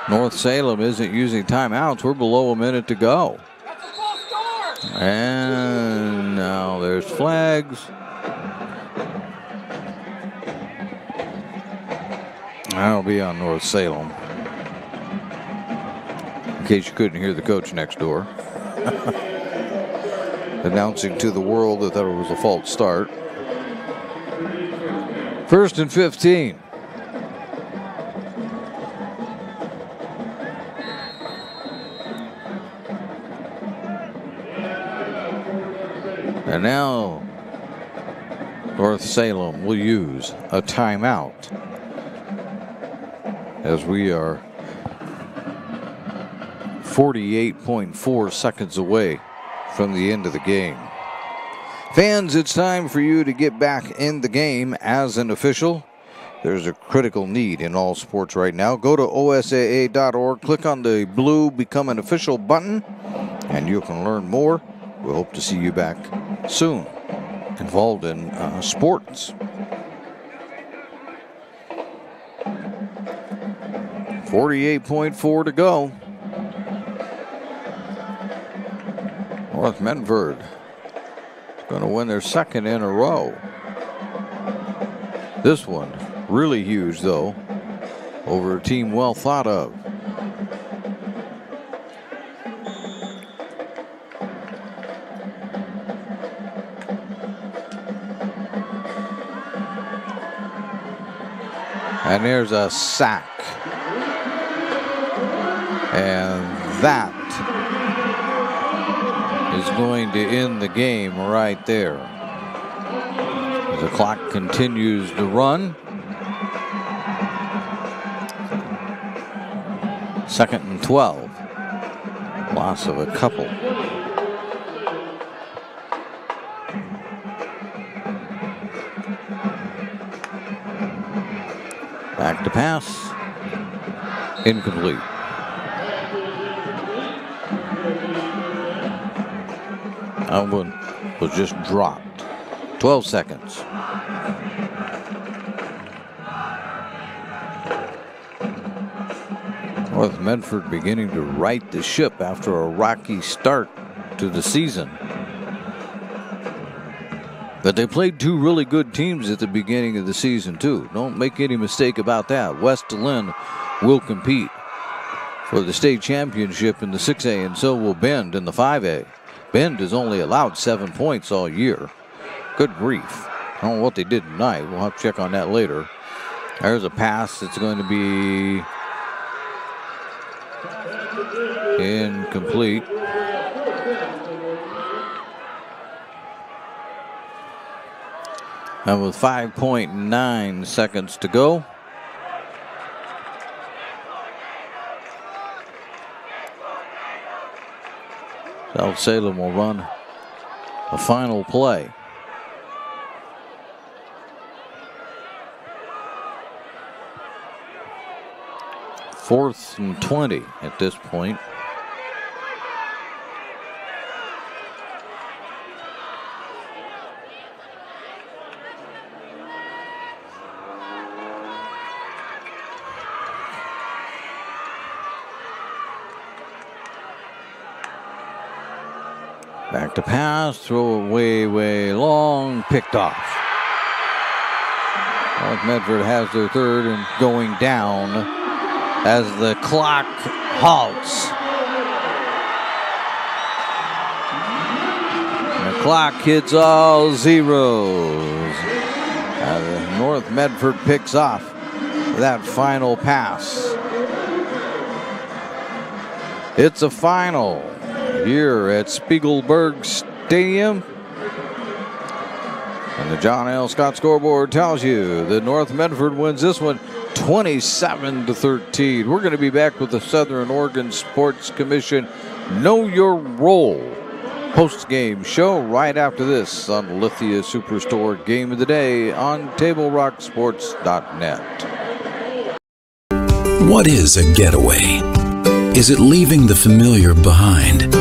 North Salem isn't using timeouts. We're below a minute to go. And now there's flags. That'll be on North Salem. In case you couldn't hear the coach next door. Announcing to the world that it was a false start. 1st and 15. And now North Salem will use a timeout, as we are 48.4 seconds away from the end of the game. Fans, it's time for you to get back in the game as an official. There's a critical need in all sports right now. Go to OSAA.org, click on the blue Become an Official button, and you can learn more. We hope to see you back soon involved in sports. 48.4 to go. North Medford going to win their second in a row. This one really huge, though, over a team well thought of. And there's a sack. And that is going to end the game right there. The clock continues to run. 2nd and 12. Loss of a couple. Back to pass. Incomplete. That one was just dropped. 12 seconds. North Medford beginning to right the ship after a rocky start to the season. But they played two really good teams at the beginning of the season, too. Don't make any mistake about that. West Lynn will compete for the state championship in the 6A, and so will Bend in the 5A. Bend has only allowed 7 points all year. Good grief. I don't know what they did tonight. We'll have to check on that later. There's a pass that's going to be incomplete. And with 5.9 seconds to go, South Salem will run a final play. Fourth and 20 at this point. Back to pass, throw it way long, picked off. North Medford has their third and going down as the clock halts. And the clock hits all zeros. North Medford picks off that final pass. It's a final here at Spiegelberg Stadium. And the John L. Scott scoreboard tells you that North Medford wins this one 27-13. We're going to be back with the Southern Oregon Sports Commission Know Your Role post-game show right after this on Lithia Superstore Game of the Day on TableRockSports.net. What is a getaway? Is it leaving the familiar behind?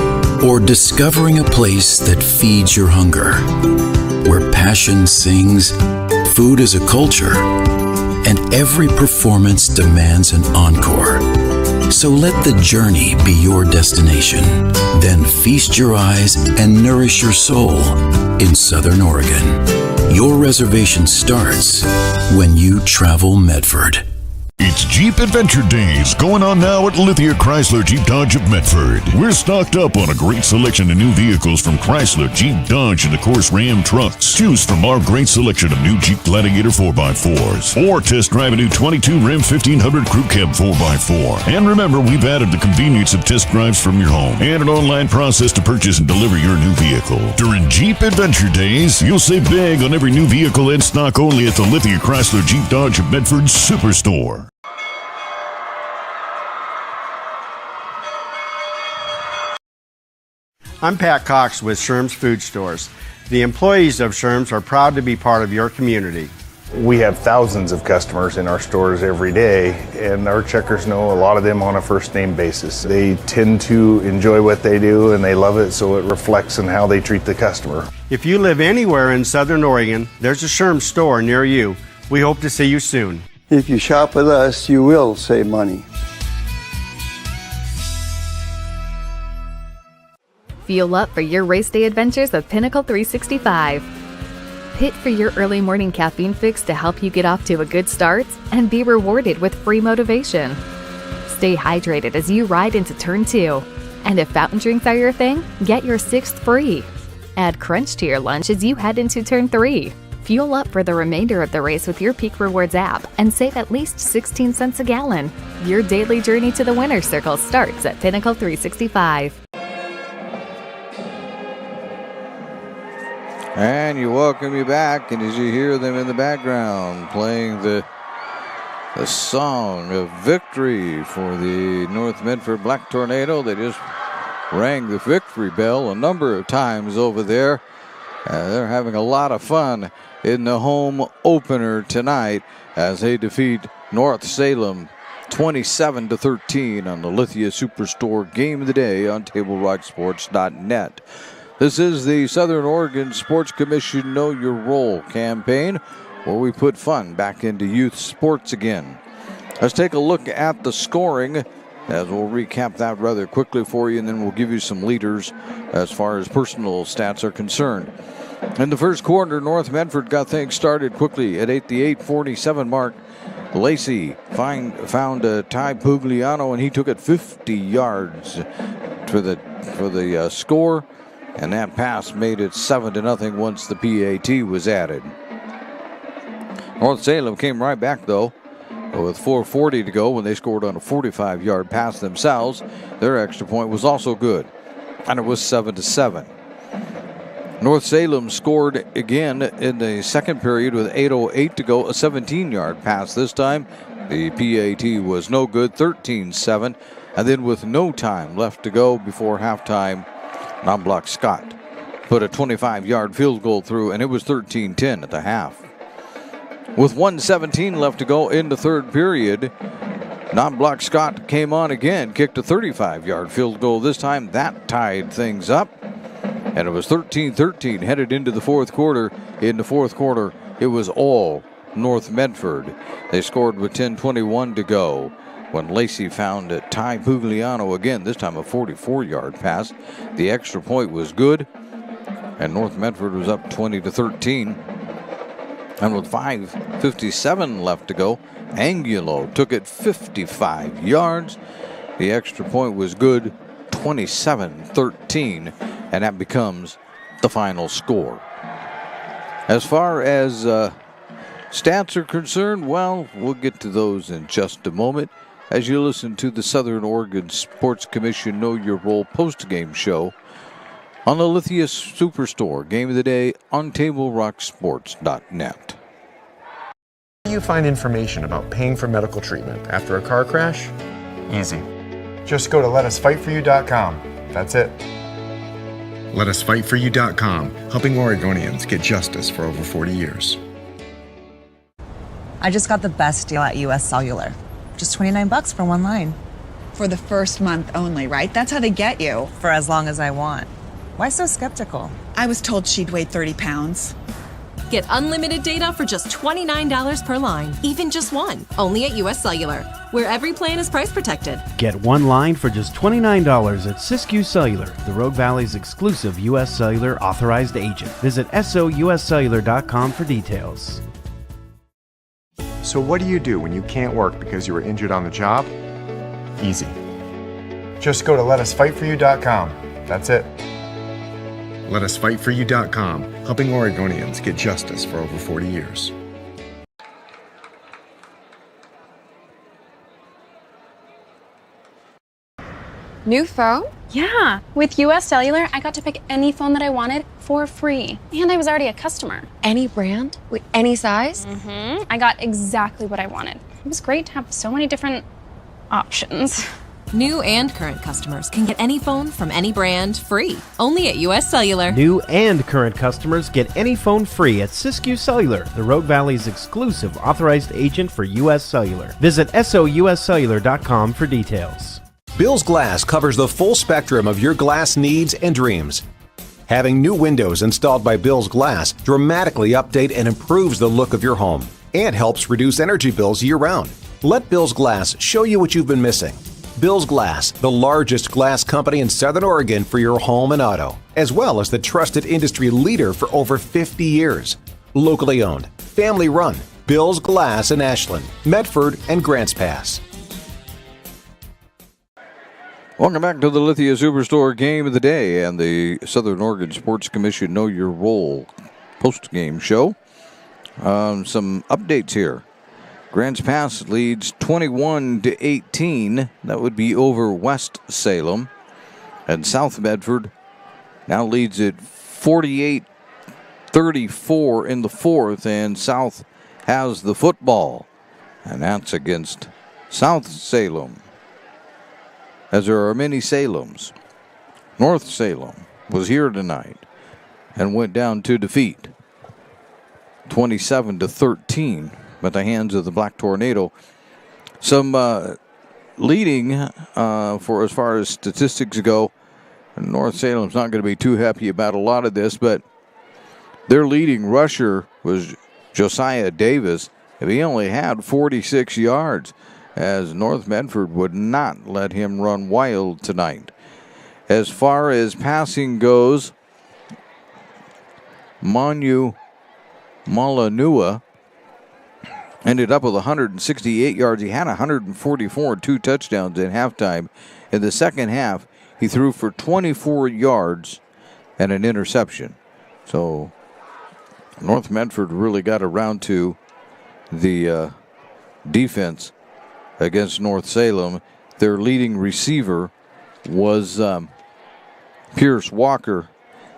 Or discovering a place that feeds your hunger? Where passion sings, food is a culture, and every performance demands an encore. So let the journey be your destination. Then feast your eyes and nourish your soul in Southern Oregon. Your reservation starts when you travel Medford. It's Jeep Adventure Days going on now at Lithia Chrysler Jeep Dodge of Medford. We're stocked up on a great selection of new vehicles from Chrysler, Jeep, Dodge, and of course Ram trucks. Choose from our great selection of new Jeep Gladiator 4x4s or test drive a new 22 Ram 1500 Crew Cab 4x4. And remember, we've added the convenience of test drives from your home and an online process to purchase and deliver your new vehicle. During Jeep Adventure Days, you'll save big on every new vehicle in stock only at the Lithia Chrysler Jeep Dodge of Medford Superstore. I'm Pat Cox with Sherm's Food Stores. The employees of Sherm's are proud to be part of your community. We have thousands of customers in our stores every day, and our checkers know a lot of them on a first-name basis. They tend to enjoy what they do, and they love it, so it reflects in how they treat the customer. If you live anywhere in Southern Oregon, there's a Sherm store near you. We hope to see you soon. If you shop with us, you will save money. Fuel up for your race day adventures with Pinnacle 365. Pit for your early morning caffeine fix to help you get off to a good start and be rewarded with free motivation. Stay hydrated as you ride into Turn 2. And if fountain drinks are your thing, get your 6th free. Add Crunch to your lunch as you head into Turn 3. Fuel up for the remainder of the race with your Peak Rewards app and save at least 16 cents a gallon. Your daily journey to the winner's circle starts at Pinnacle 365. And you welcome you back, and as you hear them in the background playing the song of victory for the North Medford Black Tornado. They just rang the victory bell a number of times over there. They're having a lot of fun in the home opener tonight as they defeat North Salem 27-13 on the Lithia Superstore Game of the Day on TableRockSports.net. This is the Southern Oregon Sports Commission Know Your Role campaign, where we put fun back into youth sports again. Let's take a look at the scoring, as we'll recap that rather quickly for you, and then we'll give you some leaders as far as personal stats are concerned. In the first quarter, North Medford got things started quickly at the 8:47 mark. Lacey found Ty Pugliano, and he took it 50 yards for the score. And that pass made it 7-0 once the PAT was added. North Salem came right back, though, with 4:40 to go when they scored on a 45-yard pass themselves. Their extra point was also good, and it was 7-7. North Salem scored again in the second period with 8:08 to go, a 17-yard pass this time. The PAT was no good, 13-7. And then with no time left to go before halftime, Non-Block Scott put a 25-yard field goal through, and it was 13-10 at the half. With 1:17 left to go in the third period, Non-Block Scott came on again, kicked a 35-yard field goal. This time that tied things up, and it was 13-13 headed into the fourth quarter. In the fourth quarter, it was all North Medford. They scored with 10:21 to go when Lacey found Ty Pugliano again, this time a 44-yard pass. The extra point was good, and North Medford was up 20-13. And with 5:57 left to go, Angulo took it 55 yards. The extra point was good, 27-13, and that becomes the final score. As far as stats are concerned, well, we'll get to those in just a moment as you listen to the Southern Oregon Sports Commission Know Your Role post-game show on the Lithia Superstore Game of the Day on TableRockSports.net. You find information about paying for medical treatment after a car crash? Easy. Just go to letusfightforyou.com. That's it. Letusfightforyou.com, helping Oregonians get justice for over 40 years. I just got the best deal at US Cellular. Just $29 for one line. For the first month only, right? That's how they get you. For as long as I want. Why so skeptical? I was told she'd weigh 30 pounds. Get unlimited data for just $29 per line, even just one. Only at US Cellular, where every plan is price protected. Get one line for just $29 at Siskiyou Cellular, the Rogue Valley's exclusive US Cellular authorized agent. Visit souscellular.com for details. So what do you do when you can't work because you were injured on the job? Easy. Just go to letusfightforyou.com. That's it. Letusfightforyou.com, helping Oregonians get justice for over 40 years. New phone? Yeah. With US Cellular, I got to pick any phone that I wanted for free. And I was already a customer. Any brand? With any size? I got exactly what I wanted. It was great to have so many different options. New and current customers can get any phone from any brand free, only at US Cellular. New and current customers get any phone free at Siskiyou Cellular, the Rogue Valley's exclusive authorized agent for US Cellular. Visit souscellular.com for details. Bill's Glass covers the full spectrum of your glass needs and dreams. Having new windows installed by Bill's Glass dramatically update and improves the look of your home and helps reduce energy bills year-round. Let Bill's Glass show you what you've been missing. Bill's Glass, the largest glass company in Southern Oregon for your home and auto, as well as the trusted industry leader for over 50 years. Locally owned, family run, Bill's Glass in Ashland, Medford, and Grants Pass. Welcome back to the Lithia Superstore Game of the Day and the Southern Oregon Sports Commission Know Your Role post-game show. Some updates here. Grants Pass leads 21-18. That would be over West Salem. And South Medford now leads at 48-34 in the fourth. And South has the football. And that's against South Salem, as there are many Salems. North Salem was here tonight and went down to defeat 27-13 at the hands of the Black Tornado. Some leading for as far as statistics go. North Salem's not going to be too happy about a lot of this, but their leading rusher was Josiah Davis. He only had 46 yards, as North Medford would not let him run wild tonight. As far as passing goes, Manu Malanua ended up with 168 yards. He had 144 and 2 touchdowns at halftime. In the second half, he threw for 24 yards and an interception. So North Medford really got around to the defense against North Salem. Their leading receiver was Pierce Walker,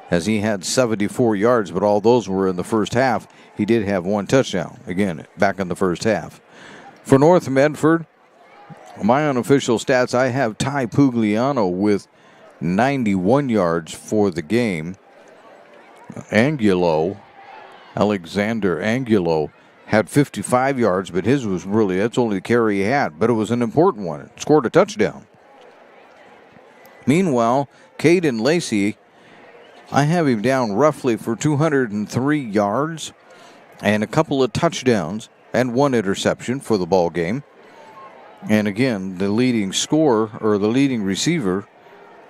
as he had 74 yards, but all those were in the first half. He did have 1 touchdown, again, back in the first half. For North Medford, my unofficial stats, I have Ty Pugliano with 91 yards for the game. Alexander Angulo had 55 yards, but his was really, that's only the carry he had, but it was an important one. It scored a touchdown. Meanwhile, Caden Lacey, I have him down roughly for 203 yards and a couple of touchdowns and 1 interception for the ball game. And again, the leading scorer, or the leading receiver,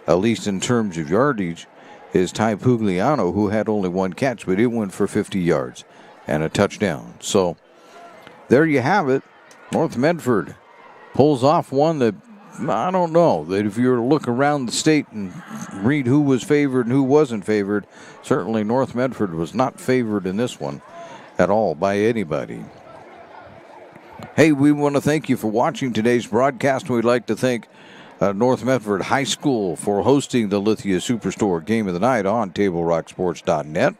at least in terms of yardage, is Ty Pugliano, who had only 1 catch, but it went for 50 yards and a touchdown. So there you have it. North Medford pulls off one that, I don't know, that if you were to look around the state and read who was favored and who wasn't favored, certainly North Medford was not favored in this one at all by anybody. Hey, we want to thank you for watching today's broadcast. We'd like to thank North Medford High School for hosting the Lithia Superstore Game of the Night on TableRockSports.net.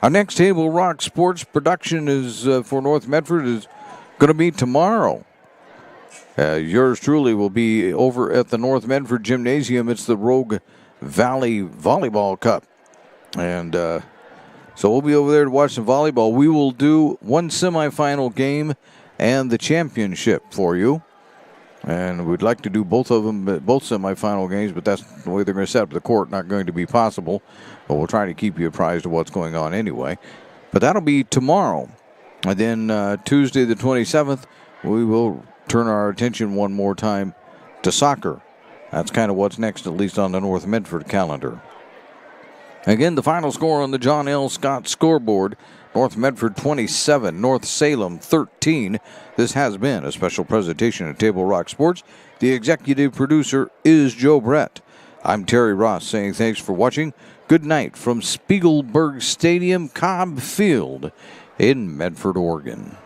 Our next Table Rock Sports production is for North Medford is going to be tomorrow. Yours truly will be over at the North Medford Gymnasium. It's the Rogue Valley Volleyball Cup. And so we'll be over there to watch some volleyball. We will do 1 semifinal game and the championship for you. And we'd like to do both of them, both semifinal games, but that's the way they're going to set up the court. Not going to be possible. But we'll try to keep you apprised of what's going on anyway. But that'll be tomorrow. And then Tuesday the 27th, we will turn our attention one more time to soccer. That's kind of what's next, at least on the North Medford calendar. Again, the final score on the John L. Scott scoreboard: North Medford 27, North Salem 13. This has been a special presentation of Table Rock Sports. The executive producer is Joe Brett. I'm Terry Ross saying thanks for watching. Good night from Spiegelberg Stadium, Cobb Field in Medford, Oregon.